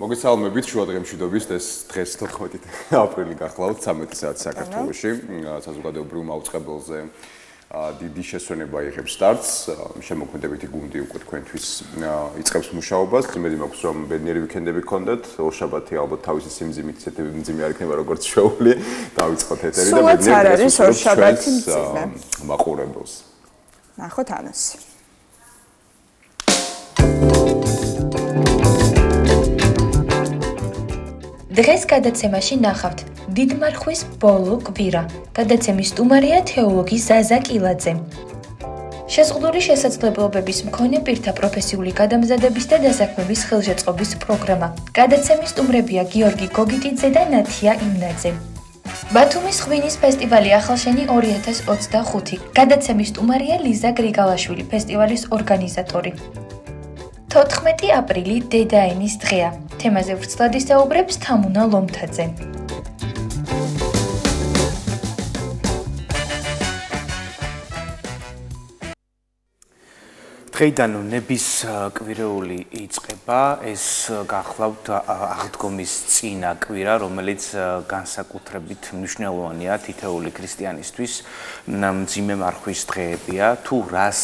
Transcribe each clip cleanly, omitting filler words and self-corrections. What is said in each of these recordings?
მოგესალმებით შუადღე მშვიდობის ეს დღეს 14 აპრილი გახლავთ 13 საათი საქართველოში საზოგადოებრივ მაუწყებელზე დიდი შესვენება იღებს სტარტს შემოქმედებითი გუნდი უკვე თქვენთვის იწყებს მუშაობას იმედი მაქვს რომ ბედნიერი ვიკენდები გქონდათ ორშაბათი ალბათ თავისი სიმძიმით ისეთი მძიმე არ იქნება როგორც შეეული დავიწყოთ ეთერი და ბედნიერი ორშაბათი მძიმე მაყურებელს ნახოთ ანონსი დღეს გადაცემაში ნახავთ დიდმარხვის ბოლო კვირა. გადაცემის სტუმარია თეოლოგი ზაზა კილაძე. შეზღუდული შესაძლებლობების მქონე პირთა პროფესიული გადამზადების და დასაქმების ხელშეწყობის პროგრამა. გადაცემის სტუმრებია გიორგი გოგიტიძე და ნათია იმნაძე. ბათუმის ღვინის ფესტივალი ახალშენი 2025. გადაცემის სტუმარია ლიზა გრიგალაშვილი, ფესტივალის ორგანიზატორი. 14 აპრილი დედაენის დღეა. თემაზე ვრცლად ისაუბრებს თამუნა ლომთაძე. დღეიდან ნების კვირეული იწყება, ეს გახლავთ აღდგომის წინა კვირა, რომელიც განსაკუთრებით მნიშვნელოვანია თითოეული ქრისტიანისთვის. მძიმე მარხვის დღეებია, თუ რას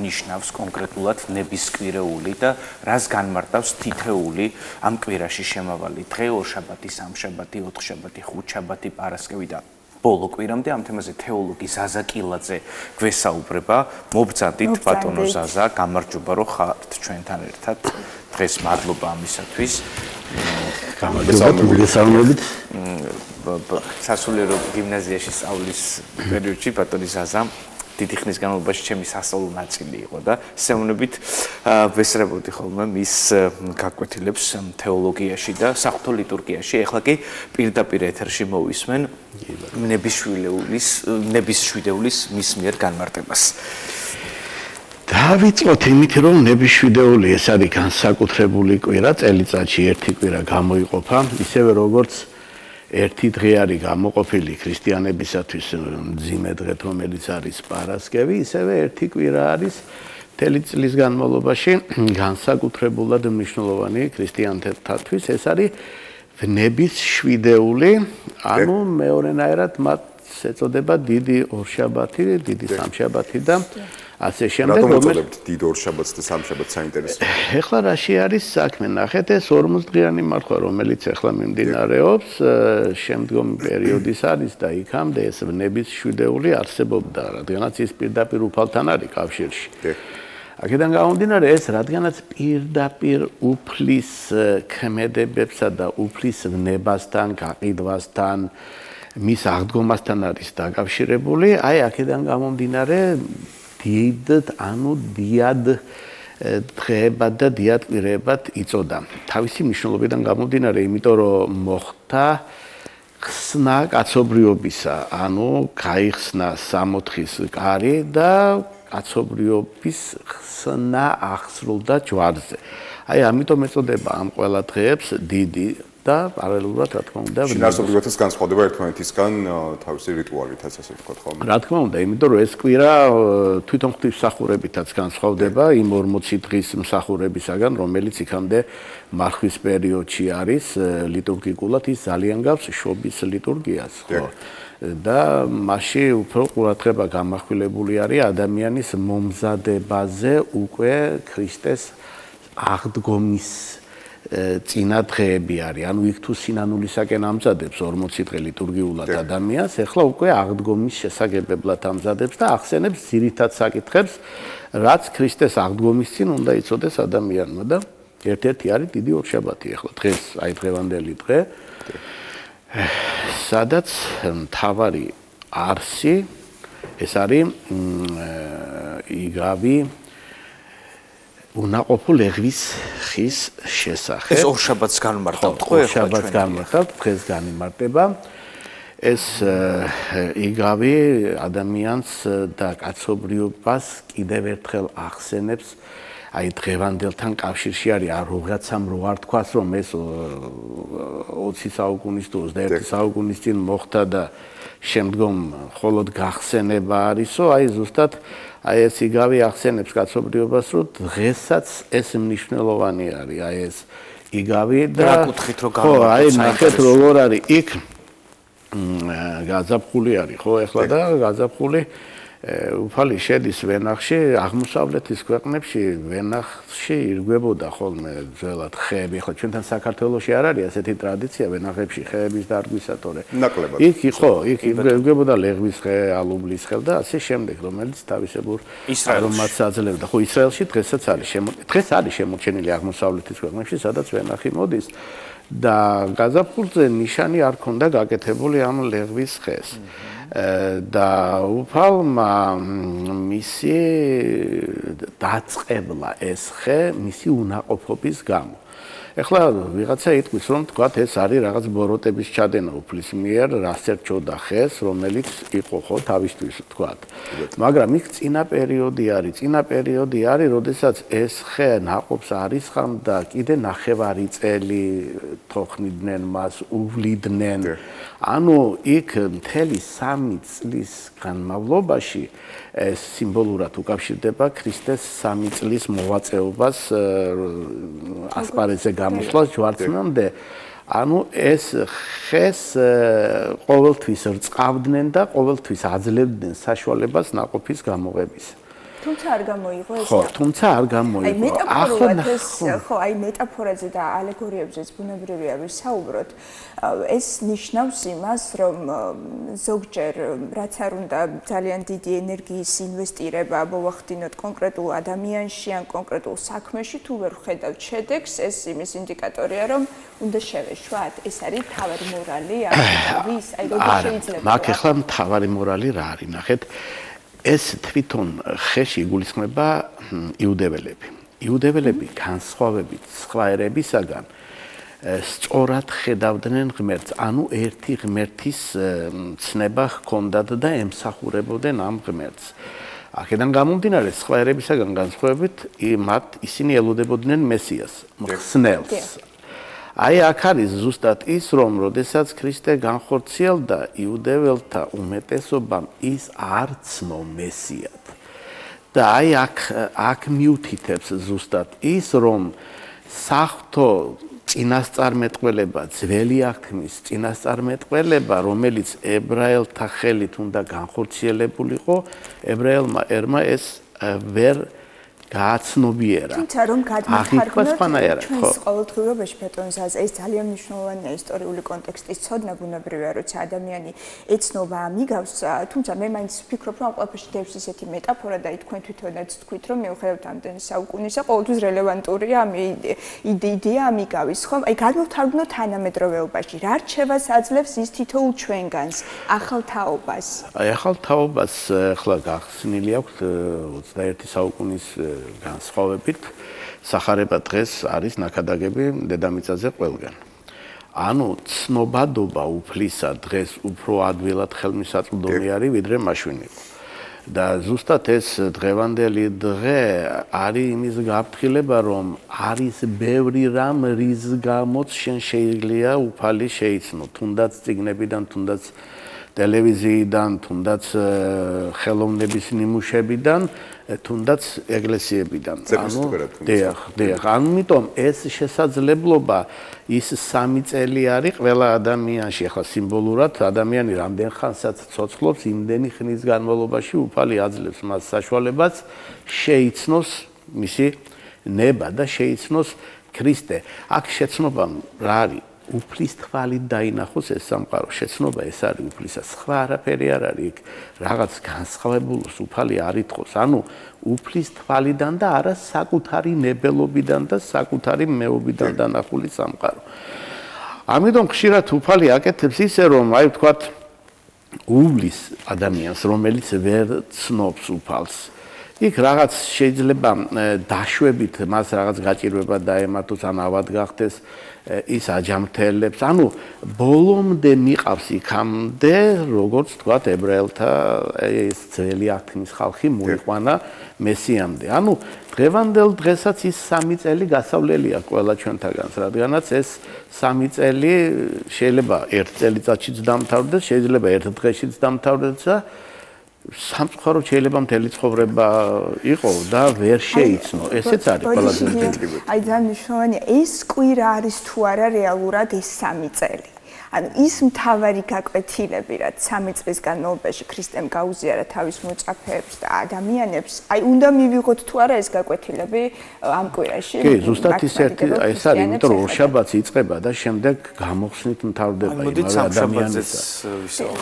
ნიშნავს კონკრეტულად ნების კვირეული და რას განმარტავს თითოეული ამ კვირაში შემავალი დღე, ორშაბათი, სამშაბათი, ოთხშაბათი, ხუთშაბათი, პარასკევი და ბოლო კვირამდე ამ თემაზე თეოლოგი ზაზა კილაძე გვესაუბრება. მობრძანდით ბატონო ზაზა, გამარჯობა რომ ხართ ჩვენთან ერთად. დღეს მადლობა ამისათვის. გამარჯობა. სასულიერო გიმნაზიაში სწავლის პერიოდში ბატონი ზაზა დიდი ხნის განმავლობაში ჩემი სასწავლო ნაწილი იყო და სეუნებით ვესწრებოდი ხოლმე მის გაკვეთილებს თეოლოგიაში და საღვთო ლიტურგიაში. ეხლა კი პირდაპირ ეთერში მოვისმენ ნების შვიდეულის მის მიერ განმარტებას. დავიწყოთ იმით, რომ ნების შვიდეული ეს არის განსაკუთრებული კვირა, წელიწადში ერთი კვირა გამოიყოფა, ისევე როგორც ერთი დღე არის გამოყოფილი ქრისტიანებისათვის მძიმე დღე, რომელიც არის პარასკევი, ისევე ერთი კვირა არის მთელი წლის განმავლობაში განსაკუთრებულად მნიშვნელოვანი ქრისტიანთათვის. ეს არის ნების შვიდეული, ანუ მეორენაირად მას ეწოდება დიდი ორშაბათი, დიდი სამშაბათი და ასე შემდეგ. რატომ ეწოდებთ დიდ ორშაბათს და სამშაბათს საინტერესოა? ეხლა რაში არის საქმე? ნახეთ, ეს 40-დღიანი მარხვა, რომელიც ეხლა მიმდინარეობს, შემდგომი პერიოდის არის და იქამდე ეს ნების შვიდეული არსებობდა, რადგანაც ის პირდაპირ უფალთან არის კავშირში. აქედან გამომდინარე, ეს რადგანაც პირდაპირ უფლის ქმედებებსა და უფლის ვნებასთან, გაყიდვასთან, მის აღდგომასთან არის დაკავშირებული, აი აქედან გამომდინარე დიად დღეებად და დიად კვირებად იწოდა. თავისი მნიშვნელობიდან გამომდინარე, იმიტომ რომ მოხდა ხსნა კაცობრიობისა, ანუ გაიხსნა 64-ის კარი და კაცობრიობის ხსნა აღსრულდა ჯვარზე. აი ამიტომ ეწოდება ამ ყველა დღეებს დიდი და პარალელურად რა თქმა უნდა შინაარსობრივადაც განსხვავდება ერთმანეთისგან თავისი რიტუალითაც ასე ვთქვათ ხოლმე. რა თქმა უნდა, იმიტომ რომ ეს კვირა თვითონ ღვთისმსახურებითაც განსხვავდება იმ 40 დღის მსახურებისაგან, რომელიც იქამდე მარხვის პერიოდში არის ლიტურგიკულად, ის ძალიან გავს შობის ლიტურგიას, ხო? და მასში უფრო ყურადღება გამახვილებული არის ადამიანის მომზადებაზე უკვე ქრისტეს აღდგომის წინა დღეები არის. ანუ იქ თუ სინანულისაკენ ამზადებს 40 დღე ლიტურგიულად ადამიანს, ეხლა უკვე აღდგომის შესაგებებლად ამზადებს და ახსენებს ძირითად საკითხებს, რაც ქრისტეს აღდგომის წინ უნდა იცოდეს ადამიანმა და ერთ-ერთი არის დიდი ორშაბათი. ეხლა დღეს, აი დღევანდელი დღე, სადაც მთავარი არსი ეს არის იგავი უნაყოფო ლეღვის ხის შესახებ. ეს ორშაბათს განმარტავთ, ხო? ორშაბათს განმარტავთ, დღეს განიმარტება. ეს იგავი ადამიანს და კაცობრიობას კიდევ ერთხელ ახსენებს აი დღევანდელთან კავშირში არის რაღაცამ რო არ თქვას რომ ეს 20 საუკუნის თუ 21 საუკუნის წინ მოხდა და შემდგომ მხოლოდ გახსენება არისო, აი ზუსტად აი ეს იგავი ახსენებს კაცობრიობას, რომ დღესაც ეს მნიშვნელოვანი არის, აი ეს იგავი და რა კუთხით რო ხო, აი ნახეთ როგორ არის იქ გაზაფხული არის, ხო, ეხლა და გაზაფხული უფალი შედის ვენახში, აღმოსავლეთის ქვეყნებში ვენახში ირგვებოდა ხოლმე ძველად ხეები, ხო, ჩვენთან საქართველოში არ არის ასეთი ტრადიცია ვენახებში ხეების დარგვისატორე. ნაკლებად. იქ ირგვებოდა ლეღვის ხე, ალუბლის ხე და ასე შემდეგ, რომელიც თავისებურ არომატს აძლევდა. ხო, ისრაელში დღესაც არის შემორჩენილი აღმოსავლეთის ქვეყნებში, სადაც ვენახი მოდის და გაზაფხულზე ნიშანი არ ქონდა გაკეთებული ამ ლეღვის ხეს. და უფალმა მისი დაწყებლა ეს ხე მისი უნაყოფობის გამო. ეხლა ვიღაცა იტყვის რომ თქვათ ეს არის რაღაც ბოროტების ჩადენა უფლის მიერ, რაც ერჩოდა ხეს, რომელიც იყო ხო თავისთვის თქვათ. მაგრამ იქ წინა პერიოდი არის, როდესაც ეს ხე ნაყოფს არისხამდა კიდე 9 წელი თოხნიდნენ მას, უვლიდნენ. ანუ იქ მთელი 3 წლის განმავლობაში ეს სიმბოლურად უკავშირდება ქრისტეს 3 წლის მოღვაწეობას ასპარეზზე გამოსვლას ჯვარცმამდე. ანუ ეს ხეს ყოველთვის რწყავდნენ და ყოველთვის აძლევდნენ საშუალებას ნაყოფის გამოღების. თუმცა არ გამოიღო ეს. ხო, თუმცა არ გამოიღო. აი მეტაფორაზე და ალეგორიებზეც ბუნებრივია ვისაუბროთ. ეს ნიშნავს იმას, რომ ზოგჯერ რაც არ უნდა ძალიან დიდი ენერგიის ინვესტირება მოვახდინოთ კონკრეტულ ადამიანში ან კონკრეტულ საქმეში, თუ ვერ ვხედავთ შედეგს, ეს იმის ინდიკატორია, რომ უნდა შევეშვათ. ეს არის თავარი მორალი, აი როგორ შეიძლება. მაგ ახლა თავარი მორალი რა არის, ნახეთ. ეს თვითონ ხეში იგულისხმება იუდეველები. იუდეველები განსხვავებით სხვა ერებისაგან სწორად ხედავდნენ ღმერთს, ანუ ერთი ღმერთის ცნება ჰქონდათ და ემსახურებოდნენ ამ ღმერთს. აქედან გამომდინარე, სხვა ერებისაგან განსხვავებით, ისინი ელოდებოდნენ მესიას, მხსნელს. აი აქ არის ზუსტად ის, რომ როდესაც ქრისტე განხორციელდა იუდეველთა უმეტესობამ ის არ ცნო მესიად. და აი აქ მიუთითებს ზუსტად ის, რომ საღვთო წინასწარმეტყველება, ძველი აღთქმის წინასწარმეტყველება, რომელიც ებრაელთა ხელით უნდა განხორციელებულიყო, ებრაელმა ერმა ეს ვერ გააცნობიერა. თუმცა რომ გადმოთარგმნოთ ჩვენს ყოველდღიურობაში ბეტონზას ეს ძალიან მნიშვნელოვანია ისტორიული კონტექსტის ცოდნა ბუნებრივია, როცა ადამიანი ეცნობა ამიგავს, თუმცა მე მაინც ვფიქრობ, რომ ყველაფერში დევს ისეთი მეტაფორა და თქვენ თვითონაც თქვით, რომ მიუხედავად ამდენი საუკუნისა, ყოველთვის რელევანტურია ამ იდეა ამიგავის, ხო? აი გადმოთარგმნოთ თანამედროვეობაში, რა რჩევას აძლევს ის თითოეულ ჩვენგანს, ახალ თაობას? აი ახალ თაობას ახლა გახსნილი აქვს 21 საუკუნის განსხვავებით სახარება დღეს არის ნაკადაგები დედამიწაზე ყველგან. ანუ ცნობადობა უფლისა დღეს უფრო ადვილად ხელმისაწვდომი არის ვიდრე მაშინ იყო. და ზუსტად ეს დღევანდელი დღე არის იმის გაფრთხილება, რომ არის ბევრი რამ, რის გამოც შენ შეიძლება უფალი შეიცნო, თუნდაც წიგნებიდან, თუნდაც ტელევიზიიდან, თუნდაც ხელოვნების ნიმუშებიდან, თუნდაც ეკლესიებიდან. დიახ, ამიტომ ეს შესაძლებლობა ის 3 წელი არის ყველა ადამიანში, ახლა სიმბოლურად ადამიანი რამდენ ხანსაც ცოცხლობს, იმდენი ხნის განმავლობაში უფალი აძლევს მას საშუალებას შეიცნოს მისი ნება და შეიცნოს ქრისტე. აქ შეცნობა რა არის? უფლის თვალით დაინახოს ეს სამყარო. შეცნობა ეს არის უფლისა. სხვა არაფერი არ არის იქ. რაღაც განსხვავებულს უფალი არ ითხოვს. ანუ უფლის თვალიდან და არა საკუთარი ნებელობიდან და საკუთარი მეობიდან დანახული სამყარო. ამიტომ ხშირად უფალი აკეთებს ისე, რომ აი ვთქვათ უვლის ადამიანს, რომელიც ვერ ცნობს უფალს. იქ რაღაც შეიძლება დაშვებით მას რაღაც გაჭირვება დაემართოს ან ავად გახდეს ის აჯამრთელებს. ანუ ბოლომდე მიყავს იქამდე, როგორც თქვათ ებრაელთა ეს ძველი აღთქმის ხალხი მოიყვანა მესიამდე. ანუ დღევანდელ დღესაც ის 3 წელი გასავლელია ყველა ჩვენთაგანს, რადგანაც ეს 3 წელი შეიძლება 1 წელიწადშიც დამთავრდეს, შეიძლება 1 დღეშიც დამთავრდეს და სამწუხაროდ შეიძლება მთელი ცხოვრება იყო და ვერ შეიცნო. ესეც არის ყველაზე ძირითადი. აი ძალიან მნიშვნელოვანია ეს კვირა არის თუ არა რეალურად ეს 3 წელი. ანუ ის მთავარი გაკვეთილები, რაც 3 წლის განმავლობაში ქრისტემ გაუზიარა თავის მოწაფეებს და ადამიანებს, აი უნდა მივიღოთ თუ არა ეს გაკვეთილები ამ კვირაში. კი, ზუსტად ეს არის, იმიტომ რომ ორშაბათს იწყება და შემდეგ გამოხსნით მთავრდება იმ ადამიანებს.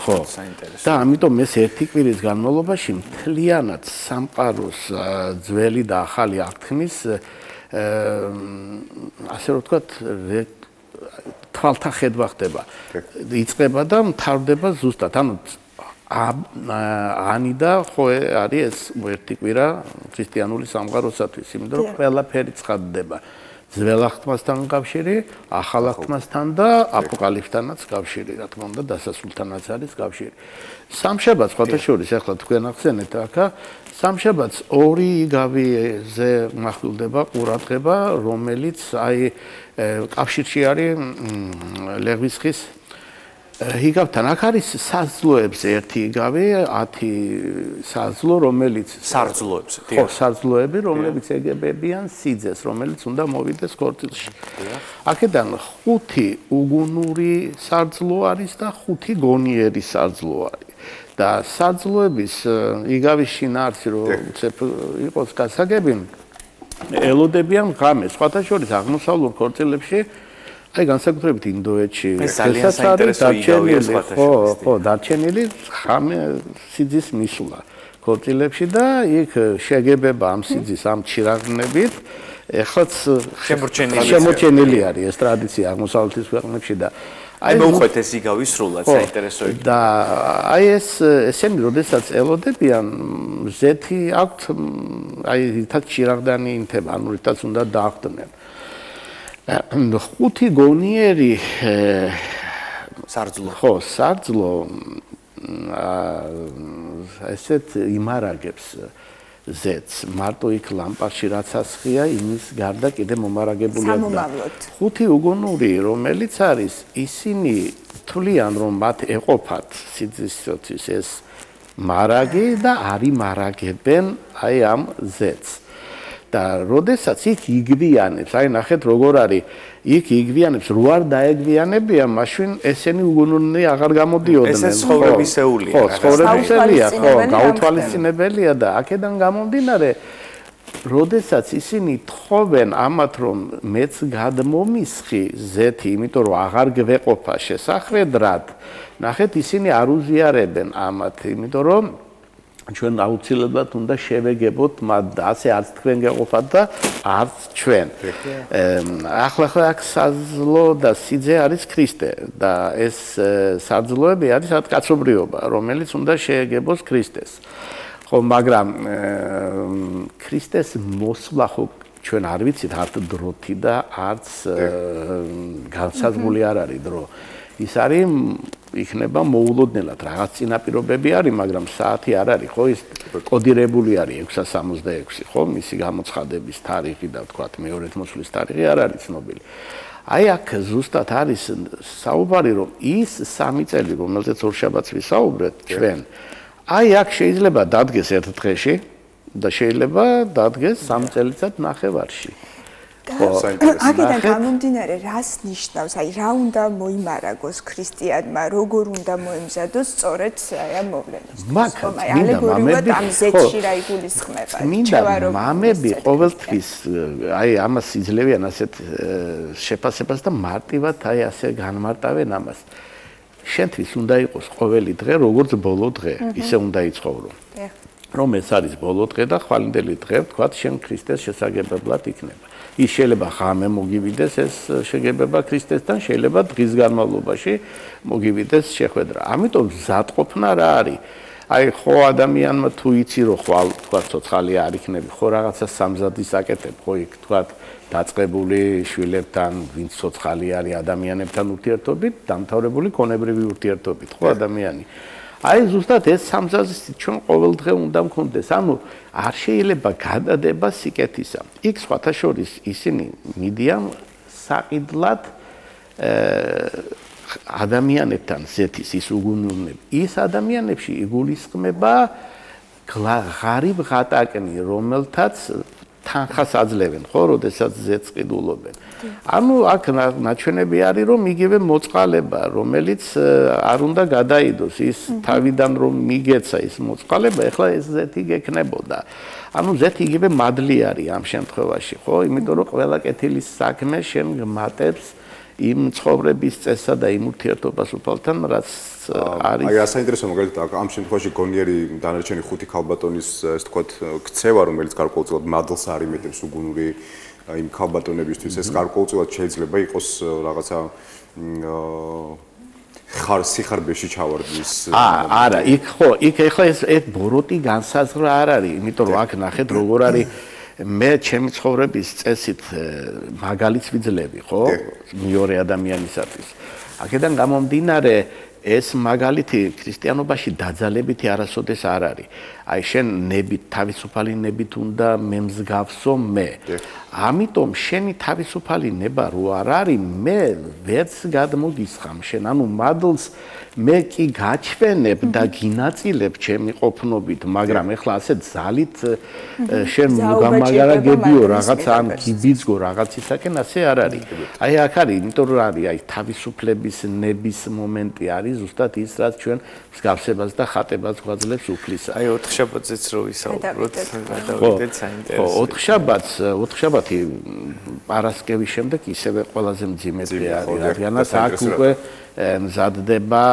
ხო, საინტერესო. და ამიტომ ეს ერთი კვირის განმავლობაში მთლიანად სამყაროს ძველი და ახალი აღთქმის ასე რომ ვთქვათ თვალთა ხედვა ხდება. იწყება და მთავრდება ზუსტად. ანუ ანიდა ხო არის ეს ერთი კვირა ქრისტიანული სამყაროსათვის, იმიტომ რომ ყველაფერი ცხადდება. ძველ აღთქმასთან კავშირი, ახალ აღთქმასთან და აპოკალიფსთანაც კავშირი, რა თქმა უნდა, დასასრულთანაც არის კავშირი. სამშაბათს ხოთაშორის ახლა თქვენ ახსენეთ აქა, სამშაბათს ორი იგავიზე მახვილდება ყურადღება, რომელიც აი კავშირში არის ლეღვის ხის იგავთან. აქ არის საზძლოებს ერთი იგავი, 10 საზძლო, რომელიც სარძლოებს, ხო, საზძლოები, რომლებიც ეგებებიან სიძეს, რომელიც უნდა მოვიდეს ქორწილში. აქედან 5 უგუნური სარძლო არის და 5 გონიერი სარძლო არის. და სარძლოების იგავის შინაარსი რომ იყოს გასაგები ელოდებიან ღამეს, სხვათა შორის აღმოსავლურ ქორწილებში, აი განსაკუთრებით ინდოეთში, ესაც არის დარჩენილი, ხო, დარჩენილი ღამე სიძის მისვლა ქორწილებში და იქ შეგებება ამ სიძის ამ ჩირაღნებით, ეხლაც შემორჩენილი არის ეს ტრადიცია აღმოსავლეთის ქვეყნებში და აი მოუყვეთ ეს იგავი სრულად საინტერესო იქნება. და აი ესენი როდესაც ელოდებიან ზეთი აქვთ აი რითაც ჭირაღდანი ინთება, ანუ რითაც უნდა დაახტნენ. 5 გონიერი სარძლო. ხო, სარძლო ესეთ იმარაგებს ზეთს მარტო იქ ლამპაში რაც ასხია იმის გარდა კიდე მომარაგებული აქვს. 5 უგუნური რომელიც არის ისინი თვლიან რომ მათ ეყოფათ სიძისოთვის ეს მარაგი და არიმარაგებენ აი ამ ზეთს. და როდესაც იქ იგვიანებს, აი ნახეთ როგორ არის, იქ იგვიანებს, რო არ დაეგვიანებიან, მაშინ ესენი უგუნურნი აღარ გამოდიოდნენ. ეს ცხოვრებისეულია. ხო, ცხოვრებისეულია, ხო, გაუთვალისწინებელია და აქედან გამომდინარე, როდესაც ისინი თხოვენ ამათ რომ მეც გადმომისხი ზეთი, იმიტომ რომ აღარ გვეყოფა შესახვედრად, ნახეთ ისინი არ უზიარებენ ამათ, იმიტომ რომ ჩვენ აუცილებლად უნდა შევეგებოთ მათ და ასე არც თქვენ გეყოფათ და არც ჩვენ. ახლა აქ საზძლო და სიძე არის ქრისტე და ეს საძლოები არის კაცობრიობა, რომელიც უნდა შეეგებოს ქრისტეს. ხო, მაგრამ ქრისტეს მოსვლა ხო ჩვენ არ ვიცით არც დროთი და არც განსაზღვრული არ არის დრო. ის არის იქნება მოულოდნელად რაღაც წინაპირობები არის, მაგრამ საათი არ არის, ხო, ის კოდირებული არის 666, ხო, მისი გამოცხადების თარიღი და ვთქვათ მეორედ მოსვლის თარიღი არ არის ცნობილი. აი აქ ზუსტად არის საუბარი, რომ ის 3 წელი, რომელზეც ორშაბათს ვისაუბრეთ ჩვენ, აი აქ შეიძლება დადგეს ერთ დღეში და შეიძლება დადგეს 3 წელიწად ნახევარში. აქედან გამომდინარე, რას ნიშნავს, აი რა უნდა მოიმარაგოს ქრისტიანმა, როგორ უნდა მოემზადოს სწორედ აი ამ მოვლენას. აი ალეგორიულად ამ ზეთში რა იგულისხმება. მამები ყოველთვის აი ამას იძლევიან ასეთ შეფასებას და მარტივად აი ასე განმარტავენ ამას. შენთვის უნდა იყოს ყოველი დღე როგორც ბოლო დღე, ისე უნდა იცხოვრო. რომ ეს არის ბოლო დღე და ხვალინდელი დღე, ვთქვათ, შენ ქრისტეს შესაგებებლად იქნება. ის შეიძლება ღამე მოგივიდეს ეს შეგებება ქრისტესთან, შეიძლება დღის განმავლობაში მოგივიდეს შეხვედრა. ამიტომ მზადყოფნა რა არის? აი ხო ადამიანმა თუ იცი რომ ხვალ ვთქვათ ცოცხალი არ იქნები, ხო რაღაცა სამზადის აკეთებ, ხო იქ ვთქვათ დაწყებული შვილებთან, ვინც ცოცხალი არის ადამიანებთან ურთიერთობით, დამთავრებული ქონებრივი ურთიერთობით, ხო ადამიანი. აი ზუსტად ეს სამზადისი ჩვენ ყოველ დღე უნდა მქონდეს. ანუ არ შეიძლება გადადება სიკეთისა. იქ სხვათა შორის ისინი მიდიან საყიდლად ადამიანებთან ზეთის ის უგუნურნები. ის ადამიანებში იგულისხმება ღარიბ ღატაკნი, რომელთაც თანხას აძლევენ, ხო, როდესაც ზეთს ყიდულობენ. ანუ აქ ნაჩვენები არის, რომ იგივე მოწყალება, რომელიც არ უნდა გადაიდოს, ის თავიდან რომ მიგეცა ის მოწყალება, ეხლა ეს ზეთი გექნებოდა. ანუ ზეთი იგივე მადლი არის ამ შემთხვევაში, ხო? იმიტომ რომ ყველა კეთილის საქმე შენ გმატებს იმ ცხოვრების წესსა და იმ ურთიერთობას უფალთან, რაც არის. აი, საინტერესო მაგალითად ამ შემთხვევაში გონიერი დანარჩენი 5 ქალბატონის ეს თქვათ ქცევა, რომელიც გარკვეულწილად მადლს არ იმეტებს უგუნური იმ ქალბატონებისთვის, ეს გარკვეულწილად შეიძლება იყოს რაღაცა სიხარბეში ჩავარდნის. არა, იქ ეხლა ეს ბოროტი განსაზღვრა არ არის, იმიტომ რომ აქ ნახეთ როგორ არის მე ჩემი ცხოვრების წესით მაგალითს ვიძლევი, ხო? მეორე ადამიანისათვის. აქედან გამომდინარე ეს მაგალითი ქრისტიანობაში დაძალებითი არასოდეს არ არის. აი შენ ნებით, თავისუფალი ნებით უნდა მემსგავსო მე. ამიტომ შენი თავისუფალი ნება რო არ არის, მე ვერც გადმოგისხამ შენ. ანუ მადლს მე კი გაჩვენებ და გინაწილებ ჩემი ყოფნობით, მაგრამ ეხლა ასე ძალით შენ მოგამაგარებიო რაღაც ან გიბიძგო რაღაცისაკენ, ასე არ არის. აი აქ არის, იმიტომ რომ არის აი თავისუფლების ნების მომენტი არის ზუსტად ის, რაც ჩვენ მსგავსებას და ხატებას გვაძლევს უფლისა. აი 4 შაბათზეც რო ვისაუბროთ, გადავიდეთ საინტერესო. 4 შაბათი პარასკევის შემდეგ ისევე ყველაზე მძიმედი არის, რადგანაც აქ უკვე მზადდება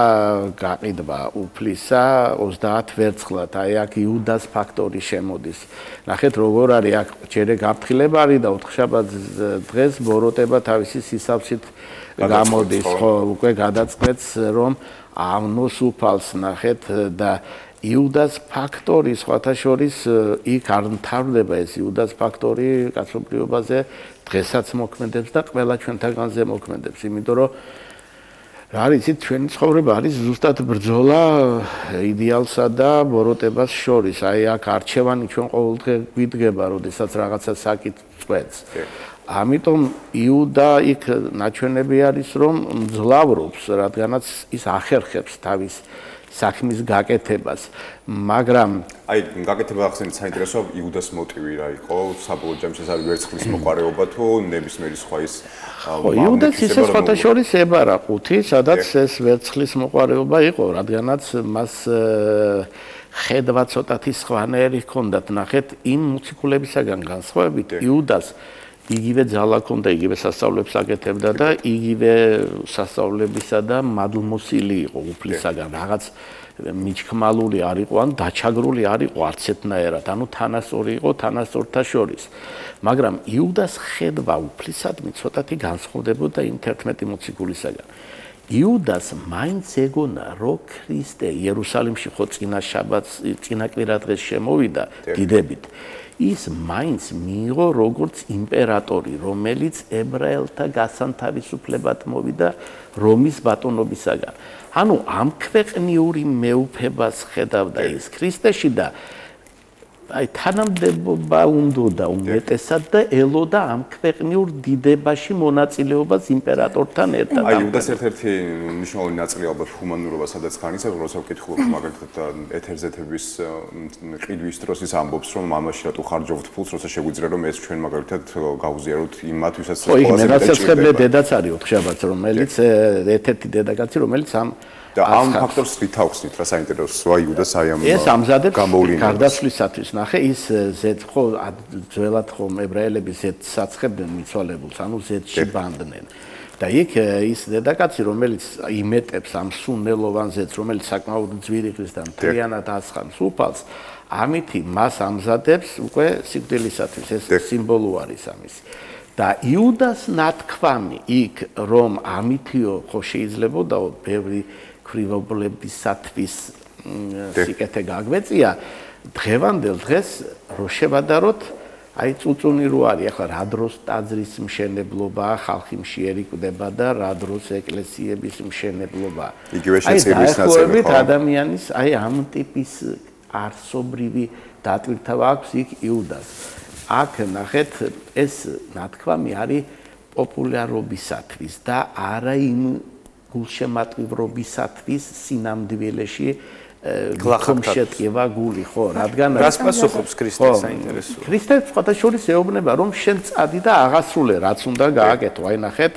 გაყიდვა უფლისა 30 ვერცხლად. აი აქ იუდას ფაქტორი შემოდის. ნახეთ როგორ არის აქ ჯერე გაფრთხილება არის და 4 შაბათს დღეს ბოროტება თავისი სისავსით გამოდის, ხო, უკვე გადაწყდეთ რომ ავნოს უფალს ნახეთ და იუდას ფაქტორი სხვათა შორის იქ არ მთავრდება ეს იუდას ფაქტორი კაცობრიობაზე დღესაც მოქმედებს და ყველა ჩვენთაგანზე მოქმედებს, იმიტომ რომ რა არის იცით ჩვენი ცხოვრება არის ზუსტად ბრძოლა იდეალსა და ბოროტებას შორის. აი აქ არჩევანი ჩვენ ყოველდღე გვიდგება, როდესაც რაღაცა საკითხს წვეთს. ამიტომ იუდა იქ ნაჩვენები არის რომ მძლავრობს, რადგანაც ის ახერხებს თავის საქმის გაკეთებას, მაგრამ აი გაკეთება ახსენეთ საინტერესო იუდას მოტივი რა იყო, საბოლოო ჯამში ეს არის ვერცხლის მოყარეობა თუ ნებისმიერი სხვა ის იუდას ისე სხვათა შორის ებარა ყუთი, სადაც ეს ვერცხლის მოყარეობა იყო, რადგანაც მას ხედვა ცოტათი სხვანაირი ჰქონდათ, ნახეთ იმ მოციქულებისაგან განსხვავებით იუდას იგივე ძალა ჰქონდა, იგივე სასწაულებს აკეთებდა და იგივე სასწauლებისა და მადლმოსილი იყო უფლისაგან. რაღაც მიჩქმალური არ იყო, ან დაჩაგრული არ იყო არც ერთნაირად, ანუ თანასწორი იყო თანასწორთა შორის. მაგრამ იუდას ხედვა უფლისადმი ცოტათი განსხვავდებოდა იმ 11 მოციქულისაგან. იუდას მაინც ეგონა, რომ ქრისტე იერუსალიმში ხო წინა შაბათს, წინა კვირადღეს შემოვიდა დიდებით. ის მაინც მიიღო როგორც იმპერატორი, რომელიც ებრაელთა გასანთავისუფლებად მოვიდა რომის ბატონობისაგან. ანუ ამ ქვეყნიური მეუფებას ხედავდა ის ქრისტეში და აი თანამდებობა უნდა უმეტესად და ელოდა ამ ქვეყნიურ დიდებაში მონაწილეობას იმპერატორთან ერთად. აი იუდას ერთ-ერთი მნიშვნელოვანი ნაწილი ალბათ ჰუმანურობა, სადაც განიცადებს, როცა ვკითხულობ მაგალითად ეთერზეთების ყიდვის დროს ის ამბობს, რომ მამაში რატო ხარჯობთ ფულს, როცა შეგვიძლია რომ ეს ჩვენ მაგალითად გავუზიაროთ იმათ, ვისაც ყველაზე მეტად დედაც არის 4 შაბათს, რომელიც ერთ-ერთი დედაკაცი, რომელიც და ამ ფაქტორს ვითავხსნით რა საინტერესოა იუდას აი ამ ეს ამზადებს გარდაცვლისათვის ნახე ის ზეთ ხო ძველად ხო ებრაელები ზეთს საცხებდნენ მიცვალებულს, ანუ ზეთში ბანდნენ. და იქ ის დედაკაცი, რომელიც იმეტებს ამ სუნელოვან ზეთს, რომელიც საკმაოდ ძვირიღლის და მთლიანად ასხამს უფალს, ამითი მას ამზადებს უკვე სიკვდილისათვის, ეს სიმბოლო არის ამის. და იუდას ნათქვამი იქ რომ ამითიო ხო შეიძლებოდა ბევრი ქრივობლებისათვის სიკეთე გაგვეწია, დღევანდელ დღეს რო შევადაროთ, აი წუწუნი რო არის, ახლა რა დროს ტაძრის მშენებლობა, ხალხი მშიერიკდება და რა დროს ეკლესიების მშენებლობა. იგივე შეწირვის ნაწილი ხო? ადამიანის აი ამ ტიპის არსობრივი დატვირთვა აქვს იქ იუდას. აქ ნახეთ, ეს ნათქვამი არის პოპულარობისათვის და არა იმ გულშემატკივრობისათვის სინამდვილეში გლახაკშეტყივა გული, ხო, რადგან რას პასუხობს ქრისტე საინტერესოა. ქრისტე სხვათა შორის ეუბნება, რომ შენ წადი და აღასრულე, რაც უნდა გააკეთო. აი ნახეთ,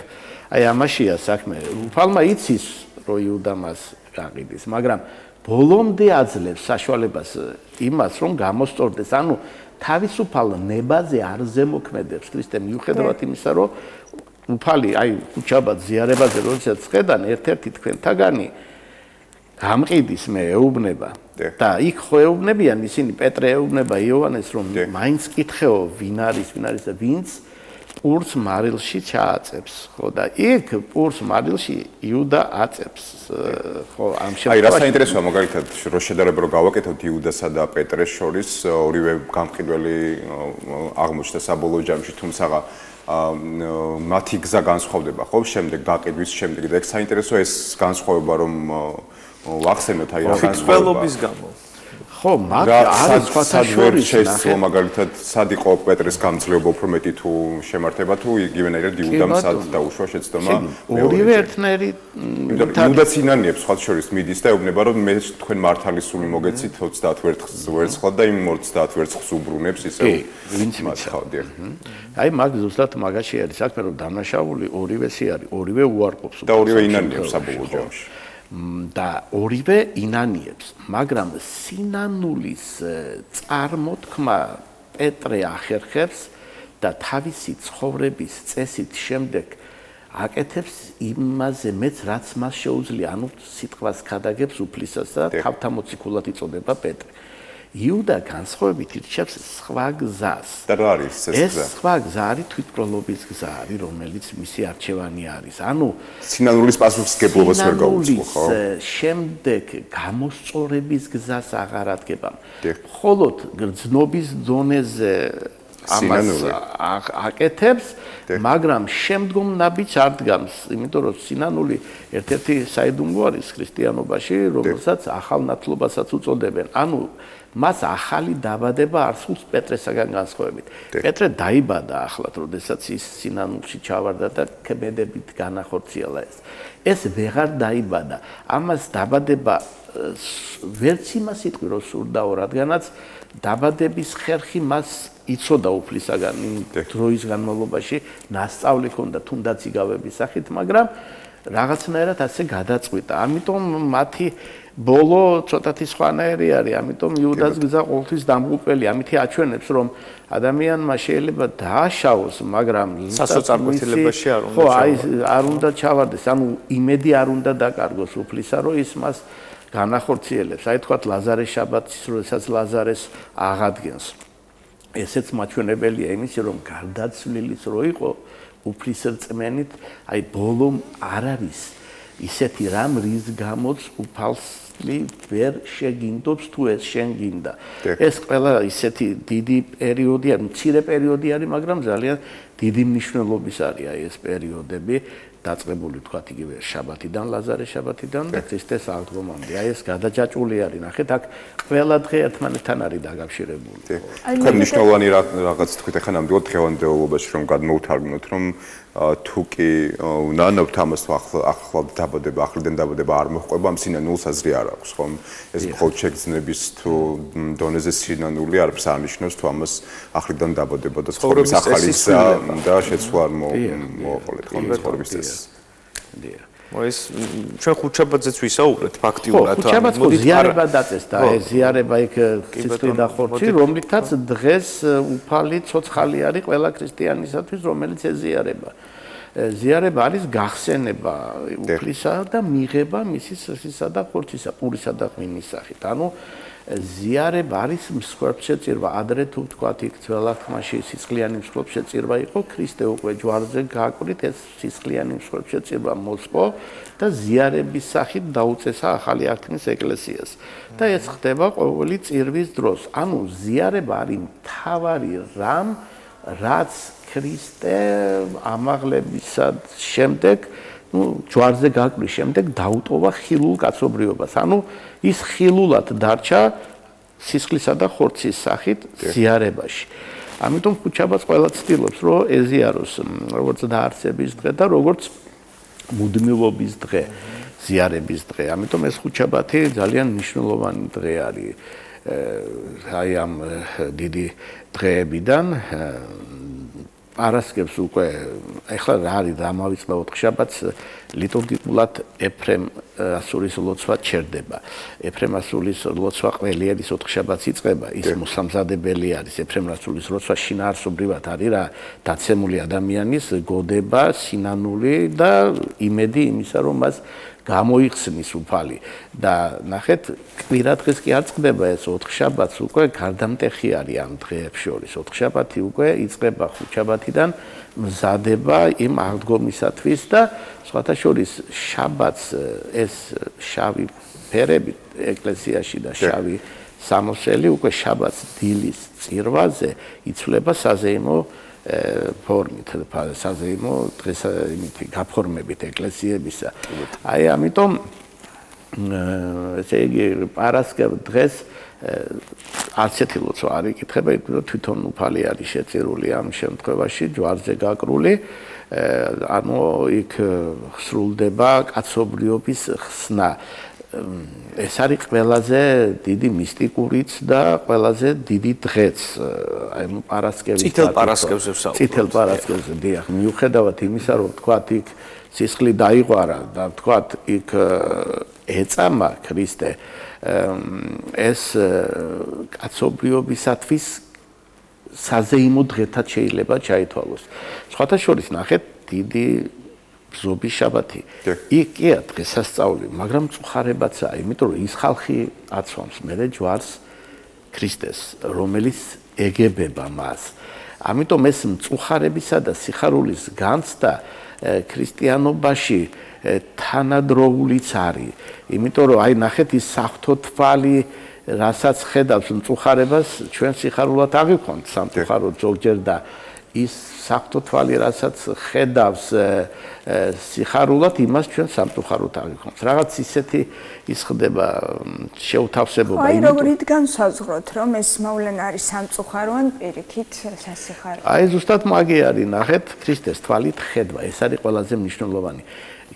აი ამაშია საქმე. უფალმა იცის, რომ იუდა მას გაყიდის, მაგრამ ბოლომდე აძლევს საშუალებას იმას, რომ გამოსწორდეს. ანუ თავისუფალ ნებაზე არ ზემოქმედებს ქრისტე მიუხედავად იმისა, რომ უფალი აი უჩაბად ზიარებაზე როდესაც ხედან ერთ-ერთი თქვენთაგანი გამყიდის მე ეუბნება და იქ ხო ეუბნებიან ისინი პეტრე ეუბნება იოანეს რომ მაინც კითხეო ვინ არის და ვინც პურს მარილში ჩააწებს ხო და იქ პურს მარილში იუდა აწებს ხო ამ შემთხვევაში აი რა საინტერესოა მაგალითად რო შედარება რო გავაკეთოთ იუდასა და პეტრეს შორის ორივე გამყიდველი აღმოჩნდა საბოლოო ჯამში თუმცა მათი გზა განსხვავდება ხო შემდეგ გაყიდვის შემდეგ და ეგ საინტერესოა ეს განსხვავება რომ ვახსენოთ აი რა განსხვავების გამო ხო მაგ არის სხვათა შორის შესაძლოა მაგალითად სად იყო პეტრეს გამძლეობა უფრო მეტი თუ შემართება თუ იგივენაირად იუდამ სად დაუშვა შეცდომა ორივე ერთნაირი იუდაც ინანიებს სხვათა შორის მიდის და ეუბნება რომ მე თქვენ მართალი სული მოგეცით 30 ვერცხლად და იმ 30 ვერცხლს უბრუნებს ისე ვინც მითხავდი აი მაგ ზუსტად მაგაში არის საქმე რომ დამნაშავული ორივესი არის ორივე უარყოფს და ორივე ინანიებს საბოლოო ჯამში და ორივე ინანიებს, მაგრამ სინანულის წარმოთქმა პეტრე ახერხებს და თავისი ცხოვრების წესით შემდეგ აკეთებს იმაზე მეც რაც მას შეუძლია, ანუ სიტყვას ქადაგებს უფლისას და თავთამოციქულად იწოდება პეტრე. იუდა განსხვავებით ირჩევს სხვა გზას. და რა არის ეს გზა? ეს სხვა გზა არის თვითპროლობის გზა არის, რომელიც მისი არჩევანი არის. ანუ სინანულის პასუხისგებლობას ვერ გაუწყო, ხო? შემდეგ გამოსწორების გზას აღარ ადგება. მხოლოდ გრძნობის დონეზე ამას აკეთებს, მაგრამ შემდგომ ნაბიჯს არ დგამს, იმიტომ რომ სინანული ერთ-ერთი საიდუმლო არის ქრისტიანობაში, რომელსაც ახალ ნათლობასაც უწოდებენ. ანუ მას ახალი დაბადება არ სულს პეტრესაგან განსხვავებით. პეტრე დაიბადა ახლად, როდესაც ის სინანულში ჩავარდა და ქმედებით განახორციელა ეს. ეს ვეღარ დაიბადა. ამას დაბადება ვერც იმას იტყვი, რომ სურდაო, რადგანაც დაბადების ხერხი მას იცოდა უფლისაგან იმ დროის განმავლობაში, ნასწავლი ჰქონდა თუნდაც იგავების სახით, მაგრამ რაღაცნაირად ასე გადაწყვიტა. ამიტომ მათი ბოლო ცოტათი სხვანაირი არის, ამიტომ იუდას გზა ყოველთვის დამღუპველი, ამითი აჩვენებს, რომ ადამიანმა შეიძლება დააშავოს, მაგრამ სასოწარკვეთილებაში არ უნდა ხო, აი არ უნდა ჩავარდეს, ანუ იმედი არ უნდა დაკარგოს უფლისა, რომ ის მას განახორციელებს. აი თქვათ ლაზარეს შაბათის, როდესაც ლაზარეს აღადგენს. ესეც მაჩვენებელია იმისი, რომ გარდაცვლილის რო იყო უფლისრწმენით, აი ბოლომ არ არის ისეთი რამ რის გამოც უფალსლი ვერ შეგინდობს თუ ეს შენ გინდა. ეს ყველა ისეთი დიდი პერიოდი არის, მცირე პერიოდი არის, მაგრამ ძალიან დიდი მნიშვნელობის არის აი ეს პერიოდები. დაწყებული თქვათ იგივე შაბათიდან, ლაზარეს შაბათიდან და ქრისტეს აღდგომამდე. აი ეს გადაჯაჭვული არის, ნახეთ, აქ ყველა დღე ერთმანეთთან არის დაკავშირებული. თქვენ მნიშვნელოვანი რაღაც თქვით ახლა ნამდვილად დღევანდელობაში რომ გადმოვთარგმნოთ, რომ თუ კი ნანობთ ამას ახლად დაბადება, ახლიდან დაბადება არ მოჰყვება, ამ სინანულს აზრი არ აქვს, ხომ? ეს მხოლოდ შეგრძნების თუ დონეზე სინანული არც არნიშნავს თუ ამას ახლიდან დაბადება და ცხოვრების ახალი გზა და შეცვლა არ მოაყოლეთ, ხომ? ცხოვრების წესი. ეს ჩვენ ხუთშაბათზეც ვისაუბრეთ ფაქტიურად. ხუთშაბათს ზიარება დაწესდა, ეს ზიარება იქ სისხლი და ხორცი, რომლითაც დღეს უფალი ცოცხალი არის ყველა ქრისტიანისათვის, რომელიც ეზიარება. ზიარება არის გახსენება უფლისა და მიღება მისი სისხლისა და ხორცისა, პურისა და ღვინის სახით. ანუ ზიარება არის მსხვერპლშეწირვა. ადრე თუ ვთქვათ, იქ ძველ აღთქმაში სისხლიანი მსხვერპლშეწირვა იყო, ქრისტე უკვე ჯვარზე გააკვირით, ეს სისხლიანი მსხვერპლშეწირვა მოსპო და ზიარების სახით დაუწესა ახალი აღთქმის ეკლესიას. და ეს ხდება ყოველი წირვის დროს. ანუ ზიარება არის მთავარი რამ, რაც ქრისტე ამაღლებისა შემდეგ ჯვარზე გაკვრის შემდეგ დაუტოვა ხილულ კაცობრიობას. ანუ ის ხილულად დარჩა სისხლისა და ხორცის სახით ზიარებაში. ამიტომ ხუთშაბათს ყველა ცდილობს, რომ ეზიაროს როგორც დაარსების დღე და როგორც მუდმივობის დღე. ზიარების დღე. ამიტომ ეს ხუთშაბათი ძალიან მნიშვნელოვანი დღე არის. აი ამ დიდი დღეებიდან პარასკევს უკვე ეხლა რა არის დამავიწყდა 4 შაბათს ლიტურგიკულად ეფრემ ასურის ლოცვა ჩერდება. ეფრემ ასურის ლოცვა ყველიერის 4 შაბათს იწყება. ის მოსამზადებელი არის. ეფრემ ასურის ლოცვა შინაარსობრივად არის რა დაცემული ადამიანის გოდება, სინანული და იმედი იმისა, რომ მას გამოიხსნის უფალი და ნახეთ კვირა დღეს კი არ წყდება ეს 4 შაბათს უკვე გარდამტეხი არის ამ დღეებს შორის 4 შაბათი უკვე იწყება 5 შაბათიდან მზადება იმ აღდგომისათვის და სხვათა შორის შაბათს ეს შავი ფერები ეკლესიაში და შავი სამოსელი უკვე შაბათს დილის წირვაზე იცვლება საზეიმო ფორმით, საზეიმო დღეს იმითი გაფორმებით ეკლესიებისა. აი ამიტომ ესე იგი პარასკევ დღეს არც ერთი ლოცვა არ იკითხება, თვითონ უფალი არის შეწირული ამ შემთხვევაში, ჯვარზე გაკრული, ანუ იქ სრულდება კაცობრიობის ხსნა. ეს არის ყველაზე დიდი მისტიკურიც და ყველაზე დიდი დღეც. აი პარასკევის წითელ პარასკევზე ვსაუბრობთ. წითელ პარასკევზე, დიახ, მიუხედავად იმისა, რომ თქვათ იქ სისხლი დაიღვარა და თქვათ იქ ეწამა ქრისტე, ეს კაცობრიობისათვის საზეიმო დღეთად შეიძლება ჩაითვალოს. სხვათა შორის ნახეთ დიდი ზობის შაბათი. იქია დღესასწაული, მაგრამ მწუხარებაცაა, იმიტომ რომ ის ხალხი აცვამს მერე ჯვარს ქრისტეს, რომელიც ეგებება მას. ამიტომ ეს მწუხარებისა და სიხარულის განცდა ქრისტიანობაში თანადროულიც არის. იმიტომ რომ აი ნახეთ ის საღვთო თვალი, რასაც ხედავს მწუხარებას, ჩვენ სიხარულად აღიქვამთ სამწუხაროდ ზოგჯერ და ის საღვთო თვალი, რასაც ხედავს სიხარულად, იმას ჩვენ სამწუხაროდ აღიქვამთ. რაღაც ისეთი ის ხდება შეუთავსებობა. აი როგორით განსაზღვროთ, რომ ეს მოვლენა არის სამწუხარო ან პირიქით სასიხარო? აი ზუსტად მაგი არის, ნახეთ, ქრისტეს თვალით ხედვა, ეს არის ყველაზე მნიშვნელოვანი.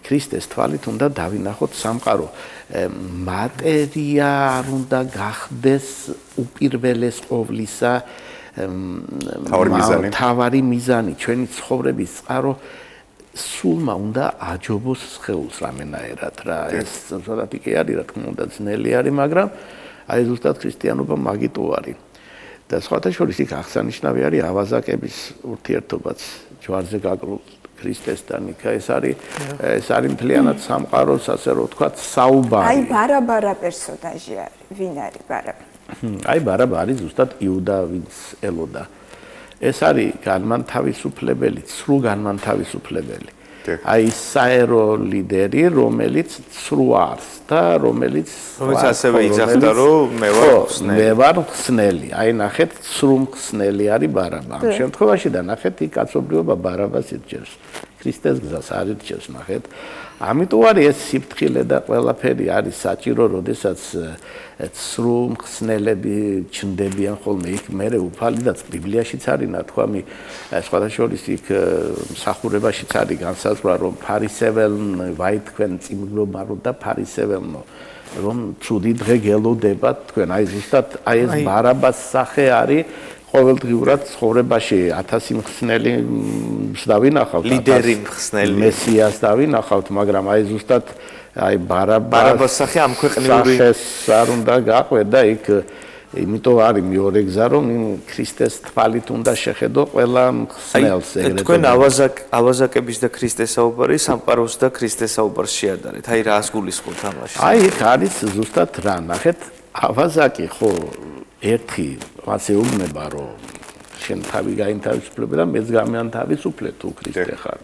ქრისტეს თვალით უნდა დავინახოთ სამყარო. მატერია არ უნდა გახდეს უპირველეს ყოვლისა თავარი მიზანი, ჩვენი ცხოვრების წყარო სულმა უნდა აჯობოს სხეულს რამენაერად რა. ეს ზოგადად კი არის, რა თქმა უნდა, ძნელი არის, მაგრამ აი ზუსტად ქრისტიანობა მაგიტო არის. და სხვათა შორის იქ აღსანიშნავი არის ავაზაკების ურთიერთობაც ჯვარზე გაკრულ ქრისტესთან. იქ ეს არის მთლიანად სამყაროს, ასე რომ ვთქვათ, საუბარი. აი ბარაბარა პერსონაჟი არის, ვინ არის ბარაბარა? აი ბარაბა არის ზუსტად იუდა, ვინც ელოდა. ეს არის განმანთავისუფლებელი, ცრუ განმანთავისუფლებელი. აი საერო ლიდერი, რომელიც ცრუ არის და რომელიც ასევე იძახდა, რომ მე ვარ ხსნელი. აი ნახეთ, ცრუ ხსნელი არის ბარაბა. ამ შემთხვევაში და ნახეთ, იქ კაცობრიობა ბარაბას ირჩევს. ქრისტეს გზას არ ირჩევს, ნახეთ. ამიტომ არის ეს სიფრთხილე და ყველაფერი არის საჭირო, როდესაც ცრუ ხსნელები ჩნდებიან ხოლმე იქ მერე უფალი და ბიბლიაშიც არის ნათქვამი, სხვათა შორის იქ მსახურებაშიც არის განსაზღვრა, რომ ფარისეველნ ვაი თქვენ წიმგლობარო და ფარისეველნო, რომ ცუდი დღე გელოდებათ თქვენ. აი ზუსტად აი ეს ბარაბას სახე არის ყოველდღიურად ცხოვრებაში 1000 მხსნელი დავინახავთ, ლიდერი მხსნელი, მესიას დავინახავთ, მაგრამ აი ზუსტად აი ბარაბას სახე ამ ქვეყნიური სახეს არ უნდა გაყვედა იქ, იმიტომ არის მეორე გზა, რომ ქრისტეს თვალით უნდა შეხედო ყველა მხსნელს ეგრეთო. თქვენ ავაზაკების და ქრისტეს საუბარი, სამყაროს და ქრისტეს საუბარს შეადარეთ. აი რას გულისხმობთ ამაში? აი იქ არის ზუსტად რა, ნახეთ, ავაზაკი ხო ერთი ასე უბნება, რომ შენ თავი გაინთავისუფლებ და მეც გამიანთავისუფლებ თუ ქრისტე ხარ.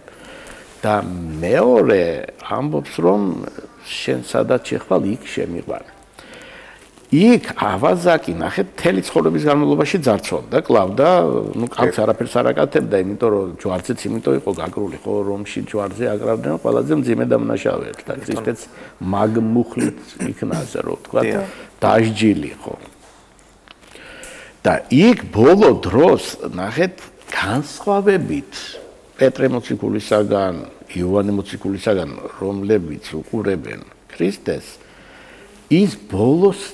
და მეორე ამბობს, რომ შენ სადაც შეხვალ, იქ შემიყვან. იქ ავაზაკი ნახეთ, მთელი ცხოვრების განმავლობაში ძარცვავდა, კლავდა, ნუ კაცს არაფერს არ აკეთებდა, იმიტომ რომ ჯვარზეც იმიტომ იყო გაკრული, ხო, რომში ჯვარზე აკრავდნენ ყველაზე მძიმე დამნაშავეებს და ქრისტეც მაგმუხლით იქნა, ასე რომ ვთქვა, დაჟჯილი, ხო. და იქ ბოლო დროს ნახეთ განსხვავებით პეტრე მოციქულისაგან, იოანე მოციქულისაგან, რომლებიც უყურებენ ქრისტეს ის ბოლოს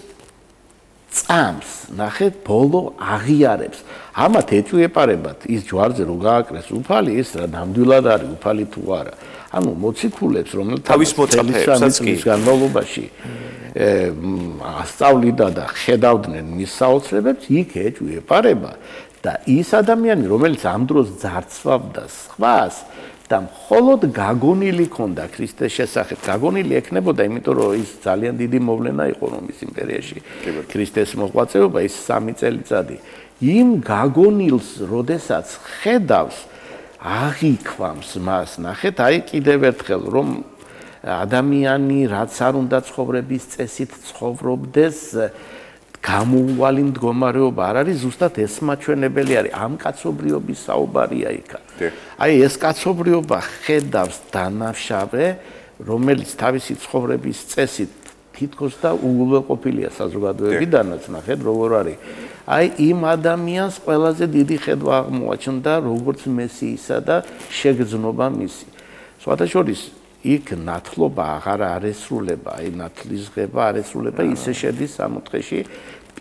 წამს, ნახეთ, ბოლო აღიარებს. ამათ ეჭვიეპარებათ ის ჯვარზე რო გააკრეს უფალი, ეს რა ნამდვილად არის უფალი თუ არა. ანუ მოციქულებს, რომელთაც თავის მოწაფეებსაც კი განმავლობაში ასწავლიდა და ხედავდნენ მის საოცრებებს, იქ ეჭვიეპარება და ის ადამიანი, რომელიც ამ დროს ძარცვავდა სხვას და მხოლოდ გაგონილი ქონდა ქრისტეს შესახებ, გაგონილი ექნებოდა, იმიტომ რომ ის ძალიან დიდი მოვლენა იყო რომის იმპერიაში. ქრისტეს მოღვაწეობა ის 3 წელიწადი. იმ გაგონილს, როდესაც ხედავს, აღიქვამს მას, ნახეთ, აი კიდევ ერთხელ რომ ადამიანი რაც არ უნდა ცხოვრების წესით ცხოვრობდეს, გამოუვალი მდგომარეობა არ არის ზუსტად ეს მაჩვენებელი არის ამ კაცობრიობის საუბარია იქა. აი ეს კაცობრიობა ხედავს დანაშავე, რომელიც თავისი ცხოვრების წესით თითქოს და უგულვებყოფილია საზოგადოებიდანაც, ნახეთ როგორ არის. აი იმ ადამიანს ყველაზე დიდი ხედვა აღმოაჩნდა როგორც მესიისა და შეგრძნობა მისი. სხვათა შორის იქ ნათლობა აღარ არესრულება, აი ნათლისღება არესრულება, ისე შედის სამოთხეში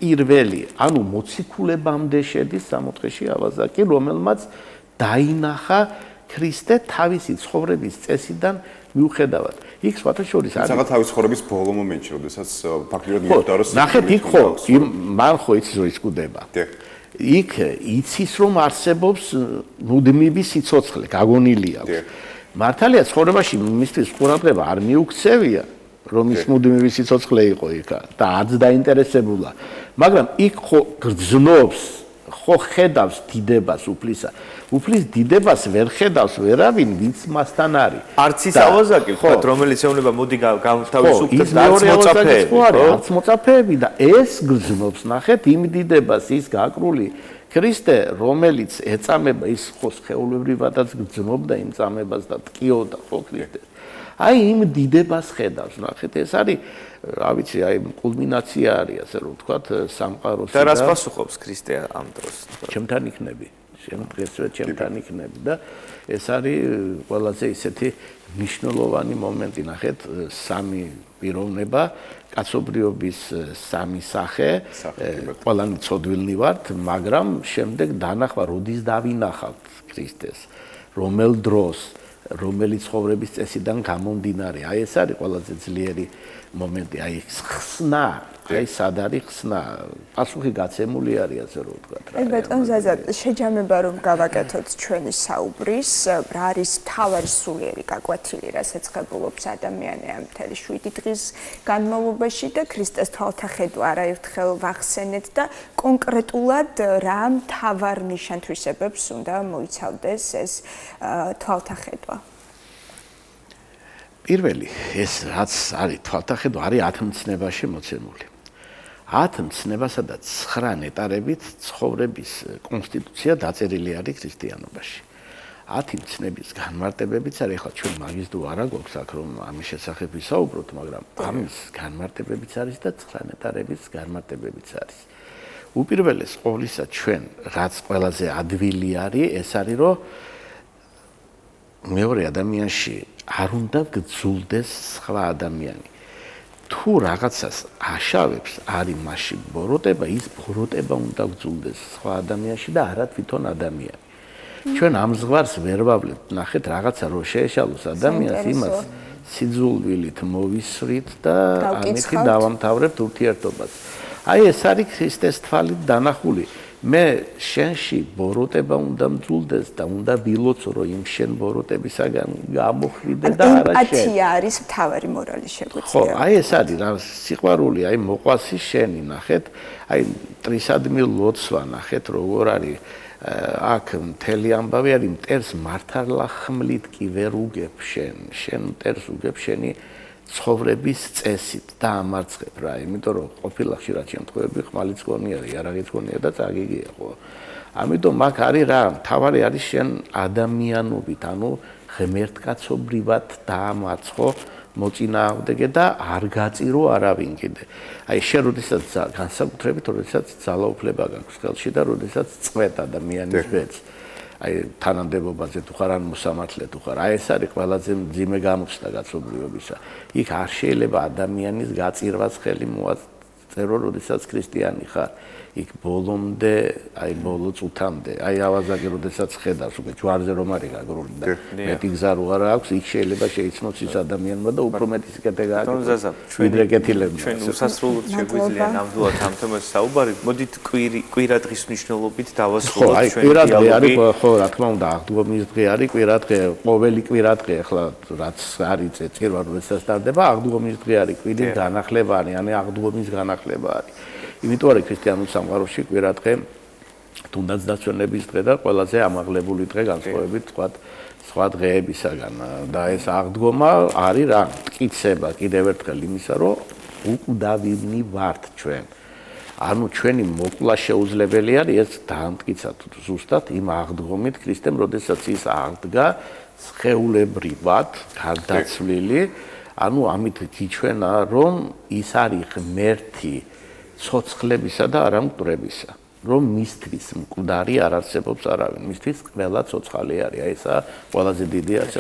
პირველი, ანუ მოციქულებამდე შედის სამოთხეში ავაზაკი, რომელმაც დაინახა ქრისტე თავისი ცხოვრების წესიდან მიუხედავად. იქ სხვათა შორის არის რაღაც თავის ცხოვრების ბოლო მომენტში, როდესაც ფაქტობრივად მიხვდა რომ ნახეთ იქ ხო, მან ხო იცის რომ ისკუდება. იქ იცის რომ არსებობს მუდმივი სიცოცხლე, გაგონილი აქვს. მართალია ცხოვრებაში მისთვის ყურადღება არ მიუქცევია, რომ ის მუდმივი სიცოცხლე იყო იქა და არც დაინტერესებულა. მაგრამ იქ ხო გრძნობს, ხო ხედავს დიდებას უფლისა. უფლის დიდებას ვერ ხედავს ვერავინ, ვინც მასთან არის. არც ის ავაზაკი, ხო, რომელიც ეუბნება, მოდი გავთავისუფლდეთ და არც მოწაფეები, ხო, არც მოწაფეები და ეს გრძნობს, ნახეთ, იმ დიდებას ის გაკრული ქრისტე, რომელიც ეწამება ის ხო სხეულებრივადაც გრძნობდა იმ წამებას და ტკიოდა ხო ქრისტეს. აი იმ დიდებას ხედავს, ნახეთ, ეს არის, რა ვიცი, აი კულმინაცია არის, ასე რომ ვთქვათ, სამყაროს და რას პასუხობს ქრისტე ამ დროს? ჩემთან იქნები, შემდგესვე ჩემთან იქნები და ეს არის ყველაზე ისეთი მნიშვნელოვანი მომენტი, ნახეთ, 3 პიროვნება, კაცობრიობის 3 სახე, ყველანი ცოდვილნი ვართ, მაგრამ შემდეგ დანახვა, როდის დავინახავთ ქრისტეს, რომელ დროს, რომელი ცხოვრების წესიდან გამომდინარე. აი ეს არის ყველაზე ძლიერი მომენტი, აი ხსნა, აი სად არის ხსნა, პასუხი გაცემული არის, ასე რომ ვთქვათ. აი ბატონ ზაზა, შეჯამება რომ გავაკეთოთ ჩვენი საუბრის, რა არის მთავარი სულიერი გაკვეთილი, რასაც ღებულობს ადამიანი ამ მთელი 7 დღის განმავლობაში და ქრისტეს თვალთახედვა არაერთხელ ვახსენეთ და კონკრეტულად რა მთავარ ნიშან-თვისებებს უნდა მოიცავდეს ეს თვალთახედვა? პირველი, ეს რაც არის თვალთახედვა, არის 10 მცნებაში მოცემული. 10 მცნებასა და 9 ნეტარებით ცხოვრების კონსტიტუცია დაწერილი არის ქრისტიანობაში. 10 მცნების განმარტებებიც არის, ახლა ჩვენ მაგის თუ არა გვაქვს აქ რომ ამის შესახებ ვისაუბროთ, მაგრამ ამის განმარტებებიც არის და 9 ნეტარების განმარტებებიც არის. უპირველეს ყოვლისა ჩვენ რაც ყველაზე ადვილი არის, ეს არის რომ მეორე ადამიანში არ უნდა გძულდეს სხვა ადამიანი. თუ რაღაცას აშავებს, არის მასში ბოროტება, ის ბოროტება უნდა გძულდეს სხვა ადამიანში და არა თვითონ ადამიანი. ჩვენ ამ ზღვარს ვერ ვავლებთ, ნახეთ, რაღაცა რო შეეშალოს ადამიანს, იმას სიძულვილით მოვისვრით და ამით დავამთავრებთ ურთიერთობას. აი ეს არის ქრისტეს თვალით დანახული. მე შენში ბოროტება უნდა მძულდეს და უნდა ვილოცო რომ იმ შენ ბოროტებისაგან გამოხვიდე და არა შენ. ათია არის მთავარი მორალი შეგვიძლია. ხო, აი ეს არის რა სიყვარული, აი მოყვასი შენი, ნახეთ, აი ტრისადმი ლოცვა, ნახეთ როგორ არის აქ მთელი ამბავი არის მტერს მართლა ხმლით კი ვერ უგებ შენ, შენ მტერს უგებ შენი ცხოვრების წესით და ამარცხებ რა, იმიტომ რომ ყოფილა ხშირად შემთხვევები ხმალიც გონია, იარაღიც გონია და წაგიგია ხო. ამიტომ მაგ არის რა, თავარი არის შენ ადამიანობით, ანუ ღმერთკაცობრივად დაამარცხო, მოწინააღმდეგე და არ გაწირო არავინ კიდე. აი შენ როდესაც განსაკუთრებით, როდესაც ძალაუფლება გაქვს ხელში და როდესაც წვეთ ადამიანის ბედს. აი თანამდებობაზე თუ ხარ ან მოსამართლე თუ ხარ, აი ეს არის ყველაზე მძიმე გამოცდა კაცობრიობისა. იქ არ შეიძლება ადამიანის გაწირვას ხელი მოაწერო, როდესაც ქრისტიანი ხარ. იქ ბოლომდე, აი ბოლო წუთამდე, აი ავაზაკი როდესაც ხედავს უკვე ჯვარზე რომ არის გაგრული და მეტი გზა რო არ აქვს, იქ შეიძლება შეიცნოს ის ადამიანმა და უფრო მეტი სიკეთე გააკეთოს. ვიდრე კეთილებმა. ჩვენ უსასრულოდ შეგვიძლია ნამდვილად ამ თემაზე საუბარი. მოდით კვირადღის მნიშვნელობით დავასრულოთ ჩვენი კვირადღე არის, ხო, რა თქმა უნდა, აღდგომის დღე არის კვირადღე, ყოველი კვირადღე ახლა რაც არის წირვა როდესაც ტარდება, აღდგომის დღე არის, კვირის განახლება არის, ანუ აღდგომის განახლება არის. იმიტომ არის ქრისტიანულ სამყაროში კვირადღე თუნდაც დაცვენების დღე და ყველაზე ამაღლებული დღე განსხვავებით სხვა დღეებისაგან და ეს აღდგომა არის რა მტკიცება კიდევ ერთხელ იმისა რომ უკვდავინი ვართ ჩვენ ანუ ჩვენი მოკლა შეუძლებელი არის ეს დაამტკიცა ზუსტად იმ აღდგომით ქრისტემ როდესაც ის აღდგა სხეულებრივად გარდაცვლილი ანუ ამით იჩვენა რომ ის არის ღმერთი ცოცხლებისა და არამკვდრებისა, რომ მისთვის მკვდარი არ არსებობს არავინ, მისთვის ყველა ცოცხალი არის. აი ესა ყველაზე დიდი ასე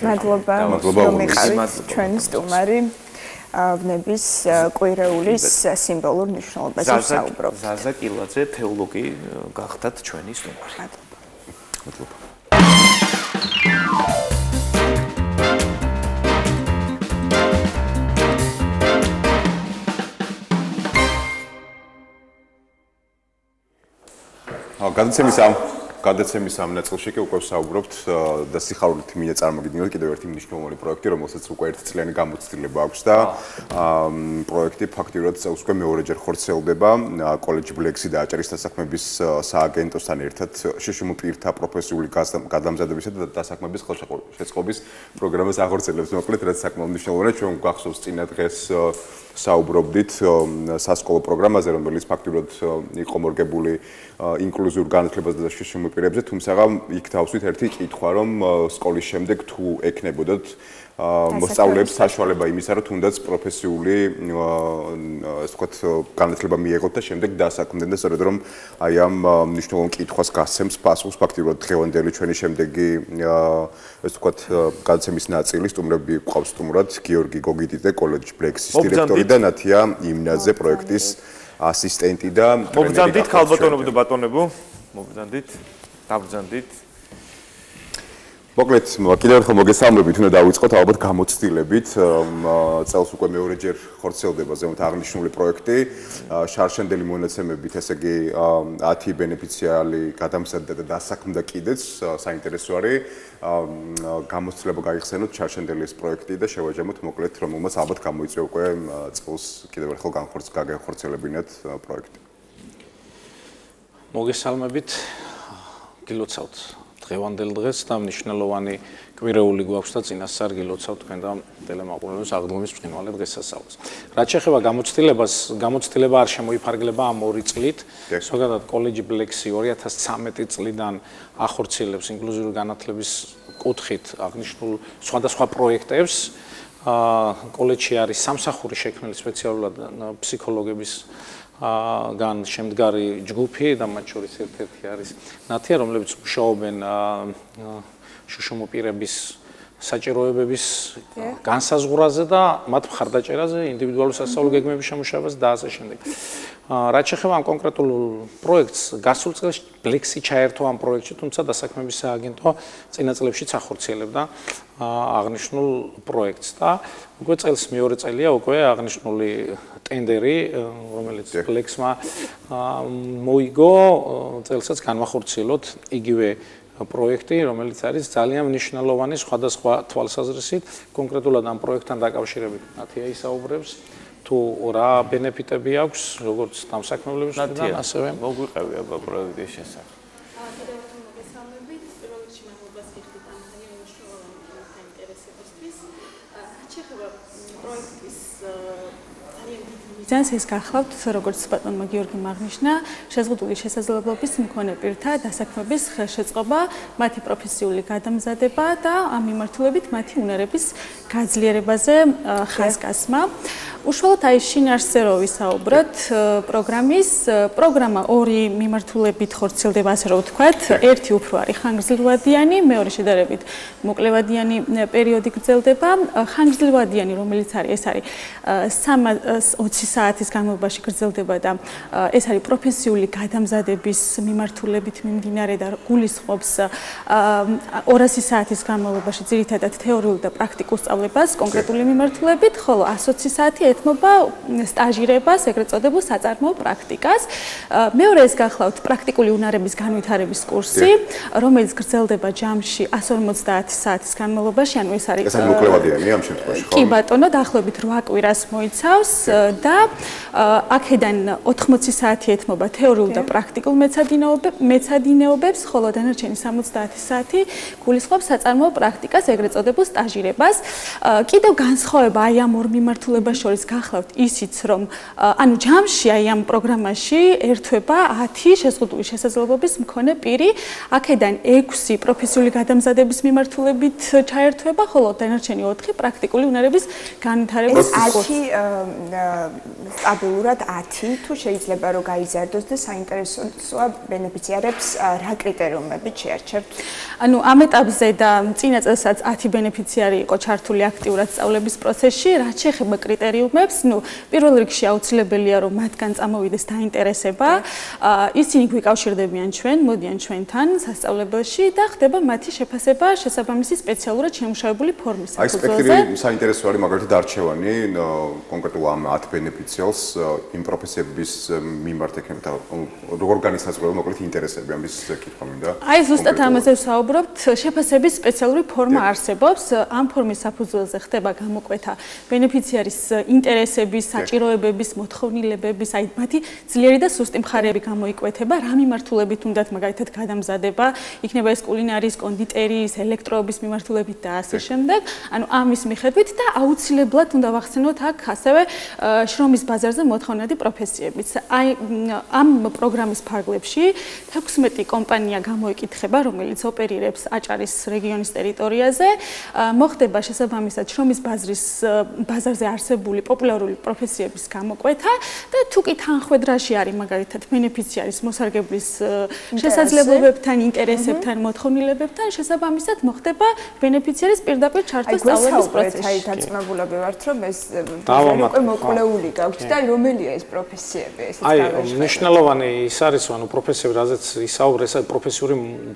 მადლობა, რომ იყავით ჩვენი სტუმარი ვნების კვირეულის სიმბოლურ მნიშვნელობაზე საუბრობთ. ზაზა კილაძე თეოლოგი გახდათ ჩვენი სტუმარი. მადლობა. გადაცემის ამ ნაწილში კი უკვე ვსაუბრობთ და სიხარულით მინდა წარმოგიდგინოთ კიდევ ერთი მნიშვნელოვანი პროექტი, რომელსაც უკვე ერთწლიანი გამოცდილება აქვს და პროექტი ფაქტიურად წელს უკვე მეორეჯერ ხორციელდება კოლეჯ ბლექსი და აჭარის დასაქმების სააგენტოსთან ერთად შშმ პირთა პროფესიული გადამზადებისა და დასაქმების ხელშეწყობის პროგრამას ახორციელებს. მოკლედ, რაც საკმაოდ მნიშვნელოვანია, ჩვენ გვახსოვს წინა დღეს საუბრობდით სასკოლო პროგრამაზე, რომელიც ფაქტიურად იყო მორგებული ინკლუზიურ განათლებაზე და შშმ პირებზე, თუმცა იქ დავსვით ერთი კითხვა, რომ სკოლის შემდეგ თუ ექნებოდათ მოსწავლეებს საშუალება იმისა, რომ თუნდაც პროფესიული ასე ვთქვათ განათლება მიეღოთ და შემდეგ დასაქმდნენ და სწორედ რომ აი ამ მნიშვნელოვან კითხვას გასცემს პასუხს ფაქტიურად დღევანდელი ჩვენი შემდეგი ასე ვთქვათ გადაცემის ნაწილი სტუმრები ყავს სტუმრად გიორგი გოგიტიძე კოლეჯ ბლექსის დირექტორი და ნათია იმნაძე პროექტის ასისტენტი და მოგზანდით ქალბატონებო და ბატონებო მოგზანდით დაბრძანდით მოკლედ კიდევ ერთხელ მოგესალმებით, უნდა დავიწყოთ ალბათ გამოცდილებით. წელს უკვე მეორეჯერ ხორციელდება ზემოთ აღნიშნული პროექტი. შარშანდელი მონაცემებით, ესე იგი 10 ბენეფიციარი გადამზადდა და დასაქმდა კიდეც, საინტერესო არის. გამოცდილება გაიხსენოთ შარშანდელის პროექტი და შევაჯამოთ მოკლედ, რომელმაც ალბათ გამოიწვია უკვე წელს კიდევ ერთხელ განხორციელებინათ პროექტი. მოგესალმებით, გილოცავთ დღევანდელ დღეს და მნიშვნელოვანი კვირეული გვაქვს და წინასწარ გილოცავთ თქვენ და ტელემაყურებლებს აღდგომის ბრწყინვალე დღესასწაულს. რაც შეეხება გამოცდილებას, გამოცდილება არ შემოიფარგლება ამ 2 წლით. ზოგადად კოლეჯ ბლექსი 2013 წლიდან ახორციელებს ინკლუზიური განათლების კუთხით აღნიშნულ სხვადასხვა პროექტებს. კოლეჯში არის სამსახური შექმნილი სპეციალურად ფსიქოლოგების გან შემდგარი ჯგუფი და მათ შორის ერთ-ერთი არის ნათია, რომლებიც მუშაობენ შშმ პირების საჭიროებების განსაზღვრაზე და მათ მხარდაჭერაზე, ინდივიდუალური სასწავლო გეგმების შემუშავებაზე და ასე შემდეგ. რაც შეეხება ამ კონკრეტულ პროექტს, გასულ წელს ბლექსი ჩაერთო ამ პროექტში, თუმცა დასაქმების სააგენტო წინა წლებშიც ახორციელებდა აღნიშნულ პროექტს და უკვე წელს მეორე წელია უკვე აღნიშნული ტენდერი, რომელიც ბლექსმა მოიგო, წელსაც განვახორციელოთ იგივე პროექტი, რომელიც არის ძალიან მნიშვნელოვანი სხვადასხვა თვალსაზრისით, კონკრეტულად ამ პროექტთან დაკავშირებით ნათია ისაუბრებს, თუ რა ბენეფიტები აქვს, როგორც დამსაქმებლებისგან, ასევე მოგვიყევი აბა პროექტის შესახებ. მიზანს ეს გახლავთ, როგორც ბატონმა გიორგიმ აღნიშნა, შეზღუდული შესაძლებლობის მქონე პირთა დასაქმების ხელშეწყობა, მათი პროფესიული გადამზადება და ამ მიმართულებით მათი უნარების გაძლიერებაზე ხაზგასმა. უშუალოდ აი შინაარსზე რო ვისაუბროთ, პროგრამა ორი მიმართულებით ხორციელდება, ასე რომ ვთქვათ, ერთი უფრო არის ხანგრძლივადიანი, მეორე შედარებით მოკლევადიანი პერიოდი გრძელდება. ხანგრძლივადიანი, რომელიც არის, ეს არის 320 საათის განმავლობაში გრძელდება და ეს არის პროფესიული გადამზადების მიმართულებით მიმდინარე და გულისხმობს 200 საათის განმავლობაში ძირითადად თეორიულ და პრაქტიკულ სწავლებას კონკრეტული მიმართულებით, ხოლო 120 საათი ეთმობა სტაჟირებას, ეგრეთ წოდებულ საწარმოო პრაქტიკას. მეორე ეს გახლავთ პრაქტიკული უნარების განვითარების კურსი, რომელიც გრძელდება ჯამში 150 საათის განმავლობაში, ანუ ეს არის მოკლევადიანი ამ შემთხვევაში, ხო? კი ბატონო, დაახლოებით 8 კვირას მოიცავს და აქედან 80 საათი ეთმობა თეორიულ და პრაქტიკულ მეცადინეობებს, ხოლო დანარჩენი 70 საათი გულისხმობს საწარმოო პრაქტიკას, ეგრეთ წოდებულ სტაჟირებას. კიდევ განსხვავება აი ამ ორ მიმართულებას შორის გახლავთ ისიც, რომ ანუ ჯამში აი ამ პროგრამაში ერთვება 10 შეზღუდული შესაძლებლობის მქონე პირი, აქედან 6 პროფესიული გადამზადების მიმართულებით ჩაერთვება, ხოლო დანარჩენი 4 პრაქტიკული უნარების განვითარების კურსი. სტაბილურად 10 თუ შეიძლება რომ გაიზარდოს და საინტერესოა ბენეფიციარებს რა კრიტერიუმებით შეარჩევთ? ანუ ამ ეტაპზე და წინა წელსაც 10 ბენეფიციარი იყო ჩართული აქტიურად სწავლების პროცესში, რაც შეეხება კრიტერიუმებს, პირველ რიგში აუცილებელია რომ მათგან წამოვიდეს დაინტერესება, ისინი გვიკავშირდებიან ჩვენ, მოდიან ჩვენთან სასწავლებელში და ხდება მათი შეფასება შესაბამისი სპეციალურად შემუშავებული ფორმის საფუძველზე. აი სპექტრი საინტერესო არის მაგალითად არჩევანი კონკრეტულ ამ 10 ბენეფიციალს იმ პროფესიების მიმართ ექნება როგორ განისაზღვრება მოკლედ ინტერესები ამის კითხვა მინდა. აი ზუსტად ამაზე ვსაუბრობთ, შეფასების სპეციალური ფორმა არსებობს, ამ ფორმის საფუძველზე ხდება გამოკვეთა ბენეფიციარის ინტერესების, საჭიროებების, მოთხოვნილებების, აი მათი ძლიერი და სუსტი მხარეები გამოიკვეთება, რა მიმართულებით უნდათ მაგალითად გადამზადება, იქნება ეს კულინარიის, კონდიტერიის, ელექტროობის მიმართულებით და ასე შემდეგ. ანუ ამის მიხედვით და აუცილებლად უნდა ვახსენოთ აქ ასევე შრომის ბაზარზე მოთხოვნადი პროფესიებიც. აი ამ პროგრამის ფარგლებში 16 კომპანია გამოიკითხება, რომელიც ოპერირებს აჭარის რეგიონის ტერიტორიაზე. მოხდება შესაბამისად შრომის ბაზარზე არსებული პოპულარული პროფესიების გამოკვეთა და თუ კი თანხმედრაში არის მაგალითად ბენეფიციარის მოსარგებლის შესაძლებლობებთან, ინტერესებთან, მოთხოვნილებებთან, შესაბამისად მოხდება ბენეფიციარის პირდაპირ ჩართვა სწავლების პროცესში. აი დაწნებულები ვართ, რომ ეს უკვე მოკლეული გაქვთ და რომელია ეს პროფესიები, ესეც გავეშალოთ. აი, მნიშვნელოვანი ის არის, ანუ პროფესიები, რაზეც ისაუბრეს, ეს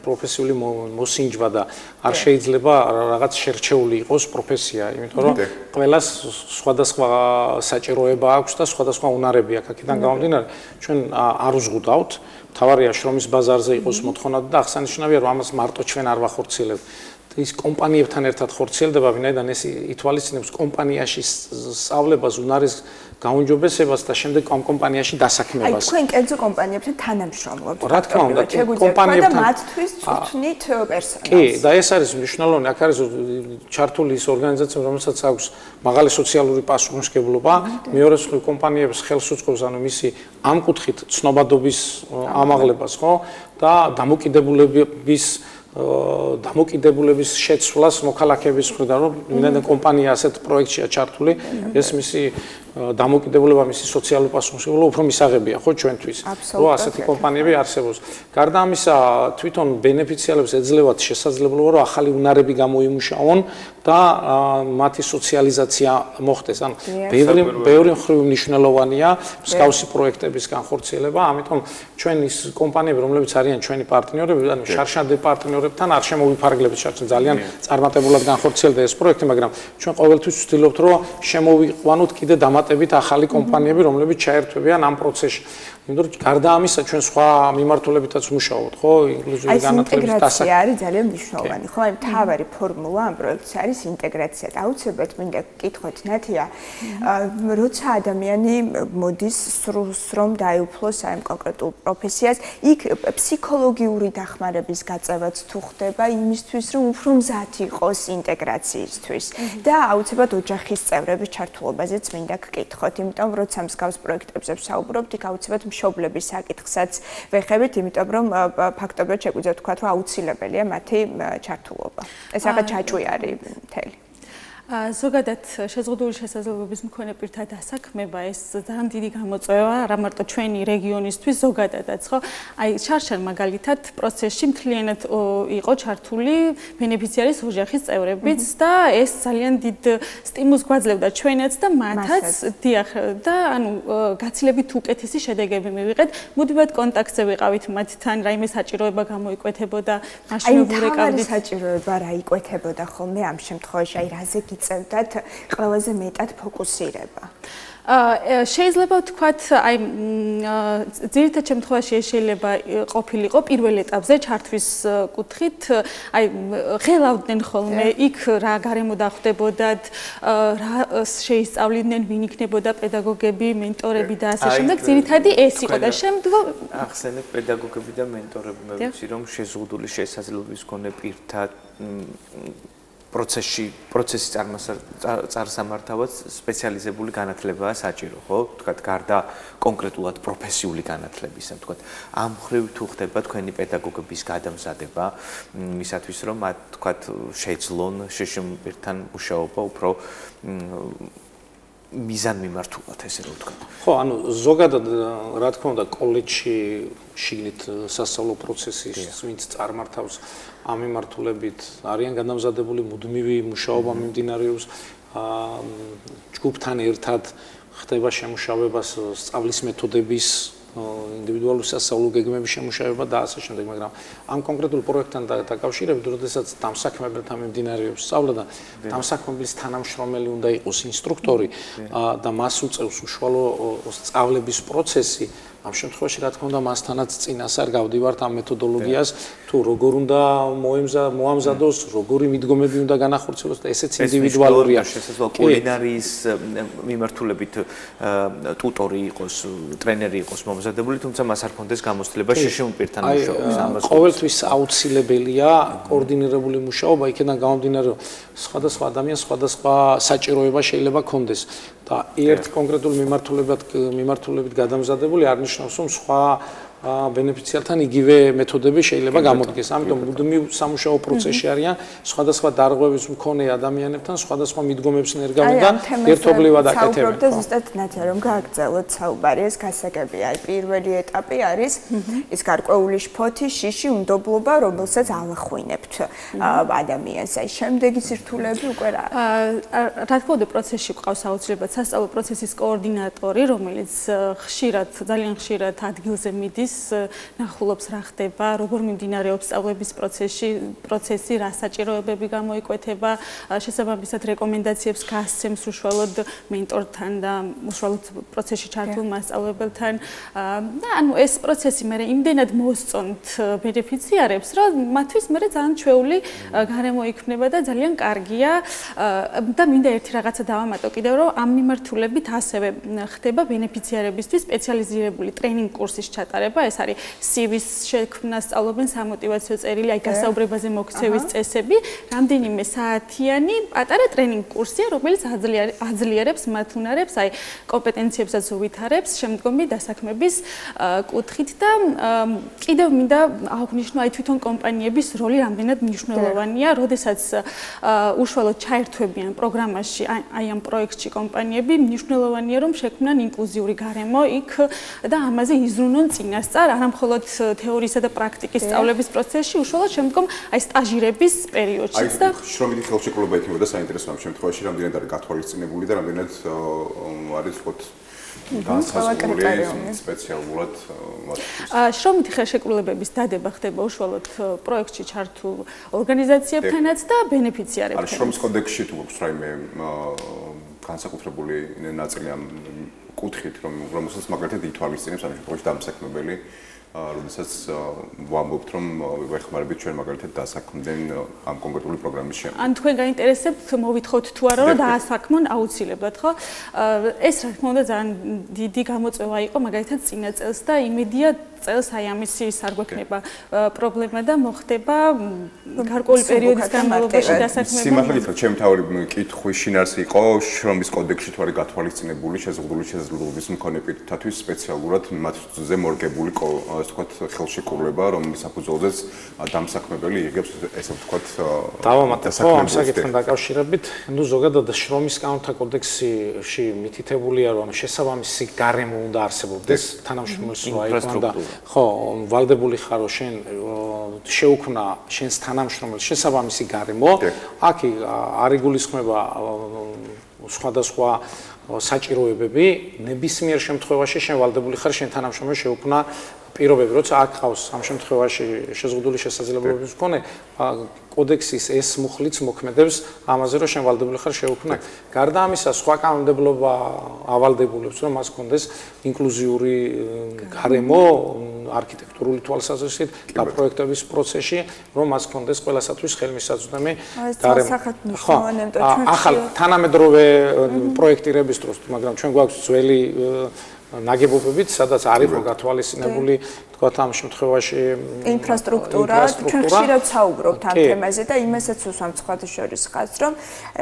პროფესიული მოსინჯვა და არ შეიძლება რაღაც შერჩეული იყოს პროფესია, იმიტომ რომ ყველას სხვადასხვა საჭიროება აქვს და სხვადასხვა უნარები აქვს. აქედან გამომდინარე, ჩვენ არ უზღუდავთ, თავარია შრომის ბაზარზე იყოს მოთხოვნა და აღსანიშნავია, რომ ამას მარტო ჩვენ არ ვახორციელებთ. ის კომპანიებთან ერთად ხორციელდება, ვინაიდან ეს ითვალისწინებს კომპანიაში სწავლებას, უნარის გაუნჯობესებას და შემდეგ ამ კომპანიაში დასაქმებას. აი თქვენ კერძო კომპანიებთან თანამშრომლობთ. რა თქმა უნდა, კომპანიებთან მათთვის წვრთნით პერსონალს. კი, და ეს არის მნიშვნელოვანი, აქ არის ჩართული ის ორგანიზაცია, რომელსაც აქვს მაღალი სოციალური პასუხისმგებლობა, მეორე მხრივ კომპანიებს ხელს უწყობს, ანუ მისი ამ კუთხით ცნობადობის ამაღლებას, ხო? და დამოკიდებულების შეცვლას მოქალაქეების მხრიდან, რომ ვინაიდან კომპანია ასეთ პროექტშია ჩართული, ეს მისი დამოკიდებულება, მისი სოციალური პასუხისმგებლობა უფრო მისაღებია, ხო, ჩვენთვის, რომ ასეთი კომპანიები არსებობს. გარდა ამისა, თვითონ ბენეფიციარებს ეძლევათ შესაძლებლობა, რომ ახალი უნარები გამოიმუშაონ და მათი სოციალიზაცია მოხდეს. ან ბევრი მხრივ მნიშვნელოვანია მსგავსი პროექტების განხორციელება, ამიტომ ჩვენ ის კომპანიები, რომლებიც არიან ჩვენი პარტნიორები, ანუ შარშანდე პარტნიორებთან არ შემოვიფარგლებით, ძალიან წარმატებულად განხორციელდა ეს პროექტი, მაგრამ ჩვენ ყოველთვის ვცდილობთ, რომ შემოვიყვანოთ კიდე დამატებითი დამატებით ახალი კომპანიები, რომლებიც ჩაერთვებიან ამ პროცესში. იმიტომ რომ გარდა ამისა ჩვენ სხვა მიმართულებითაც მუშაობთ, ხო? ინკლუზიური განათლების ინტეგრაცია არის ძალიან მნიშვნელოვანი, ხო? აი მთავარი ფორმულა ამ პროექტში არის ინტეგრაცია. აუცილებლად მინდა გკითხოთ ნათია, როცა ადამიანი მოდის სრულს რომ დაეუფლოს აი კონკრეტულ პროფესიას, იქ ფსიქოლოგიური დახმარების გაწევაც თუ ხდება იმისთვის, რომ უფრო მზად იყოს ინტეგრაციისთვის და აუცილებლად ოჯახის წევრების ჩართულობაზეც მინდა გკითხოთ, იმიტომ როცა მსგავს პროექტებზე ვსაუბრობთ, იქ აუცილებლად მშობლების საკითხსაც ვეხებით, იმიტომ რომ ფაქტობრივად შეგვიძლია ვთქვათ, რომ აუცილებელია მათი ჩართულობა. ეს რაღაც ჯაჭვი არის მთელი. ზოგადად შეზღუდული შესაძლებლობების მქონე პირთა დასაქმება ეს ძალიან დიდი გამოწვევა არა მარტო ჩვენი რეგიონისთვის ზოგადადაც ხო აი შარშან მაგალითად პროცესში მთლიანად იყო ჩართული ბენეფიციარის ოჯახის წევრებიც და ეს ძალიან დიდ სტიმულს გვაძლევდა ჩვენაც და მათაც დიახ და ანუ გაცილებით უკეთესი შედეგები მივიღეთ მუდმივად კონტაქტზე ვიყავით მათთან რაიმე საჭიროება გამოიკვეთებოდა მაშინ ვურეკავდით საჭიროება რა იკვეთებოდა ხოლმე ამ შემთხვევაში აი რაზე წევდათ ყველაზე მეტად ფოკუსირება. შეიძლება ვთქვათ, აი ძირითად შემთხვევაში ეს შეიძლება ყოფილიყო პირველ ეტაპზე ჩართვის კუთხით, აი ღელავდნენ ხოლმე იქ რა გარემო დახვდებოდათ, რა შეისწავლიდნენ, ვინ იქნებოდა პედაგოგები, მენტორები და ასე შემდეგ. ძირითადი ეს იყო და შემდგომ ახსენებ პედაგოგები და მენტორები მე ვიცი რომ შეზღუდული შესაძლებლობის მქონე პირთა პროცესის წარმოსამართავად სპეციალიზებული განათლებაა საჭირო, ხო? თქვათ, გარდა კონკრეტულად პროფესიული განათლებისა, თქვათ, ამ მხრივ თუ ხდება თქვენი პედაგოგების გადამზადება, მისათვის რომ მათ, თქვათ, შეძლონ შშმ პირთან მუშაობა უფრო მიზანმიმართულად, ესე რომ ვთქვათ. ხო, ანუ ზოგადად რა თქმა უნდა, კოლეჯში შიგნით სასწავლო პროცესის ვინც წარმართავს ამ მიმართულებით არიან გადამზადებული მუდმივი მუშაობა მიმდინარეობს ჯგუფთან ერთად ხდება შემუშავება სწავლის მეთოდების ინდივიდუალური სასწავლო გეგმების შემუშავება და ასე შემდეგ, მაგრამ ამ კონკრეტულ პროექტთან დაკავშირებით, როდესაც დამსაქმებელთან მიმდინარეობს სწავლა და დამსაქმებლის თანამშრომელი უნდა იყოს ინსტრუქტორი და მას უწევს უშუალო სწავლების პროცესი, ამ შემთხვევაში რა თქმა უნდა მასთანაც წინასწარ გავდივართ ამ მეთოდოლოგიას თუ როგორ უნდა მოამზადოს, როგორი მიდგომები უნდა განახორციელოს და ესეც ინდივიდუალურია. შესაძლოა კულინარიის მიმართულებით ტუტორი იყოს, ტრენერი იყოს მომზადებული, თუმცა მას არ ქონდეს გამოცდილება შშმ პირთან მუშაობის. ყოველთვის აუცილებელია კოორდინირებული მუშაობა, იქიდან გამომდინარე, სხვადასხვა ადამიანს სხვადასხვა საჭიროება შეიძლება ქონდეს და ერთ კონკრეტულ მიმართულებით გადამზადებული არ ნიშნავს, რომ სხვა ბენეფიციართან იგივე მეთოდები შეიძლება გამოდგეს. ამიტომ მუდმივ სამუშაო პროცესში არიან სხვადასხვა დარღვევის მქონე ადამიანებთან სხვადასხვა მიდგომებს ნერგავენ და ერთობლივად აკეთებენ. და ზუსტად ნათია რომ გააგრძელოთ საუბარი, ეს გასაგებია. აი პირველი ეტაპი არის ის გარკვეული შფოთი, შიში, უნდობლობა, რომელსაც ალახვინებთ ადამიანს. აი შემდეგი სირთულეები უკვე რა არის? რა თქმა უნდა პროცესში გვყავს აუცილებლად სასწავლო პროცესის კოორდინატორი, რომელიც ძალიან ხშირად ადგილზე მიდის ნახულობს რა ხდება, როგორ მიმდინარეობს სწავლების პროცესი, რა საჭიროებები გამოიკვეთება, შესაბამისად რეკომენდაციებს გასცემს უშუალოდ მენტორთან და უშუალოდ პროცესში ჩართულ მასწავლებელთან. და ანუ ეს პროცესი მე იმდენად მოსწონთ ბენეფიციარებს, რომ მათთვის მე ძალიან ჩვეული გარემო იქმნება და ძალიან კარგია და მინდა ერთი რაღაცა დავამატო კიდევ, რომ ამ მიმართულებით ასევე ხდება ბენეფიციარებისთვის სპეციალიზირებული ტრენინგ კურსის ჩატარება. ეს არის CV-ს შექმნა სწავლობენ სამოტივაციო წერილი, აი გასაუბრებაზე მოქცევის წესები, რამდენიმე საათიანი პატარა ტრენინგ კურსია, რომელიც აძლიერებს მათ უნარებს, აი კომპეტენციებსაც უვითარებს შემდგომი დასაქმების კუთხით და კიდევ მინდა აღვნიშნო აი თვითონ კომპანიების როლი რამდენად მნიშვნელოვანია, როდესაც უშუალოდ ჩაერთვებიან პროგრამაში, აი ამ პროექტში კომპანიები, მნიშვნელოვანია რომ შექმნან ინკლუზიური გარემო იქ და ამაზე იზრუნონ წინასწარ არა მხოლოდ თეორიისა და პრაქტიკის სწავლების პროცესში, უშუალოდ შემდგომ აი სტაჟირების პერიოდშიც და შრომითი ხელშეკრულება იქნებოდა საინტერესო ამ შემთხვევაში, რამდენად არის გათვალისწინებული და რამდენად არის ვთქვათ განსაზღვრული სპეციალურად შრომითი ხელშეკრულებების დადება ხდება უშუალოდ პროექტში ჩართულ ორგანიზაციებთანაც და ბენეფიციარებთან. არის შრომის კოდექსში თუ გვაქვს რაიმე განსაკუთრებული ნაწილი ამ კუთხით, რომელსაც მაგალითად ითვალისწინებს ამ შემთხვევაში დამსაქმებელი, როდესაც ვამბობთ, რომ ვეხმარებით ჩვენ მაგალითად დასაქმდნენ ამ კონკრეტული პროგრამის შემდგომ. ან თქვენ გაინტერესებთ მოვითხოვთ თუ არა რომ დაასაქმონ აუცილებლად, ხო? ეს რა თქმა უნდა ძალიან დიდი გამოწვევა იყო მაგალითად წინა წელს და იმედია წელს აი ამისი არ გვექნება პრობლემა და მოხდება გარკვეული პერიოდის განმავლობაში დასაქმება. სიმართლე გითხრათ, ჩემი თავი კითხვი შინაარსი იყო შრომის კოდექსში თუ არის გათვალისწინებული შეზღუდული შესაძლებლობის მქონე პირთათვის სპეციალურად მათზე მორგებული ასე ვთქვათ ხელშეკრულება, რომლის საფუძველზეც დამსაქმებელი იღებს ესე ვთქვათ დავამატებ ხო ამ საკითხთან დაკავშირებით, ნუ ზოგადად შრომის კანონთა კოდექსში მითითებულია, რომ შესაბამისი გარემო უნდა არსებობდეს თანამშრომელს რა იყო და ხო, ვალდებული ხარო შენ შეუქმნა შენს თანამშრომელს შესაბამისი გარემო, აქ არ იგულისხმება სხვადასხვა საჭიროებები, ნებისმიერ შემთხვევაში შენ ვალდებული ხარ შენ თანამშრომელს შეუქმნა პირობები, როცა აქ ხავს ამ შემთხვევაში შეზღუდული შესაძლებლობების მქონე კოდექსის ეს მუხლიც მოქმედებს ამაზე, რომ შენ ვალდებული ხარ შეუქმნა. გარდა ამისა, სხვა კანონმდებლობა ავალდებულებს, რომ მას ჰქონდეს ინკლუზიური გარემო არქიტექტურული თვალსაზრისით და პროექტების პროცესში, რომ მას ჰქონდეს ყველასათვის ხელმისაწვდომი გარემო. ხო, ახალ თანამედროვე პროექტირების დროს, მაგრამ ჩვენ გვაქვს ძველი ნაგებობებით, სადაც არ იყო გათვალისწინებული, თქვათ ამ შემთხვევაში ინფრასტრუქტურა, ჩვენ ხშირად საუბრობთ ამ თემაზე და იმასაც უსვამთ სხვათა შორის ხაზს, რომ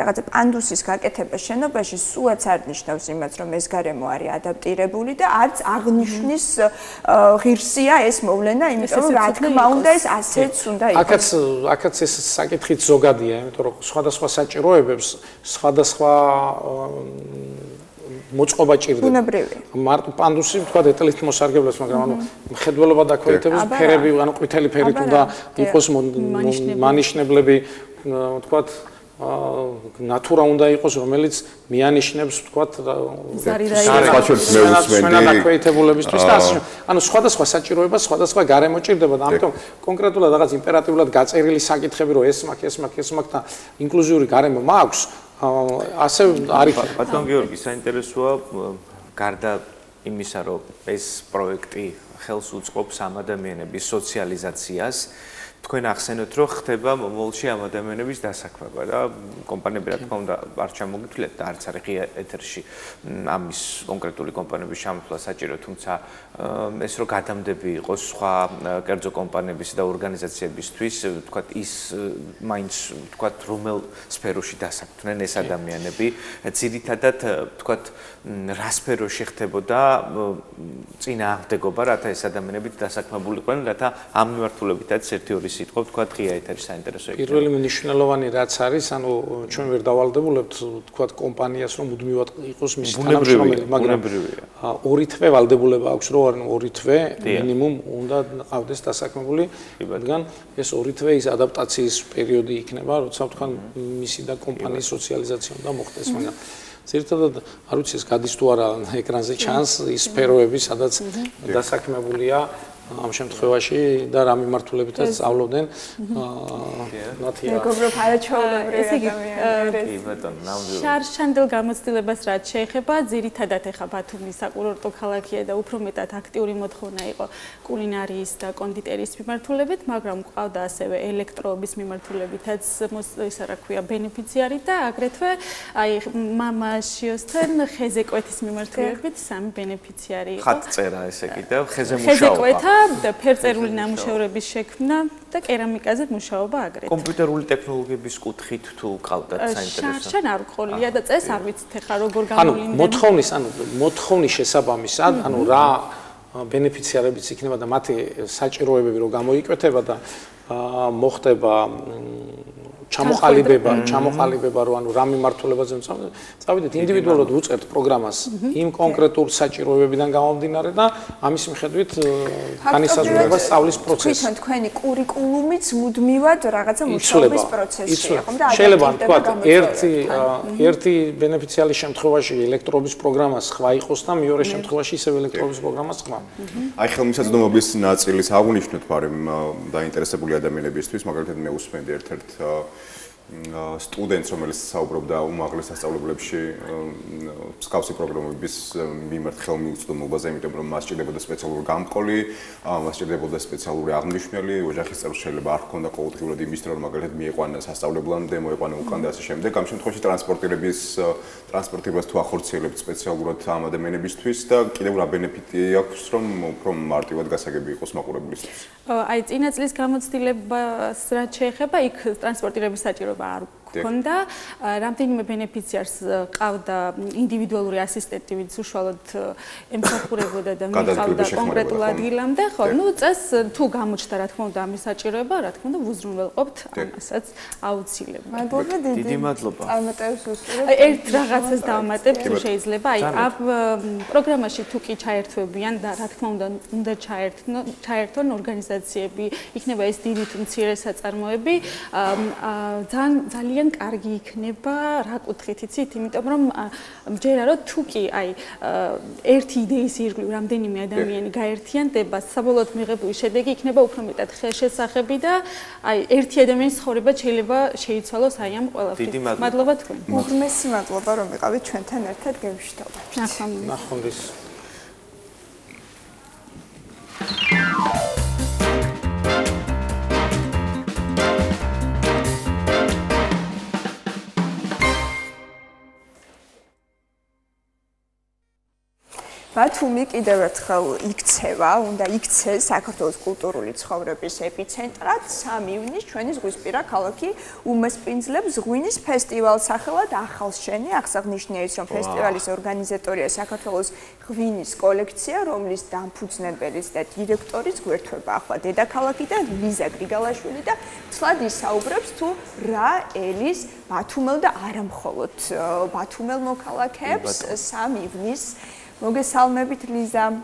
რაღაცა პანდუსის გაკეთება შენობაში სულაც არ ნიშნავს იმას, რომ ეს გარემო არის ადაპტირებული და არც აღნიშნის ღირსია ეს მოვლენა, იმიტომ რომ რა თქმა უნდა ეს ასეც უნდა იყოს. აქაც ეს საკითხიც ზოგადია, იმიტომ რომ სხვადასხვა საჭიროებებს სხვადასხვა მოწყობა ჭირდება. ბუნებრივი. მარტო პანდუსი თქვა დეტალით მოსარგებლებს, მაგრამ ანუ მხედველობა დაქვეითების ფერები, ანუ ყვითელი ფერით უნდა იყოს მანიშნებლები, თქვა ნატურა უნდა იყოს, რომელიც მიანიშნებს, თქვა დაქვეითებულებისთვის და ასე. ანუ სხვადასხვა საჭიროება, სხვადასხვა გარემო ჭირდება და ამიტომ კონკრეტულად რაღაც იმპერატიულად გაწერილი საკითხები, რომ ეს მაქვს და ინკლუზიური გარემო მაქვს ასე არის. ბატონ გიორგი, საინტერესოა გარდა იმისა, რომ ეს პროექტი ხელს უწყობს ამ ადამიანების სოციალიზაციას, თქვენ ახსენეთ, რომ ხდება მომავალში ამ ადამიანების დასაქმება და კომპანიები რა თქმა უნდა არ ჩამოგითვლეთ და არც არ ღია ეთერში ამის კონკრეტული კომპანიების ჩამოთვლა საჭირო, თუმცა ეს რომ გადამდები იყოს სხვა კერძო კომპანიების და ორგანიზაციებისთვის, თქვა ის მაინც თქვა რომელ სფეროში დასაქმდნენ ეს ადამიანები, ძირითადად თქვა რა სფეროში ხდებოდა წინააღმდეგობა, რათა ეს ადამიანები დასაქმებულიყვნენ, რათა ამ მიმართულებითაც ერთი-ორი სიტყვა თქვა ღია ეთერის საინტერესო იქნება. პირველი მნიშვნელოვანი რაც არის, ანუ ჩვენ ვერ დავალდებულებთ თქვა კომპანიას, რომ მუდმივად იყოს მის თანამშრომელი, მაგრამ ორი თვე ვალდებულება აქვს, რომ ორი თვე მინიმუმ უნდა ყავდეს დასაქმებული, რადგან ეს ორი თვე ის ადაპტაციის პერიოდი იქნება, როცა თქვა მისი და კომპანიის სოციალიზაცია უნდა მოხდეს, მაგრამ ზოგადად არ ვიცი ეს გადის თუ არა ეკრანზე ჩანს ის სფეროები, სადაც დასაქმებულია ამ შემთხვევაში და რა მიმართულებითაც სწავლობდნენ ნათია. მეგობრებო, არაჩვეულებრივი ადამიანები. კი ბატონო, ნამდვილად. შარშანდელ გამოცდილებას რაც შეეხება, ძირითადად ეხა ბათუმი საკურორტო ქალაქია და უფრო მეტად აქტიური მოთხოვნა იყო კულინარიის და კონდიტერიის მიმართულებით, მაგრამ ყავდა ასევე ელექტროობის მიმართულებითაც ისა რა ქვია ბენეფიციარი და აგრეთვე აი მამაშიოსთან ხეზეკვეთის მიმართულებით სამი ბენეფიციარი იყო. ხატწერა ესე კიდევ ხეზე მუშაობა. და ფერწერული ნამუშევრების შექმნა და კერამიკაზე მუშაობა აგრეთვე. კომპიუტერული ტექნოლოგიების კუთხით თუ ყავდათ საინტერესო. შარშან არ ყოლია და წეს არ ვიცით ახლა როგორ გამოვლინდა. მოთხოვნის შესაბამისად, ანუ რა ბენეფიციარებიც იქნება და მათი საჭიროებები რო გამოიკვეთება და მოხდება ჩამოყალიბება რო ანუ რა მიმართულებაზე წავიდეთ ინდივიდუალურად უწყებთ პროგრამას იმ კონკრეტულ საჭიროებებიდან გამომდინარე და ამის მიხედვით განისაზღვრება სწავლის პროცესი. თქვენი კურიკულუმიც მუდმივად რაღაცა მუშაობის პროცესია, ხომ და შეიძლება თქვა ერთი ბენეფიციარის შემთხვევაში ელექტროობის პროგრამას ხვა იყოს და მეორე შემთხვევაში ისევ ელექტროობის პროგრამას ხვა. აი ხელმისაწვდომობის ნაწილის აღუნიშნოთ, მაგრამ დაინტერესებული ადამიანებისთვის, მაგალითად მე უსმენდი ერთ-ერთ სტუდენტს, რომელიც საუბრობდა უმაღლეს სასწავლებლებში მსგავსი პროგრამების მიმართ ხელმისაწვდომობაზე, იმიტომ რომ მას სჭირდებოდა სპეციალური გამყოლი, მას სჭირდებოდა სპეციალური აღმნიშვნელი, ოჯახის წევრს შეიძლება არ ჰქონდა ყოველდღიურად იმის დრო, რომ მაგალითად მიიყვანა სასწავლებლამდე, მოიყვანა უკან და ასე შემდეგ. ამ შემთხვევაში ტრანსპორტირებას თუ ახორციელებთ სპეციალურად ამ ადამიანებისთვის და კიდევ რა ბენეფიტი აქვს, რომ უფრო მარტივად გასაგები იყოს მაყურებლისთვის. აი, წინა წლის გამოცდილებას რაც შეეხება, იქ ტრანსპორტირების საჭიროება არ გქონდა. რამდენიმე ბენეფიციარს ყავდა ინდივიდუალური ასისტენტი, ვინც უშუალოდ ემსახურებოდა და მიყავდა კონკრეტულ ადგილამდე. ხო, ნუ წეს თუ გამოჩნდა რა თქმა უნდა ამის საჭიროება, რა თქმა უნდა ვუზრუნველყოფთ ამასაც აუცილებლად. მადლობა დიდი. დიდი მადლობა. წარმატებებს უსურვებ. ერთ რაღაცას დავამატებთ თუ შეიძლება. აი, ამ პროგრამაში თუ კი ჩაერთვებიან და რა თქმა უნდა ჩაერთონ ორგანიზაციები, იქნება ეს დიდი თუ მცირე საწარმოები, ძალიან კარგი იქნება, რა კუთხით იცით, იმიტომ რომ მჯერა რომ თუ კი აი ერთი იდეის ირგვლივ რამდენიმე ადამიანი გაერთიანდება, საბოლოოდ მიღებული შედეგი იქნება უფრო მეტად ხელშესახები და აი ერთი ადამიანის ცხოვრება შეიძლება შეიცვალოს აი ამ ყველაფრით. მადლობა თქვენ. უღრმესი მადლობა რომ იყავით ჩვენთან ერთად გევშთობთ. ნახვამდის. ბათუმი კიდევ ერთხელ იქცევა, უნდა იქცეს საქართველოს კულტურული ცხოვრების ეპიცენტრად. 3 ივნისს ჩვენი ზღვისპირა ქალაქი უმასპინძლებს ღვინის ფესტივალს სახელად ახალშენი. აღსანიშნავია ის, რომ ფესტივალის ორგანიზატორია საქართველოს ღვინის კოლექცია, რომლის დამფუძნებელის და დირექტორის გვერდთვება ახლა დედაქალაქიდან ლიზა გრიგალაშვილი და ცლად ისაუბრებს თუ რა ელის ბათუმელ და არა მხოლოდ ბათუმელ მოქალაქეებს 3 ივნისს. მოგესალმებით ლიზა.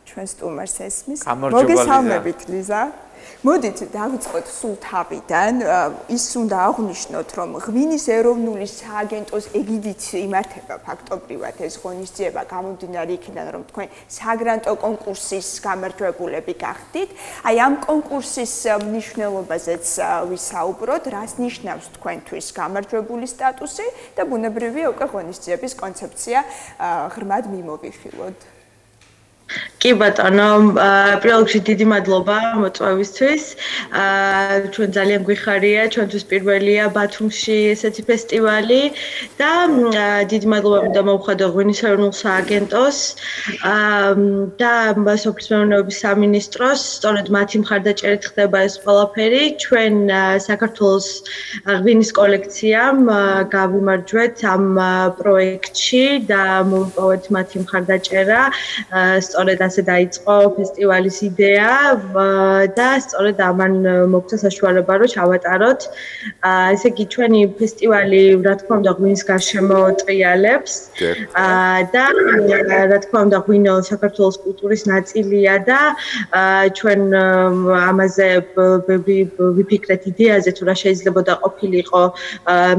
ჩვენ სტუმარს ესმის. მოგესალმებით ლიზა. მოდით დავიწყოთ სულ თავიდან. ის უნდა აღვნიშნოთ, რომ ღვინის ეროვნული სააგენტოს ეგიდით იმართება ფაქტობრივად ეს ღონისძიება გამომდინარე იქიდან, რომ თქვენ საგრანტო კონკურსის გამარჯვებულები გახდით. აი ამ კონკურსის მნიშვნელობაზეც ვისაუბროთ, რას ნიშნავს თქვენთვის გამარჯვებული სტატუსი და ბუნებრივია უკვე ღონისძიების კონცეფცია ღრმად მიმოვიხილოთ. კი ბატონო, პირველ რიგში დიდი მადლობა მოწვევისთვის. ჩვენ ძალიან გვიხარია, ჩვენთვის პირველია ბათუმში ესეთი ფესტივალი და დიდი მადლობა მინდა მოვხადო ღვინის ეროვნულ სააგენტოს და სოფლის მეურნეობის სამინისტროს, სწორედ მათი მხარდაჭერით ხდება ეს ყველაფერი. ჩვენ საქართველოს ღვინის კოლექციამ გავიმარჯვეთ ამ პროექტში და მოვიპოვეთ მათი მხარდაჭერა. სწორედ ასე დაიწყო ფესტივალის იდეა და სწორედ ამან მოგვცა საშუალება რომ ჩავატაროთ. ესე იგი ჩვენი ფესტივალი რა თქმა უნდა ღვინის გარშემო ტრიალებს და რა თქმა უნდა ღვინო საქართველოს კულტურის ნაწილია და ჩვენ ამაზე ვიფიქრეთ იდეაზე თუ რა შეიძლება ყოფილიყო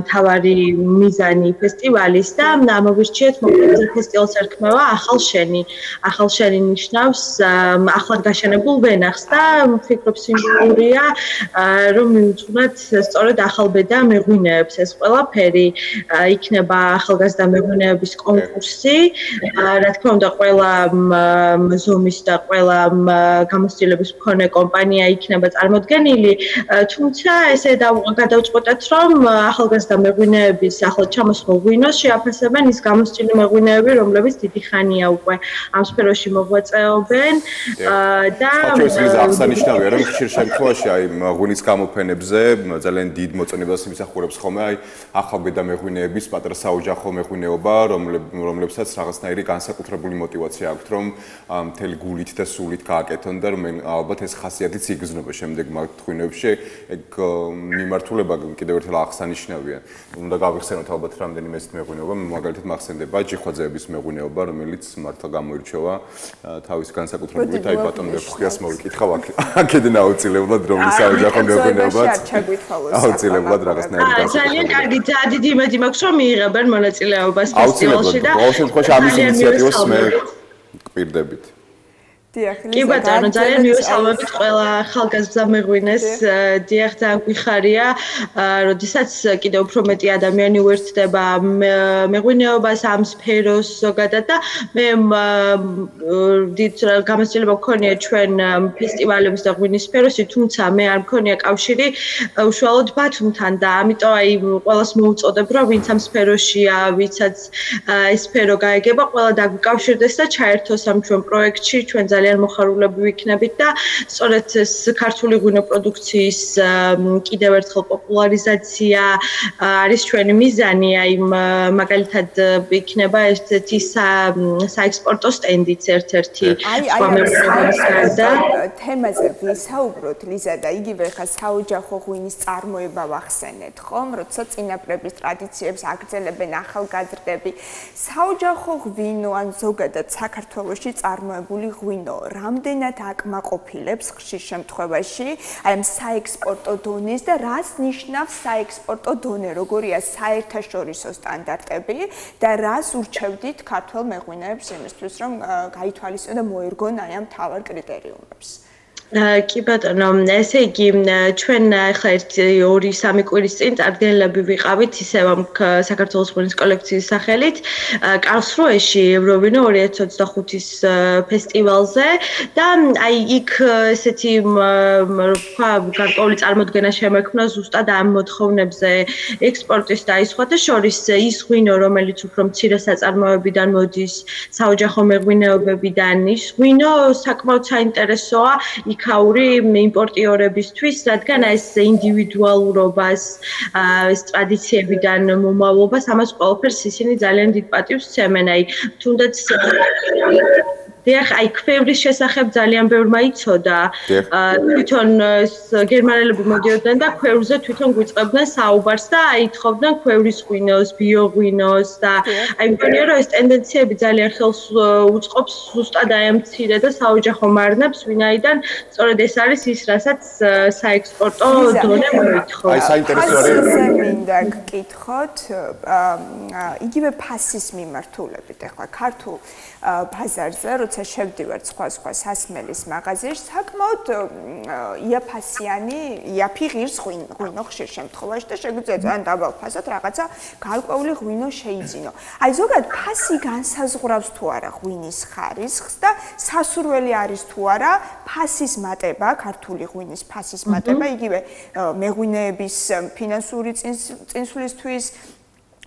მთავარი მიზანი ფესტივალის და ამოვირჩიეთ მოკლედ ფესტივალს ერქმევა ახალშენი. ახალშენი ნიშნავს ახლად გაშენებულ ვენახს და ვფიქრობ სიმბოლურია რომ მივუძღვნათ სწორედ ახალბედა მეღვინეებს ეს ყველაფერი იქნება ახალგაზრდა მეღვინეების კონკურსი რა თქმა უნდა ყველა ზომის და ყველა გამოცდილების მქონე კომპანია იქნება წარმოდგენილი თუმცა ესე გადავწყვეტეთ რომ ახალგაზრდა მეღვინეების ახლად ჩამოსულ ღვინოს შეაფასებენ ის გამოცდილი მეღვინეები რომლებიც დიდი ხანია უკვე ამ სფეროში მოღვაწეობენ და შეიძლება აღსანიშნავია რომ ხშირ შემთხვევაში აი ღვინის გამოფენებზე ძალიან დიდ მოწონებას იმსახურებს ხოლმე აი ახალბედა მეღვინეების პატარა საოჯახო მეღვინეობა რომლებსაც რაღაცნაირი განსაკუთრებული мотиваცია აქვთ რომ მთელი გულით და სულით გააკეთონ და რომ ალბათ ეს ხასიათიც იგრძნობა შემდეგ მათ ღვინოებში ეგ მიმართულება კიდევ ერთხელ აღსანიშნავია უნდა გავიხსენოთ ალბათ რამდენიმე ეს მეღვინეობა მაგალითად მახსენდება ჯიხვაძეების მეღვინეობა რომელიც მართლა გამოირჩევა თავის განსაკუთრებულით აი ბატონ მეხუხიას მოვიკითხავ აქედან აუცილებლად რომლის საოჯახო მეღვინეობაც აუცილებლად რაღაცნაირი განსაკუთრებული ძალიან კარგი ძალიან დიდი იმედი მაქვს რომ მიიღებენ მონაწილეობას ფესტივალში და ყოველ შემთხვევაში ამის ინიციატივას მე გვპირდებით კი ბატონო, ძალიან მივესალმებით ყველა ახალგაზრდა მეღვინეს. დიახ, ძალიან გვიხარია, როდესაც კიდევ უფრო მეტი ადამიანი უერთდება მეღვინეობას, ამ სფეროს ზოგადად და მე დიდ გამოცდილება მქონია ჩვენ ფესტივალების და ღვინის სფეროში, თუმცა მე არ მქონია კავშირი უშუალოდ ბათუმთან და ამიტომ აი ყველას მოვუწოდებ, რომ ვინც ამ სფეროშია, ვინცაც ეს სფერო გაიგება, ყველა დაგვიკავშირდეს და ჩაერთოს ამ ჩვენ პროექტში, ჩვენ ძალიან მოხარულები ვიქნებით და სწორედ ეს ქართული ღვინო პროდუქციის კიდევ ერთხელ პოპულარიზაცია არის ჩვენი მიზანი, აი მაგალითად იქნება ერთ-ერთი საექსპორტო სტენდიც ერთ-ერთი და თემაზე ვისაუბროთ ლიზა და იგივე ხა საოჯახო ღვინის წარმოება ვახსენეთ, ხომ? როცა წინაპრების ტრადიციებს აგრძელებენ ახალგაზრდები, საოჯახო ღვინო ან ზოგადად საქართველოში წარმოებული ღვინო რამდენად აკმაყოფილებს ხშირ შემთხვევაში აი ამ საექსპორტო დონეს და რას ნიშნავს საექსპორტო დონე, როგორია საერთაშორისო სტანდარტები და რას ურჩევდით ქართველ მეღვინეებს იმისთვის, რომ გაითვალისწინონ და მოერგონ აი ამ მთავარ კრიტერიუმებს? კი ბატონო, ესე იგი ჩვენ ახლა 2-3 კვირის წინ წარდგენილები ვიყავით ისევ ამ საქართველოს ღვინის კოლექციის სახელით კარლსრუეში ევროვინო 2025-ის ფესტივალზე და აი იქ ესეთი თქვა გარკვეული წარმოდგენა შემექმნა ზუსტად ამ მოთხოვნებზე ექსპორტის და ის სხვათა შორის ის ღვინო რომელიც უფრო მცირე საწარმოებიდან მოდის საოჯახო მეღვინეობებიდან ის ღვინო საკმაოდ საინტერესოა იქაური იმპორტიორებისთვის, რადგან ეს ინდივიდუალურობას, ეს ტრადიციებიდან მომავლობას, ამას ყველაფერს ისინი ძალიან დიდ პატივს სცემენ. აი, თუნდაც დიახ, აი ქვევრის შესახებ ძალიან ბევრმა იცოდა. თვითონ გერმანელები მოდიოდნენ და ქვევრზე თვითონ გვიწყებდნენ საუბარს და აი თხოვდნენ ქვევრის ღვინოს, ბიოღვინოს და აი მგონია რომ ეს ტენდენციები ძალიან ხელს უწყობს ზუსტად აი ამ მცირე და საოჯახო მარნებს, ვინაიდან სწორედ ეს არის ის, რასაც საექსპორტო დონე მოითხოვს. აი საინტერესო არის მინდა გკითხოთ, იგივე ფასის მიმართულებით, ახლა ქართულ ბაზარზე, როცა შევდივართ სხვა სასმელის მაღაზიაში, საკმაოდ იაფი ღირს ღვინო ხშირ შემთხვევაში და შეგვიძლია ძალიან დაბალ ფასად რაღაცა გარკვეული ღვინო შეიძინო. აი ზოგადად ფასი განსაზღვრავს თუ არა ღვინის ხარისხს და სასურველი არის თუ არა ფასის მატება, ქართული ღვინის ფასის მატება, იგივე მეღვინეების ფინანსური წინსვლისთვის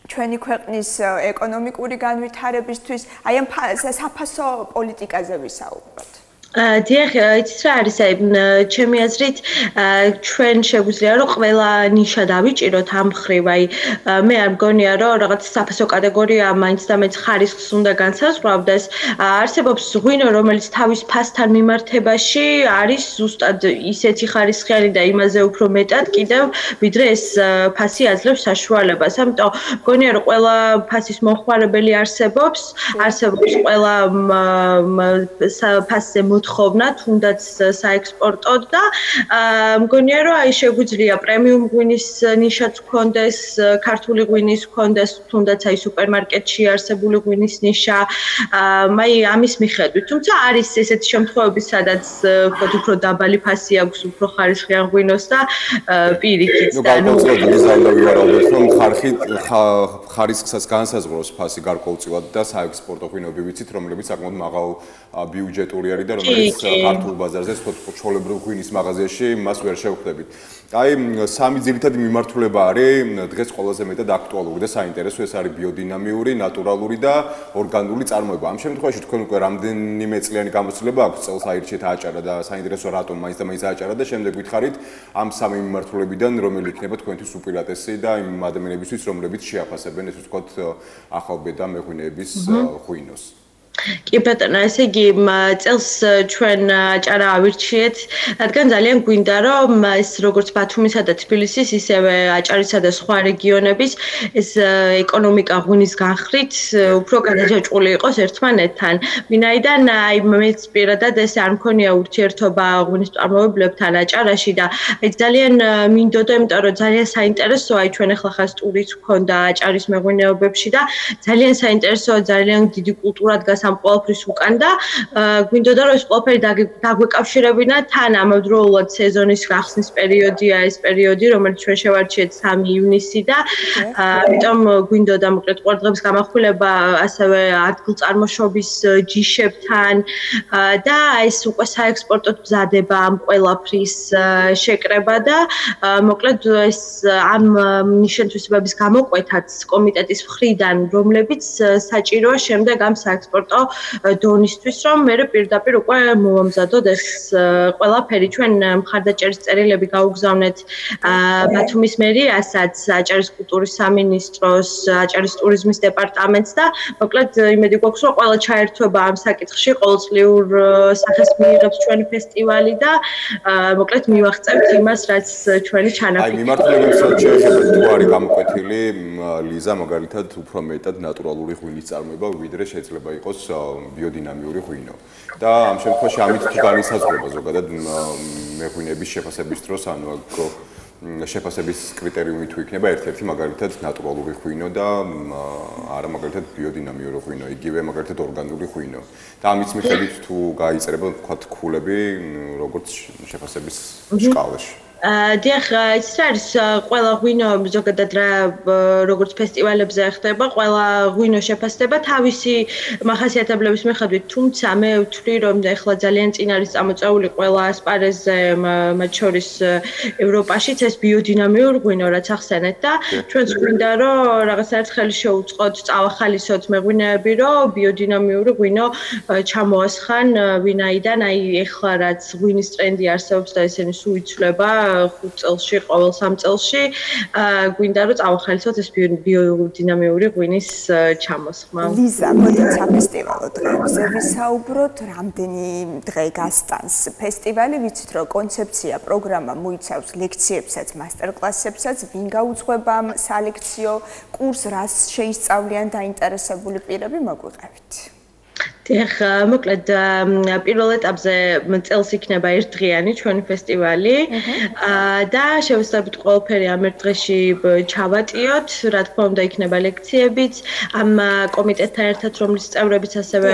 ჩვენი ქვეყნის ეკონომიკური განვითარებისთვის, აი ამ საფასო პოლიტიკაზე ვისაუბროთ. დიახ, იცით რა არის აი ჩემი აზრით ჩვენ შეგვიძლია რომ ყველა ნიშა დავიჭიროთ ამ ხრივ აი მე არ მგონია რომ რაღაც საფასო კატეგორია მაინც და მეც ხარისხს უნდა განსაზღვრავდეს არსებობს ღვინო რომელიც თავის ფასთან მიმართებაში არის ზუსტად ისეთი ხარისხიანი და იმაზე უფრო მეტად კიდევ ვიდრე ეს ფასი აძლევს საშუალებას ამიტომ მგონია რომ ყველა ფასის მომხმარებელი არსებობს ყველა ფასზე მოთხოვნა თუნდაც საექსპორტოდ და მგონია რომ აი შეგვიძლია პრემიუმ ღვინის ნიშაც გქონდეს, ქართული ღვინის გქონდეს, თუნდაც აი სუპერმარკეტში არსებული ღვინის ნიშა, აი ამის მიხედვით. თუმცა არის ესეთი შემთხვევები, სადაც უფრო დაბალი ფასი აქვს უფრო ხარისხიან ღვინოს და პირიქით და ნუ გავუწევთ რომ ხარისხსაც განსაზღვროს ფასი გარკვეულწილად და საექსპორტო ღვინოები ვიცით, რომლებიც საკმაოდ მაღალ ბიუჯეტური არის და რომელიც ქართულ ბაზარზე ჩვეულებრივ ღვინის მაღაზიაში მას ვერ შევხვდებით. აი სამი ძირითადი მიმართულება არის დღეს ყველაზე მეტად აქტუალური და საინტერესო, ეს არის ბიოდინამიური, ნატურალური და ორგანული წარმოება. ამ შემთხვევაში თქვენ უკვე რამდენიმე წლიანი გამოცდილება აქვს, წელს აირჩიეთ ააჭარა და საინტერესო რატომ მაინც და მაინც ააჭარა და შემდეგ გითხარით ამ სამი მიმართულებიდან რომელი იქნება თქვენთვის უპირატესი და იმ ადამიანებისთვის რომლებიც შეაფასებენ ეს ვთქვათ ახალბედა მეღვინეების ღვინოს. კი ბატონო, ესე იგი წელს ჩვენ აჭარა ავირჩიეთ, რადგან ძალიან გვინდა რომ ეს როგორც ბათუმისა და თბილისის, ისევე აჭარისა და სხვა რეგიონების ეს ეკონომიკა ღვინის განხრით უფრო გადაჯაჭვული იყოს ერთმანეთთან. ვინაიდან აი მეც პირადად ეს არ მქონია ურთიერთობა ღვინის მწარმოებლებთან აჭარაში და აი ძალიან მინდოდა, იმიტომ რომ ძალიან საინტერესოა აი ჩვენ ახლა ხას ტურიც გქონდა აჭარის მეღვინეობებში და ძალიან საინტერესოა, ძალიან დიდი კულტურა დგას ამ ყველაფრის უკან და გვინდოდა რომ ეს ყველაფერი დაგვეკავშირებინა თან ამავდროულად სეზონის გახსნის პერიოდია ეს პერიოდი რომელიც ჩვენ შევარჩიეთ 3 ივნისი და ამიტომ გვინდოდა მოკლედ ყურადღების გამახვილება ასევე ადგილწარმოშობის ჯიშებთან და ეს უკვე საექსპორტოდ მზადება ამ ყველაფრის შეკრება და მოკლედ ეს ამ ნიშნთვისებების გამოყვეთაც კომიტეტის მხრიდან რომლებიც საჭიროა შემდეგ ამ საექსპორტო დონისთვის რომ მე პირდაპირ უკვე მოვამზადოთ ეს ყველაფერი ჩვენ მხარდაჭერის წერილები გაუგზავნეთ ბათუმის მერიასაც აჭარის კულტურის სამინისტროს აჭარის ტურიზმის დეპარტამენტს და მოკლედ იმედი გვაქვს რომ ყველა ჩაერთვება ამ საკითხში ყოველწლიურ სახეს მიიღებს ჩვენი ფესტივალი და მოკლედ მივახცევთ იმას რაც ჩვენი ჩანაფიქრია. აი მიმართულებით შეიძლება თუ არის გამოკვეთილი ლიზა მაგალითად უფრო მეტად ნატურალური ღვინის წარმოება ვიდრე შეიძლება იყოს ბიოდინამიური ღვინო. და ამ შემთხვევაში ამით თუ განისაზღვრება ზოგადად მეღვინეების შეფასების დროს ანუ შეფასების კრიტერიუმი თუ იქნება ერთ-ერთი მაგალითად ნატურალური ღვინო და არა მაგალითად ბიოდინამიური ღვინო, იგივე მაგალითად ორგანული ღვინო. და ამის მიხედვით თუ გაიწერება თქვათ ქულები როგორც შეფასების სკალაში. დიახ, ის არის ყველა ღვინო ზოგადად როგორც ფესტივალებზე ხდება, ყველა ღვინო შეფასდება თავისი მახასიათებლების მიხედვით, თუმცა მე ვთვლი რომ ეხლა ძალიან წინ არის წამოწეული ყველა ასპარეზზე, მათ შორის ევროპაშიც ეს ბიოდინამიურ ღვინო რაც ახსენეთ და ჩვენც გვინდა რომ რაღაცნაირად ხელი შეუწყოთ, წავახალისოთ მეღვინეები, რომ ბიოდინამიური ღვინო ჩამოასხან ვინაიდან აი ეხლა რაც ღვინის ტრენდი არსებობს და ესენი სულ იცვლება 5 წელში, ყოველ 3 წელში გვინდა რომ წავახალისოთ ეს ბიოდინამიური ღვინის ჩამოსხმა. ლიზა, მოდით საფესტივალო დღეებზე ვისაუბროთ, რამდენი დღე გასტანს ფესტივალი, ვიცით რომ კონცეფცია, პროგრამა მოიცავს ლექციებსაც, მასტერკლასებსაც, ვინ გაუძღვება ამ სალექციო კურსს, რას შეისწავლიან დაინტერესებული პირები, მოგვიყევით. დიახ, მოკლედ პირველ ეტაპზე წელს იქნება ერთდღიანი ჩვენი ფესტივალი და შევსწავლეთ ყველაფერი ამ ერთ დღეში ჩავატიოთ, რა თქმა უნდა იქნება ლექციებიც, ამ კომიტეტთან ერთად რომლის წევრებიც ასევე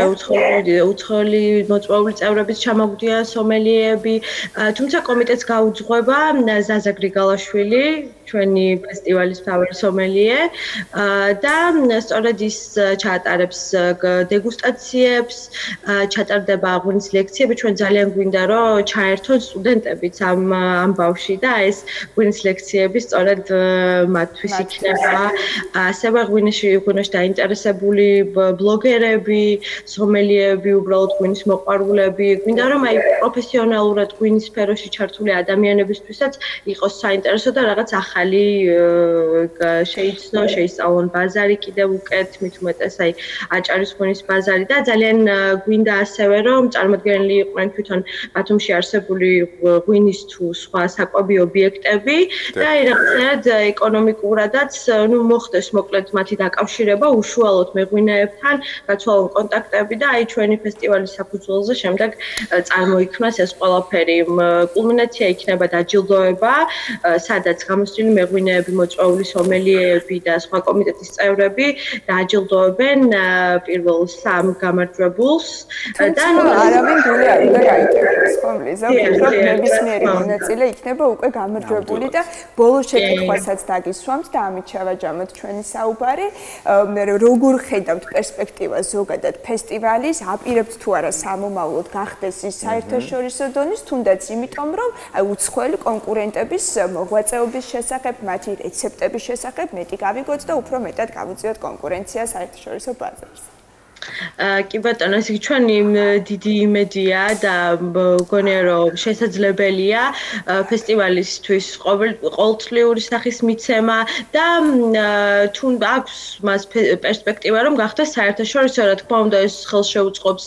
უცხოელი მოწვეული წევრებიც ჩამოგვდიან, სომელიეები, თუმცა კომიტეტს გაუძღვება ზაზა გრიგალაშვილი, ჩვენი ფესტივალის მთავარი სომელიე და სწორედ ის ჩაატარებს დეგუსტაციებს, ჩატარდება ღვინის ლექციები, ჩვენ ძალიან გვინდა რომ ჩაერთონ სტუდენტებიც ამ ბავში და ეს ღვინის ლექციები სწორედ მათთვის იქნება. ასევე ღვინოში დაინტერესებული ბლოგერები, სომელიეები, უბრალოდ ღვინის მოყვარულები, გვინდა რომ აი პროფესიონალურად ღვინის სფეროში ჩართული ადამიანებისთვისაც იყოს საინტერესო და რაღაც ახალი შეიცნო, შეისწავლონ ბაზარი კიდევ უკეთ, მით უმეტეს აი აჭარის ღვინის ბაზარი და ძალიან გვინდა ასევე რომ წარმოდგენილი იყვნენ თვითონ ბათუმში არსებული ღვინის თუ სხვა საკვები ობიექტები და აი რაღაცნაირად ეკონომიკურადაც მოხდეს მოკლედ მათი დაკავშირება უშუალოდ მეღვინეებთან, გაცვალონ კონტაქტები და აი ჩვენი ფესტივალის საფუძველზე შემდეგ წარმოიქმნას ეს ყველაფერი. კულმინაცია იქნება დაჯილდოება, სადაც გამოსვლილი მეღვინეები, მოწვეული სომელიეები და სხვა კომიტეტის წევრები დააჯილდოებენ პირველ 3 გამარჯვებულს და არავინ გული არ უნდა გაიგებს, ხო ლიზა, უფრო ნებისმიერი მონაწილე იქნება უკვე გამარჯვებული და ბოლო შეკითხვასაც დაგისვამთ და ამით შევაჯამოთ ჩვენი საუბარი. როგორ ხედავთ პერსპექტივას ზოგადად ფესტივალის, აპირებთ თუ არა სამომავლოდ გახდეს ის საერთაშორისო დონის, თუნდაც იმიტომ რომ აი უცხოელი კონკურენტების მოღვაწეობის შესახებ, მათი რეცეპტების შესახებ მეტი გავიგოთ და უფრო მეტად გავუწიოთ კონკურენცია საერთაშორისო ბაზარზე. კი ბატონო, ეს ჩვენი დიდი იმედია და მგონია რომ შესაძლებელია ფესტივალისთვის ყოველწლიური სახის მიცემა და თუ აქვს მას პერსპექტივა რომ გახდეს საერთაშორისო, რა თქმა უნდა ეს ხელს შეუწყობს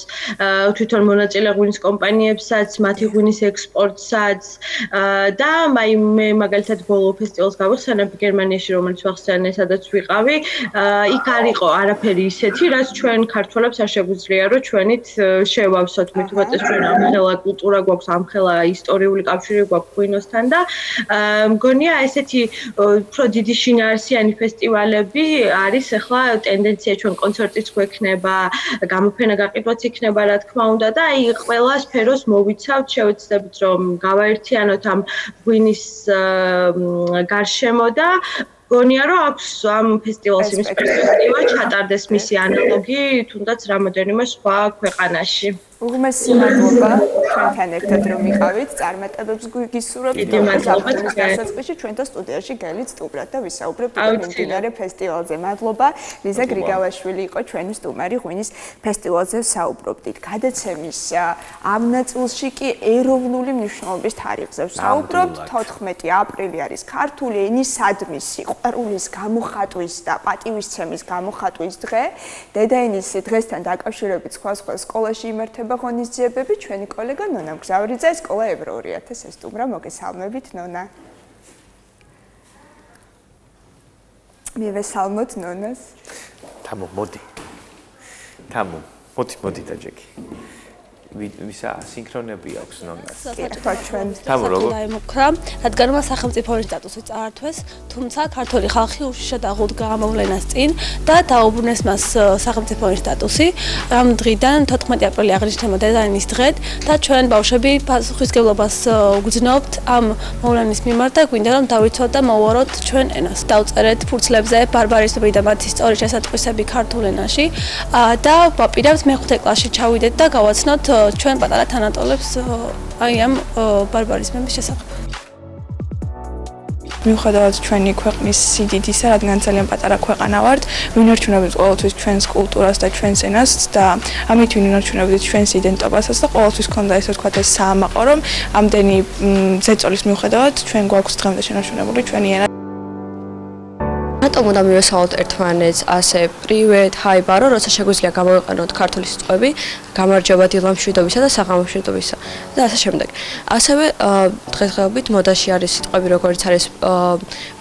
თვითონ მონაწილე ღვინის კომპანიებსაც, მათი ღვინის ექსპორტსაც და აი მე მაგალითად ბოლო ფესტივალს გავიხსენებ გერმანიაში, რომელიც ვახსენე, სადაც ვიყავი, იქ არ იყო არაფერი ისეთი, რაც ჩვენ ქართველებს არ შეგვიძლია რომ ჩვენით შევავსოთ მით უმეტეს ჩვენ ამხელა კულტურა გვაქვს ამხელა ისტორიული კავშირი გვაქვს ღვინოსთან და მგონია ესეთი უფრო დიდი შინაარსიანი ფესტივალები არის ახლა ტენდენცია ჩვენ კონცერტიც გვექნება გამოფენა გაყიდვაც იქნება რა თქმა უნდა და აი ყველა სფეროს მოვიცავთ შევეცდებით რომ გავაერთიანოთ ამ ღვინის გარშემო და გონია რომ აქვს ამ ფესტივალს იმის პერსპექტივა ჩატარდეს მისი ანალოგი თუნდაც რამოდენიმე სხვა ქვეყანაში. უღმესი მადლობა ჩვენთან ერთად რომ იყავით, წარმატებებს გისურვებთ. დიდი მადლობა დასაწყისში ჩვენთან სტუდიაში გელით სტუმრად და ვისაუბრებთ მიმდინარე ფესტივალზე. მადლობა ლიზა გრიგალაშვილი იყო ჩვენი სტუმარი ღვინის ფესტივალზე საუბრობდით. გადაცემის ამ ნაწილში კი ეროვნული მნიშვნელობის თარიღზე საუბრობთ. 14 აპრილი არის ქართული ენისადმი სიყვარულის გამოხატვის და პატივისცემის გამოხატვის დღე. დედაენის დღესთან დაკავშირებით სხვა სკოლაში იმართება ღონისძიებები. ჩვენი კოლეგა ნონა მგზავრიძე სკოლა ევრო 2000 სტუმრა მოგესალმებით ნონა. მივესალმოთ ნონას. მოდი დაჯექი. ვისა სინქრონები აქვს ნონას. დაემუქრა, რადგან მას სახელმწიფო სტატუსი წაართვეს, თუმცა ქართული ხალხი უშიშრად აღუდგა ამოვლენას წინ და დაუბრუნეს მას სახელმწიფო სტატუსი. ამ დღიდან 14 აპრილი აღნიშნება დედაენის დღედ და ჩვენ ბავშვები პასუხისმგებლობას ვგრძნობთ ამ მოვლენის მიმართ და გვინდა რომ დავიცვათ და მოვუაროთ ჩვენ ენას. დავწერეთ ფურცლებზე ბარბარისები და მათი სწორი შესატყვისები ქართულ ენაში და ვაპირებთ მეხუთე კლასში ჩავიდეთ და გავაცნოთ ჩვენ პატარა თანატოლებს აი ამ ბარბარიზმების შესახებ. მიუხედავად ჩვენი ქვეყნის სიდიდისა, რადგან ძალიან პატარა ქვეყანა ვართ, ვინარჩუნებთ ყოველთვის ჩვენს კულტურას და ჩვენს ენას და ამით ვინარჩუნებთ ჩვენს იდენტობასაც და ყოველთვის ქონდა ესე ვთქვათ ეს საამაყო, რომ ამდენი ზეწოლის მიუხედავად ჩვენ გვაქვს დღემდე შენარჩუნებული ჩვენი ენა. რატომ უნდა მივესალოთ ერთმანეთს ასე პრივეტ, ჰაი ბარო, როცა შეგვიძლია გამოვიყენოთ ქართული სიტყვები, გამარჯობა დილამშვიდობისა და საღამოშვიდობისა და ასე შემდეგ. ასევე დღესდღეობით მოდაში არის სიტყვები, როგორც არის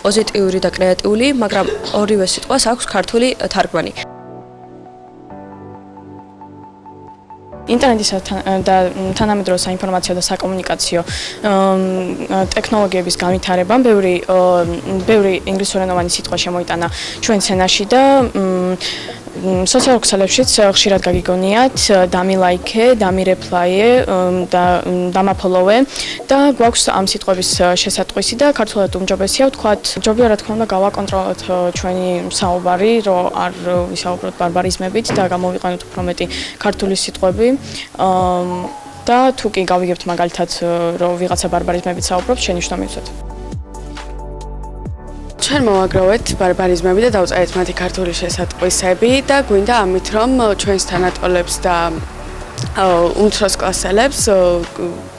პოზიტიური და კრეატიული, მაგრამ ორივე სიტყვას აქვს ქართული თარგმანი. ინტერნეტისა და თანამედროვე საინფორმაციო და საკომუნიკაციო ტექნოლოგიების განვითარებამ ბევრი ინგლისურენოვანი სიტყვა შემოიტანა ჩვენ სცენაში და სოციალურ ქსელებშიც ხშირად გაგიგონიათ დამილაიქე, დამირეპლაიე და დამაფოლოვე და გვაქვს ამ სიტყვების შესატყვისი და ქართულად უმჯობესია ვთქვათ, ჯობია რა თქმა უნდა გავაკონტროლოთ ჩვენი საუბარი, რომ არ ვისაუბროთ ბარბარიზმებით და გამოვიყენოთ უფრო მეტი ქართული სიტყვები და თუ კი გავიგებთ მაგალითად რომ ვიღაცა ბარბარიზმებით საუბრობს, შენი შტო მივცეთ. ჩვენ მოვაგროვეთ ბარბარიზმები და დავწერეთ მათი ქართული შესატყვისები და გვინდა ამით რომ ჩვენს თანატოლებს და უმცროს კლასელებს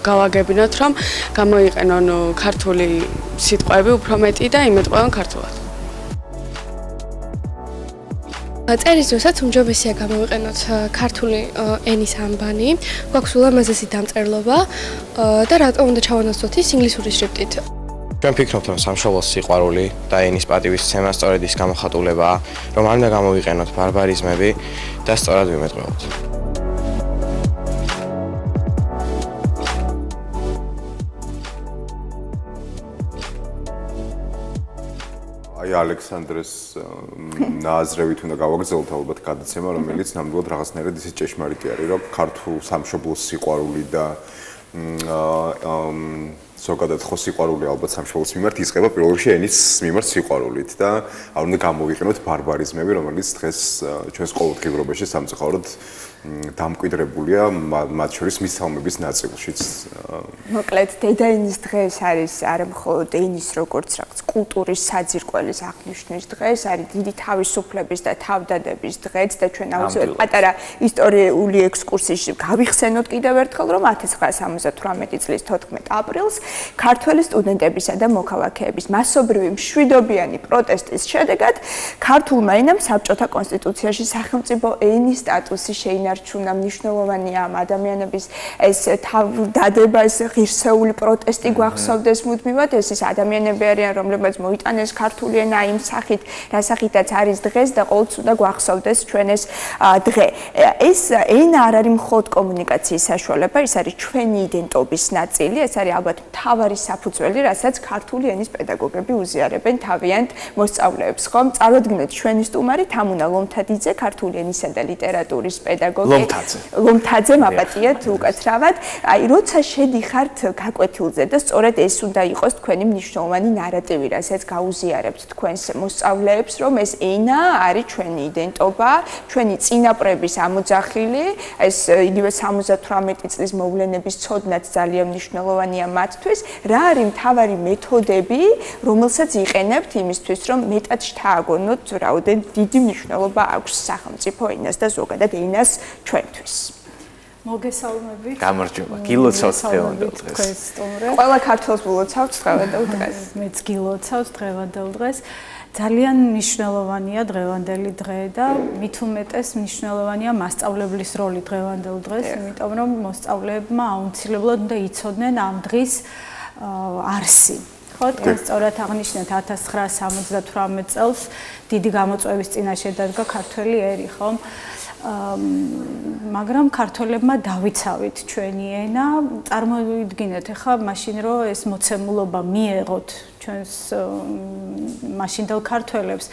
გავაგებინოთ რომ გამოიყენონ ქართული სიტყვები უფრო მეტი და იმეტყვევონ ქართულად. წერის დროსაც უმჯობესია გამოვიყენოთ ქართული ენის ამბანი, გვაქვს ულამაზესი დამწერლობა და რატომ უნდა ჩავანაცვლოთ ის ინგლისური შრიფტით. ჩვენ ვფიქრობთ, რომ სამშობლოს სიყვარული და ენის პატივისცემა სწორედ ის გამოხატულებაა, რომ არ უნდა გამოვიყენოთ ბარბარიზმები და სწორად ვიმეტყველოთ. აი ალექსანდრეს ნაზრევით უნდა გავაგრძელოთ ალბათ გადაცემა, რომელიც ნამდვილად რაღაცნაირად ისე ჭეშმარიტი არის, რომ ქართულ სამშობლოს სიყვარული და ზოგადად ხო სიყვარული ალბათ სამშობლოს მიმართ იწყება პირველ რიგში ენის მიმართ სიყვარულით და არ უნდა გამოვიყენოთ ბარბარიზმები, რომელიც დღეს ჩვენს ყოველდღიურობაში სამწუხაროდ დამკვიდრებულია მათ შორის მისალმების ნაწილშიც. მოკლედ დედაენის დღეს არის არა მხოლოდ ენის როგორც რაღაც კულტურის საძირკველის აღნიშვნის დღე, ეს არის დიდი თავისუფლების და თავდადების დღეც და ჩვენ აუცილებლად პატარა ისტორიული ექსკურსიაში გავიხსენოთ კიდევ ერთხელ, რომ 1978 წლის 14 აპრილს ქართველი სტუდენტებისა და მოქალაქეების მასობრივი მშვიდობიანი პროტესტის შედეგად ქართულმა ენამ საბჭოთა კონსტიტუციაში სახელმწიფო ენის სტატუსი შეინარჩუნა. მნიშვნელოვანია ამ ადამიანების ეს დადება, ეს ღირსეული პროტესტი გვახსოვდეს მუდმივად, ეს ის ადამიანები არიან, რომლებიც მოიტანეს ქართული ენა იმ სახით, რა სახითაც არის დღეს და ყოველთვის უნდა გვახსოვდეს ჩვენ ეს დღე. ეს ენა არ არის მხოლოდ კომუნიკაციის საშუალება, ის არის ჩვენი იდენტობის ნაწილი, ეს არის ალბათ მთავარი საფუძველი, რასაც ქართული ენის პედაგოგები უზიარებენ თავიანთ მოსწავლეებს, ხომ? წარვადგინოთ ჩვენი სტუმარი თამუნა ლომთაძე, ქართული ენისა და ლიტერატურის პედაგოგი. ლომთაძე, მაპატიეთ უკაცრავად. აი, როცა შედიხართ გაკვეთილზე და სწორედ ეს უნდა იყოს თქვენი მნიშვნელოვანი ნარატივი, რასაც გაუზიარებთ თქვენს მოსწავლეებს, რომ ეს ენა არის ჩვენი იდენტობა, ჩვენი წინაპრების ამოძახილი, ეს იგივე 78 წლის მოვლენების ცოდნაც ძალიან მნიშვნელოვანია მათთვის, რა არის მთავარი მეთოდები, რომელსაც იყენებთ იმისთვის, რომ მეტად შთააგონოთ, რაოდენ დიდი მნიშვნელობა აქვს სახელმწიფო ენას და ზოგადად ენას ჩვენთვის. მოგესალმებით. გამარჯობა. გილოცავთ დღევანდელ დღეს. ყველა ქართველს გილოცავთ დღევანდელ დღეს. მეც გილოცავთ დღევანდელ დღეს. ძალიან მნიშვნელოვანია დღევანდელი დღე და მით უმეტეს მნიშვნელოვანია მასწავლებლის როლი დღევანდელ დღეს, იმიტომ რომ მოსწავლეებმა აუცილებლად უნდა იცოდნენ ამ დღის არსი. ხო, თქვენ სწორად აღნიშნეთ 1978 წელს დიდი გამოწვევის წინაშე დადგა ქართველი ერი, ხო? მაგრამ ქართველებმა დავიცავით ჩვენი ენა, წარმოვიდგინეთ ახლა მაშინ რომ ეს მოცემულობა მიეღოთ ჩვენს მაშინდელ ქართველებს,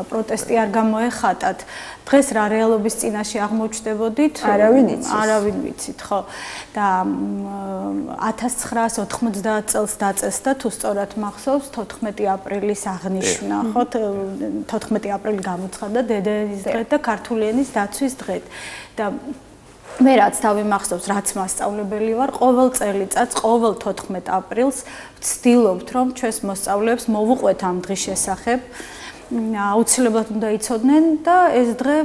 პროტესტი არ გამოეხატათ. დღეს რა რეალობის წინაშე აღმოჩნდებოდით? არავინ ვიცით, ხო. და 1990 წელს დაწესდა, თუ სწორად მახსოვს, 14 აპრილის აღნიშვნა, ხო? 14 აპრილი გამოცხადდა დედაენის დღედ და ქართული ენის დაცვის დღედ. და მე რაც თავი მახსოვს, რაც მასწავლებელი ვარ, ყოველ წელიწადს, ყოველ 14 აპრილს ვცდილობთ, რომ ჩვენს მოსწავლეებს მოვუყვეთ ამ დღის შესახებ. აუცილებლად უნდა იცოდნენ და ეს დღე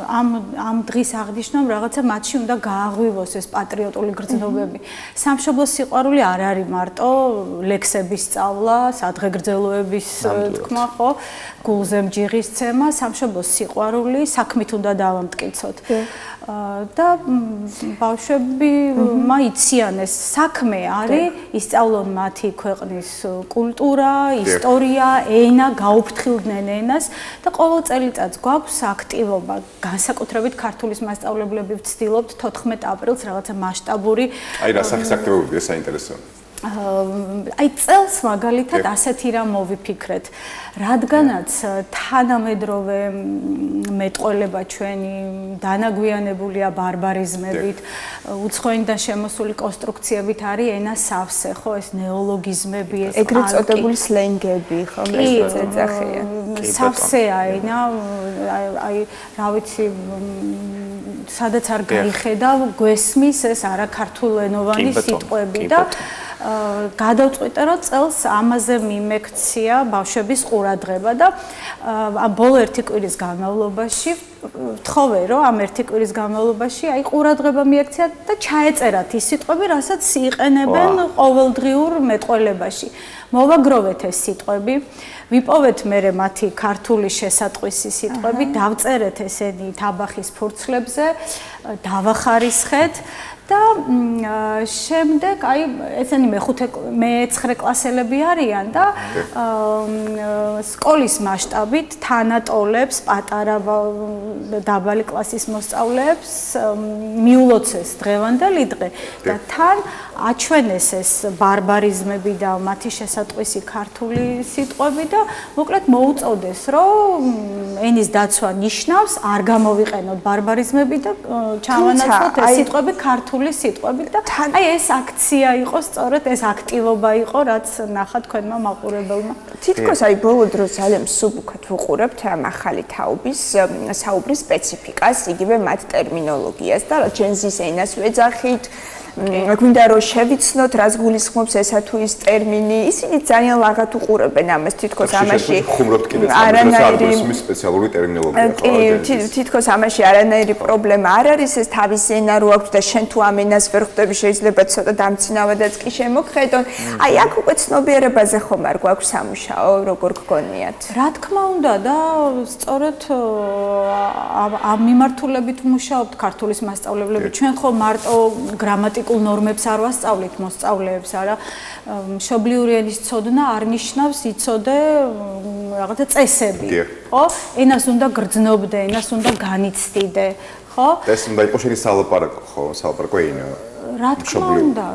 ამ დღის აღნიშვნამ რაღაცა მათში უნდა გააღვივოს ეს პატრიოტული გრძნობები. სამშობლოს სიყვარული არ არის მარტო ლექსების სწავლა, სადღეგრძელოების თქმა, ხო, გულზე მჯიღის ცემა, სამშობლოს სიყვარული საქმით უნდა დავამტკიცოთ. და ბავშვებმა იციან ეს საქმე არის ისწავლონ მათი ქვეყნის კულტურა, ისტორია, ენა, გაუფრთხილდნენ ენას და ყოველ წელიწადს გვაქვს აქტივობა, განსაკუთრებით ქართულის მასწავლებლები ვცდილობთ 14 აპრილს რაღაცა მასშტაბური აი რა სახის აქტივობებია საინტერესო. აი წელს მაგალითად ასეთი რამ მოვიფიქრეთ, რადგანაც თანამედროვე მეტყველება ჩვენი დანაგვიანებულია ბარბარიზმებით, უცხოენიდან შემოსული კონსტრუქციებით არის ენა სავსე, ხო, ეს ნეოლოგიზმები, ეს ეგრეთ წოდებული სლენგები, ხო, ეს ეძახია. სავსეა ენა, აი რა ვიცი, სადაც არ გაიხედავ, გვესმის ეს არაქართულენოვანი სიტყვები და გადავწყვიტე რომ წელს ამაზე მიმექცია ბავშვების ყურადღება და ბოლო ერთი კვირის განმავლობაში ვთხოვე რომ ამ ერთი კვირის განმავლობაში აი ყურადღება მიექცია და ჩაეწერათ ის სიტყვები, რასაც იყენებენ ყოველდღიურ მეტყველებაში. მოვაგროვეთ ეს სიტყვები, ვიპოვეთ მერე მათი ქართული შესატყვისი სიტყვები, დავწერეთ ესენი თაბახის ფურცლებზე, დავახარისხეთ და შემდეგ აი ესენი მე-9 კლასელები არიან და სკოლის მასშტაბით თანატოლებს, პატარა დაბალი კლასის მოსწავლეებს მიულოცეს დღევანდელი დღე და თან აჩვენეს ეს ბარბარიზმები და მათი შესატყვისი ქართული სიტყვები და მოკლედ მოუწოდეს რომ ენის დაცვა ნიშნავს არ გამოვიყენოთ ბარბარიზმები და ჩავანაცვლოთ ეს სიტყვები ქართული სიტყვები და აი ეს აქცია იყო სწორედ ეს აქტივობა იყო რაც ნახა თქვენმა მაყურებელმა. თითქოს აი ბოლო დროს ძალიან მსუბუქად ვუყურებთ ამ ახალი თაობის საუბრის სპეციფიკას, იგივე მათ ტერმინოლოგიას და ჯენზის ენას ვეძახით, გვინდა რომ შევიცნოთ რაც გულისხმობს ესა თუ ის ტერმინი ისინი ძალიან ლაღად უყურებენ ამას თითქოს ამაში არანაირი სპეციალური ტერმინოლოგია კი თითქოს ამაში არანაირი პრობლემა არ არის ეს თავისი ენა რო აქვს და შენ თუ ამ ენას ვერ ხვდები შეიძლება ცოტა დამცინავადაც კი შემოგხედონ აი აქ უკვე ცნობიერებაზე ხომ არ გვაქვს სამუშაო როგორ გგონიათ რა თქმა უნდა და სწორედ ამ მიმართულებით მუშაობთ ქართულის მასწავლებლები ჩვენ ხო მარტო გრამატიკულ ნორმებს არ ვასწავლით მოსწავლეებს არა მშობლიური ენის ცოდნა არ ნიშნავს იცოდე რაღაცა წესები ხო ენას უნდა გრძნობდე ენას უნდა განიცდიდე ხო ეს უნდა იყოს შენი სალაპარაკო ხო სალაპარაკო ენა რა თქმა უნდა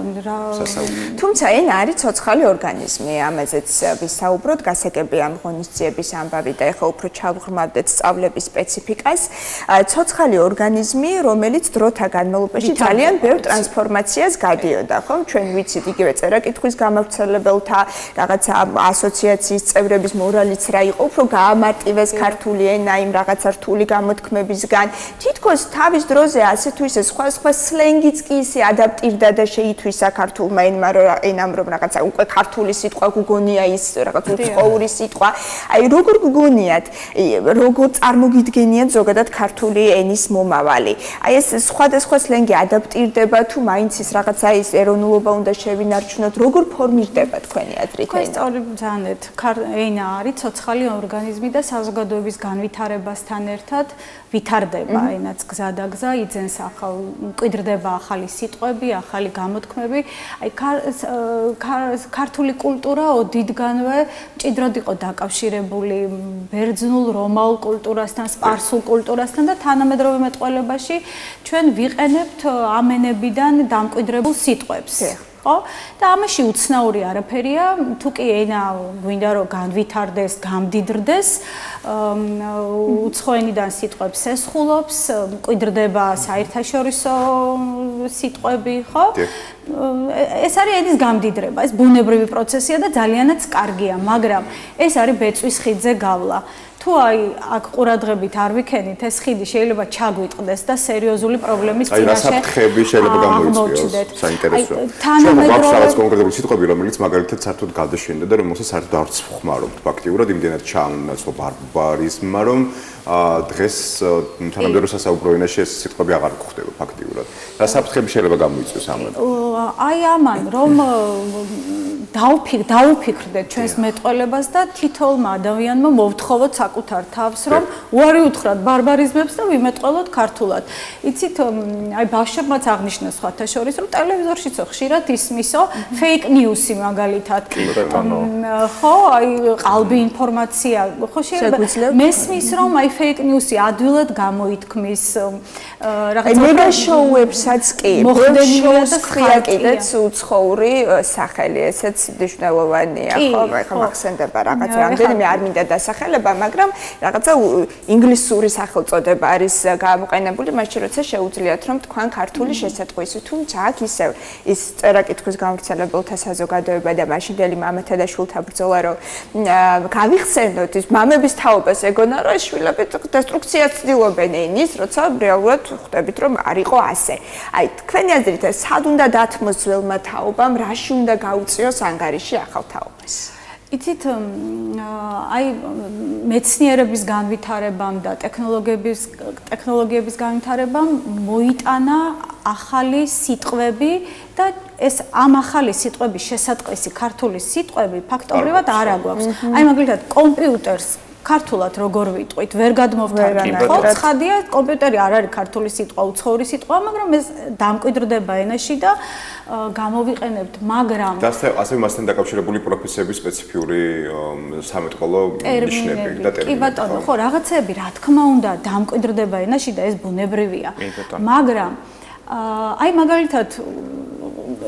თუმცა ენა არის ცოცხალი ორგანიზმი ამაზეც ვისაუბროთ გასაგებია ამ ღონისძიების ამბავი და ეხლა უფრო ჩავღრმავდეთ სწავლების სპეციფიკას ცოცხალი ორგანიზმი რომელიც დროთა განმავლობაში ძალიან ბევრ ტრანსფორმაციას გადიოდა ხო ჩვენ ვიცით იგივე წერა-კითხვის გამავრცელებელთა რაღაცა ასოციაციის წევრების მორალიც რა იყო უფრო გაამარტივეს ქართული ენა იმ რაღაცა რთული გამოთქმებისგან თითქოს თავის დროზე ასე თუ ისე სხვა სლენგიც კი ისე ადაპტირდა და შეითვისა ქართულმა ენამ რომ რაღაცა უკვე ქართული სიტყვა გუგონია ის რაღაც უცხოური სიტყვა აი როგორ გუგონიათ როგორ წარმოგიდგენიათ ზოგადად ქართული ენის მომავალი აი ეს სხვადასხვა სლენგი ადაპტირდება თუ მაინც ის რაღაცა ის ეროვნულობა უნდა შევინარჩუნოთ როგორ ფორმირდება თქვენი აზრით ეს სწორი ბრძანეთ ენა არის ცოცხალი ორგანიზმი და საზოგადოების განვითარებასთან ერთად ვითარდება ენაც გზადაგზა იძენს ახალ მკვიდრდება ახალი სიტყვები ახალი გამოთქმები აი ქართული კულტურა ოდითგანვე მჭიდროდ იყო დაკავშირებული ბერძნულ რომაულ კულტურასთან სპარსულ კულტურასთან და თანამედროვე მეტყველებაში ჩვენ ვიყენებთ ამ ენებიდან დამკვიდრებულ სიტყვებს ხო და ამაში უცნაური არაფერია თუ კი ენა გვინდა რომ განვითარდეს გამდიდრდეს უცხოენიდან სიტყვებს ესხულობს მკვიდრდება საერთაშორისო სიტყვები ხო ეს არის ენის გამდიდრება ეს ბუნებრივი პროცესია და ძალიანაც კარგია მაგრამ ეს არის ბეწვის ხიდზე გავლა თუ აი აქ ყურადღებით არ ვიქენით ეს ხიდი შეიძლება ჩაგვიტყდეს და სერიოზული პრობლემის წინაშე აი რასაფრთხეები შეიძლება გამოიწვიოს საინტერესოა თანამედროვე რაღაც კონკრეტული სიტყვები რომელიც მაგალითად საერთოდ გადაშენდა და რომელსაც საერთოდ არც ვხმარობთ ფაქტიურად იმდენად ჩაუნაცვლო ბარბარიზმმა რომ დღეს თანამედროვე სასაუბრო ენაში ეს სიტყვები აღარ გვხვდება ფაქტიურად რასაფრთხეები შეიძლება გამოიწვიოს ამან აი ამან რომ დაუფიქრდეთ ჩვენს მეტყველებას და თითოეულმა ადამიანმა მოვთხოვოთ საკუთარ თავს რომ უარი უთხრათ ბარბარიზმებს და ვიმეტყველოთ ქართულად. იცით, აი ბავშვებმაც აღნიშნეს სხვათა შორის რომ ტელევიზორშიც ხშირად ისმისო ფეიქ ნიუსი მაგალითად. ხო, აი ყალბი ინფორმაცია, ხო შეიძლება მესმის რომ აი ფეიქ ნიუსი ადვილად გამოითქმის რაღაცა მეგა შოუებსაც კი შოუს ხია კიდეც უცხოური სახელი ესეც მნიშვნელოვანია ხო ხა მახსენდება რაღაც რამდენიმე არ მინდა დასახელება მაგრამ რაღაცა ინგლისური სახელწოდება არის გამოყენებული მაშინ როცა შეუძლიათ რომ თქვენ ქართული შესატყვისი თუმცა აქ ისევ ის წერა-კითხვის გამავრცელებელთა საზოგადოება და მაშინდელი მამათა და შვილთა ბრძოლა რომ გავიხსენოთ ის მამების თაობას ეგონა რომ შვილები დესტრუქციას ცდილობენ ენის როცა რეალურად ხვდებით რომ არ იყო ასე აი თქვენი აზრით სად უნდა დათმოს ძველმა თაობამ რაში უნდა გაუწიოს ანგარიში ახალ თაობას იცით აი მეცნიერების განვითარებამ და ტექნოლოგიების განვითარებამ მოიტანა ახალი სიტყვები და ეს ამ ახალი სიტყვების შესატყვისი ქართული სიტყვები ფაქტობრივად არ აგვაქვს აი მაგალითად კომპიუტერს ქართულად როგორ ვიტყვით, ვერ გადმოვთარგმნით. ხო, ცხადია, კომპიუტერი არ არის ქართული სიტყვა, უცხოური სიტყვა, მაგრამ ეს დამკვიდრდება ენაში და გამოვიყენებთ, მაგრამ ასევე მასთან დაკავშირებული პროფესიების სპეციფიური სამეთყოლო ნიშნები და ტერმინები. კი ბატონო, ხო, რაღაცები რა თქმა უნდა დამკვიდრდება ენაში და ეს ბუნებრივია. მაგრამ აი მაგალითად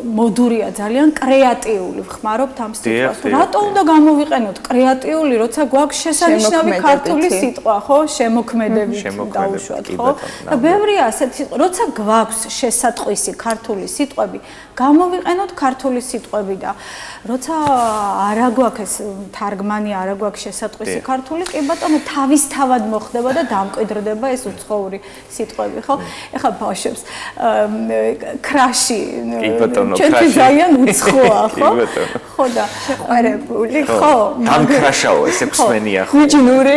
მოდურია ძალიან კრეატიული ვხმარობთ ამ სიტყვას. რატო უნდა გამოვიყენოთ კრეატიული, როცა გვაქვს შესანიშნავი ქართული სიტყვა, ხო? შემოქმედებით დაუშვათ, ხო? და ბევრია ასეთი, როცა გვაქვს შესატყვისი ქართული სიტყვები, გამოვიყენოთ ქართული სიტყვები და როცა არა გვაქვს ეს თარგმანი, არა გვაქვს შესატყვისი ქართული, კი ბატონო, თავისთავად მოხდება და დამკვიდრდება ეს უცხოური სიტყვები, ხო? ეხლა ბავშვებს კრაში ჩვენთვის ძალიან უცხოა, ხო? ხო და შეყვარებული, ხო? ამ კრაშაო ეს ექვსმენია ხო? მიჯნური.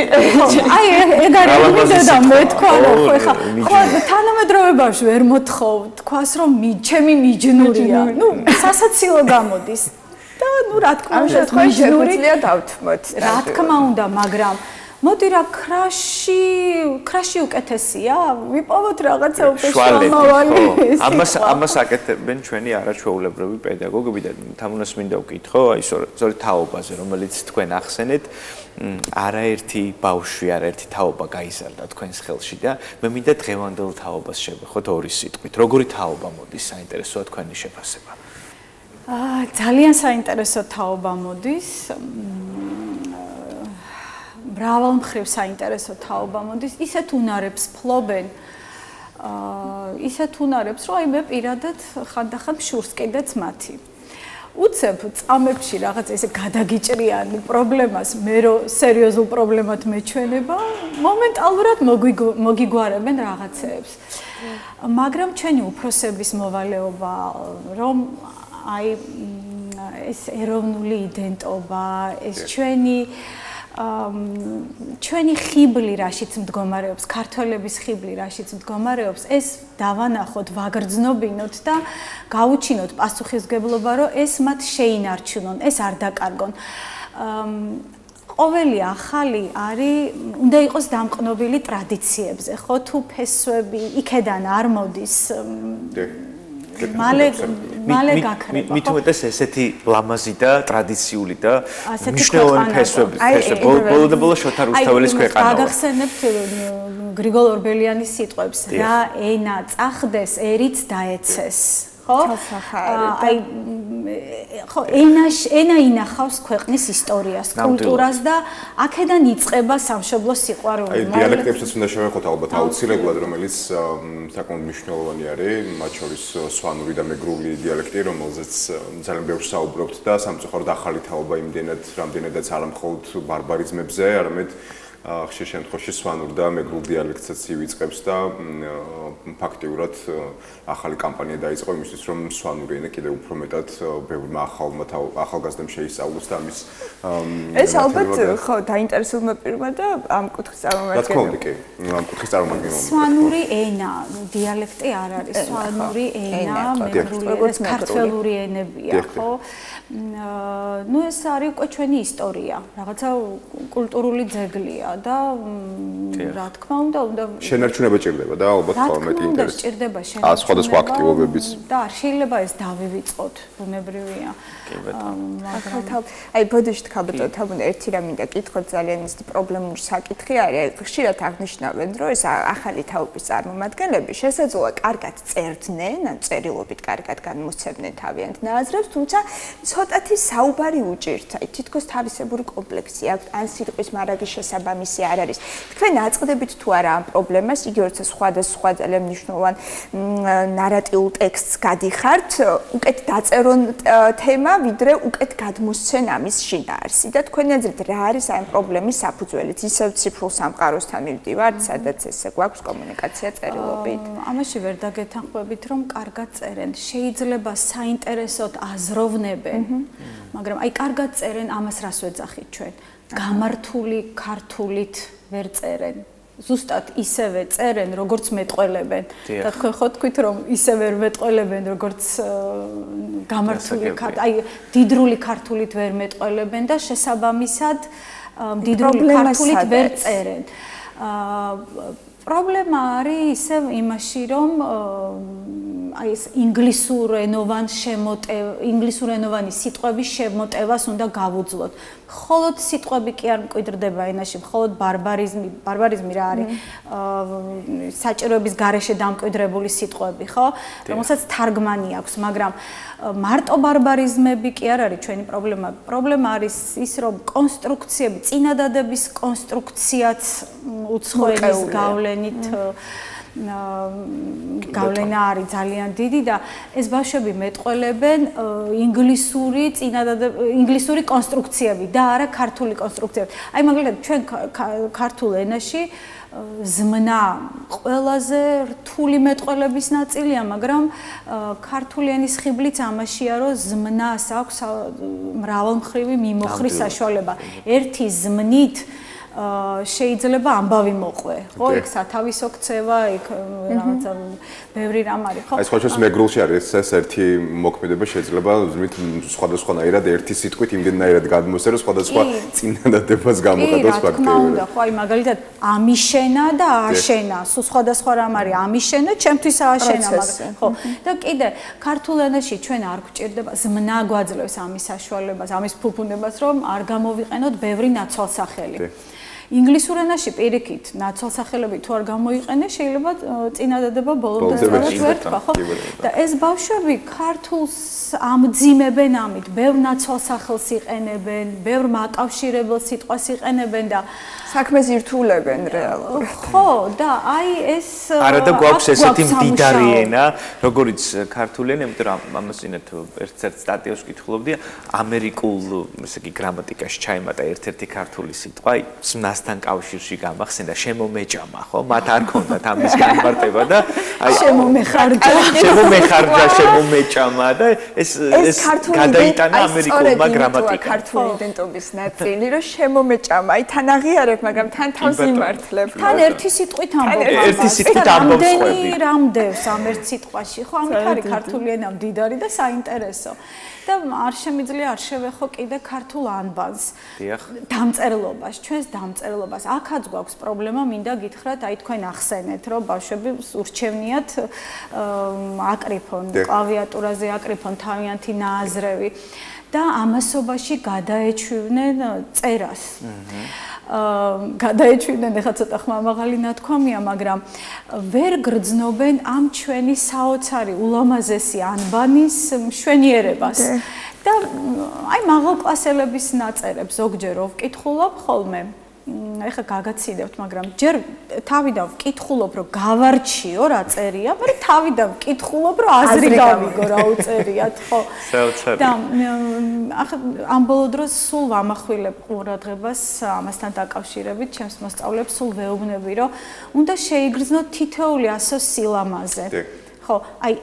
აი ეგ არის და მეთქვა რომ ხო ეხლა ხო თანამედროვე ბავშვი ვერ მოთხოვ თქვას რომ ჩემი მიჯნურია. ნუ სასაცილო გამოდის. და ნუ რა თქმა უნდა შემთხვევაში შეგვიძლია დავთმოთ. რა თქმა უნდა, მაგრამ მოდი რა კრაში უკეთესია? ვიპოვოთ რაღაცა უკეთესამავალი. ამას აკეთებენ ჩვენი არაჩვეულებრივი პედაგოგები და თამუნას მინდა ვკითხო, აი სწორედ თაობაზე, რომელიც თქვენ ახსენეთ, არაერთი ბავშვი, არაერთი თაობა გაიზარდა თქვენს ხელში და მე მინდა დღევანდელ თაობას შევეხოთ ორი სიტყვით. როგორი თაობა მოდის, საინტერესოა თქვენი შეფასება. ძალიან საინტერესო თაობა მოდის. მრავალმხრივ საინტერესო თაობა მოდის. ისეთ უნარებს ფლობენ. ისეთ უნარებს, რომ აი მე პირადად ხანდახან შურს კიდეც მათი. უცებ წამებში რაღაც ესე გადაგიჭრიანი პრობლემას მე რო სერიოზულ პრობლემად მეჩვენება, მომენტალურად მოგიგვარებენ რაღაცეებს. მაგრამ ჩვენი უფროსების მოვალეობა, რომ აი ეს ეროვნული იდენტობა, ეს ჩვენი ხიბლი რაშიც მდგომარეობს, ქართველების ხიბლი რაშიც მდგომარეობს, ეს დავანახოთ, ვაგრძნობინოთ და გაუჩინოთ პასუხისგებლობა, რომ ეს მათ შეინარჩუნონ, ეს არ დაკარგონ. ყოველი ახალი არის, უნდა იყოს დამყნობილი ტრადიციებზე, ხო, თუ ფესვები იქედან არ მოდის. მალე გაქრება. მით უმეტეს ესეთი ლამაზი და ტრადიციული და მნიშვნელოვანი ფესვები, ბოლო შოთა რუსთაველის ქვეყანაა. გაგახსენებთ გრიგოლ ორბელიანის სიტყვებს, რა ენა წახდეს, ერიც დაეცეს. აი ხო ენა ინახავს ქვეყნის ისტორიას, კულტურას და აქედან იწყება სამშობლოს სიყვარული. აი დიალექტებსაც უნდა შევეხოთ ალბათ აუცილებლად, რომელიც საკმაოდ მნიშვნელოვანი არის, მათ შორის სვანური და მეგრული დიალექტი, რომელზეც ძალიან ბევრს საუბრობთ და სამწუხაროდ ახალი თაობა იმდენად რამდენადაც არა მხოლოდ ბარბარიზმებზე, არამედ ხშირ შემთხვევაში სვანურ და მეგრულ დიალექტსაც ივიწყებს და ფაქტიურად ახალი კამპანია დაიწყო იმისთვის, რომ სვანური ენა კიდევ უფრო მეტად ბევრმა ახალგაზრდამ შეისწავლოს და ამის ეს ალბათ ხო დაინტერესებულმა პირმა და ამ კუთხის წარმომადგენლმა. რა თქმა უნდა, კი, ამ კუთხის წარმომადგენლმა. სვანური ენა, დიალექტი არ არის, სვანური ენა, მეგრული, ქართველური ენებია, ხო? ნუ ეს არის უკვე ჩვენი ისტორია, რაღაცა კულტურული ძეგლია და რა თქმა უნდა შენარჩუნება ჭირდება და ალბათ ხოლმე მეტი ინტერესი. ჭირდება შენარჩუნება. სხვადასხვა აქტივობების. და არ შეიძლება ეს დავივიწყოთ, ბუნებრივია. აი ბოდიშ თქაბოთ, თაბუნ ერთი რამ მინდა კითხოთ, ძალიან ის პრობლემური საკითხი არის. ხშირად აღნიშნავენ, რომ ეს ახალი თაობის წარმომადგენლები შესაძლოა კარგად წერდნენ, ან წერილობით კარგად განმოსცემდნენ თავიანთ ნაზრებს, თუმცა ცოტათი საუბარი უჭირთ. აი თითქოს თავისებური კომპლექსი აქვს, ან სიტყვის მარაგის შესაბამისი არ არის. თქვენ აწყდებით თუ არა ამ პრობლემას, იგი როცა სხვადასხვა ძალიან მნიშვნელოვან ნარატიულ ტექსტს გადიხართ, უკეთ დაწერონ თემა, ვიდრე უკეთ გადმოსცენ ამის შინაარსი და თქვენი აზრით რა არის ამ პრობლემის საფუძველიც? ისევ ციფრულ სამყაროსთან მივდივართ, სადაც ესე გვაქვს კომუნიკაცია წერილობით. ამაში ვერ დაგეთანხმებით, რომ კარგად წერენ. შეიძლება საინტერესოდ აზროვნებენ, მაგრამ აი კარგად წერენ, ამას რას ვეძახით ჩვენ? გამართული ქართულით ვერ წერენ. ზუსტად ისევე წერენ, როგორც მეტყველებენ. და თქვენ ხო თქვით, რომ ისე ვერ მეტყველებენ, როგორც გამართული აი დიდრული ქართულით ვერ მეტყველებენ და შესაბამისად დიდრული ქართულით ვერ წერენ. პრობლემა არის ისევ იმაში, რომ აი ეს ინგლისურენოვანი სიტყვების შემოტევას უნდა გავუძლოთ. მხოლოდ სიტყვები კი არ მკვიდრდება ენაში, მხოლოდ ბარბარიზმი რა არის? საჭიროების გარეშე დამკვიდრებული სიტყვები, ხო? რომელსაც თარგმანი აქვს, მაგრამ მარტო ბარბარიზმები კი არ არის ჩვენი პრობლემა. პრობლემა არის ის, რომ კონსტრუქციები, წინადადების კონსტრუქციაც უცხოენის გავლენით გავლენა არის ძალიან დიდი და ეს ბავშვები მეტყველებენ ინგლისური კონსტრუქციები და არა ქართული კონსტრუქციები. აი მაგალითად ჩვენ ქართულ ენაში ზმნა ყველაზე რთული მეტყველების ნაწილია, მაგრამ ქართული ენის ხიბლიც ამაშია, რომ ზმნას აქვს მრავალმხრივი მიმოხრის საშუალება. ერთი ზმნით შეიძლება ამბავი მოყვე, ხო? იქ სათავისო ქცევა, იქ რაღაცა ბევრი რამ არის, ხო? აი სხვათა მეგრულში არის ეს ერთი მოქმედება შეიძლება ზმნით სხვადასხვანაირად ერთი სიტყვით იმდენნაირად გადმოსერო სხვადასხვა წინადადებას გამოყენოს ფაქტები. თქმა უნდა, ხო, აი მაგალითად ამიშენა და აშენა, სულ სხვადასხვა რამ არის ამიშენა, ჩემთვის აშენა, მაგრამ ხო. და კიდე ქართულ ენაში ჩვენ არ გვჭირდება ზმნა გვაძლევს ამის საშუალებას, ამის ფუფუნებას, რომ არ გამოვიყენოთ ბევრი ნაცვალსახელი. ინგლისურ ენაში პირიქით ნაცვალსახელები თუ არ გამოიყენე, შეიძლება წინადადება ბოლომდე სწორად ვერ თქვა, ხო? და ეს ბავშვები ქართულს ამძიმებენ ამით, ბევრ ნაცვალსახელს იყენებენ, ბევრ მაკავშირებელ სიტყვას იყენებენ და საქმეს ირთულებენ რეალურად. ხო, და აი ეს არა და გვაქვს ესეთი მდიდარი ენა, როგორიც ქართული ენა, იმიტომ რომ ამასინათ ერთ-ერთ სტატიას ვკითხულობდი, ამერიკულ, ესე იგი, გრამატიკაში ჩაიმატა ერთ-ერთი ქართული სიტყვა, ზმნასთან კავშირში გამახსენდა შემომეჭამა, ხო? მათ არ ქონდათ ამის განმარტება და აი შემომეხარჯა, შემომეჭამა და ეს გადაიტანა ამერიკულმა გრამატიკამ. ქართული იდენტობის ნაწილი, რომ შემომეჭამა, აი თან აღიარებ, მაგრამ თან თავს იმართლებ. თან ერთი სიტყვით ამბობ. ერთი სიტყვით ამბობს ხვები. რამდენს ამ ერთ სიტყვაში, ხო? ამით არის ქართული ენა მდიდარი და საინტერესო. და არ შემიძლია არ შევეხო კიდე ქართულ ანბანს. დამწერლობას, ჩვენს დამწერლობას. აქაც გვაქვს პრობლემა, მინდა გითხრათ, აი თქვენ ახსენეთ, რომ ბავშვები ურჩევნიათ აკრიფონ, კლავიატურაზე აკრიფონ თავიანთი ნააზრევი და ამასობაში გადაეჩვივნენ წერას. გადაეჩვივნენ, ეხლა ცოტა ხმამაღალი ნათქვამია, მაგრამ ვერ გრძნობენ ამ ჩვენი საოცარი ულამაზესი ანბანის მშვენიერებას. და აი მაღალკლასელების ნაწერებს ზოგჯერ ვკითხულობ ხოლმე. ეხლა გაგაცილებთ, მაგრამ ჯერ თავიდან ვკითხულობ, რომ გავარჩიო რა წერია, მაგრამ თავიდან ვკითხულობ, რომ აზრი გავიგო რა უწერიათ, ხო? და ახლა ამ ბოლო დროს სულ ვამახვილებ ყურადღებას ამასთან დაკავშირებით, ჩემს მოსწავლეებს სულ ვეუბნები, რომ უნდა შეიგრძნოთ თითოეული ასო სილამაზე. ხო, აი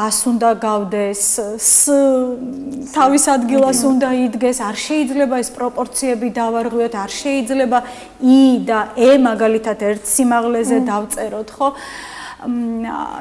ას უნდა გავდეს, თავის ადგილას უნდა იდგეს, არ შეიძლება ეს პროპორციები დავარღვიოთ, არ შეიძლება და მაგალითად ერთ სიმაღლეზე დავწეროთ, ხო?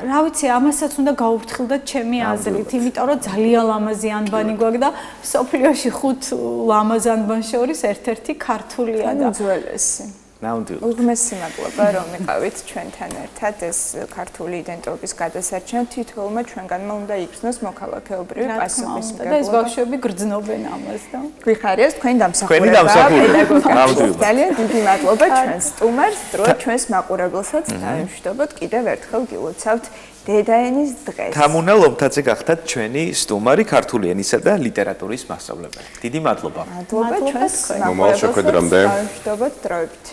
რა ვიცი, ამასაც უნდა გაუფრთხილდეთ ჩემი აზრით, იმიტომ რომ ძალიან ლამაზი ანბანი გვაქვს და სოფლიოში 5 ლამაზ ანბანს შორის ერთ-ერთი ქართულია და უძველესი. უღმესი მადლობა, რომ იყავით ჩვენთან ერთად ეს ქართული იდენტობის გადასარჩენად. თითოეულმა ჩვენგანმა უნდა იგრძნოს მოქალაქეობრივი პასუხისმგებლობა. და ეს ბავშვები გრძნობენ ამას და გვიხარიათ თქვენი დამსახურება პედაგოგებს. ძალიან დიდი მადლობა ჩვენს სტუმარს, დრო ჩვენს მაყურებელსაც დავიმშვიდობოთ, კიდევ ერთხელ გილოცავთ დედაენის დღეს. თამუნა ლომთაძე გახდათ ჩვენი სტუმარი ქართული ენისა და ლიტერატურის მასწავლებელი. დიდი მადლობა. მადლობა ჩვენს მაყურებელსაც. დავიმშვიდობოთ დროებით.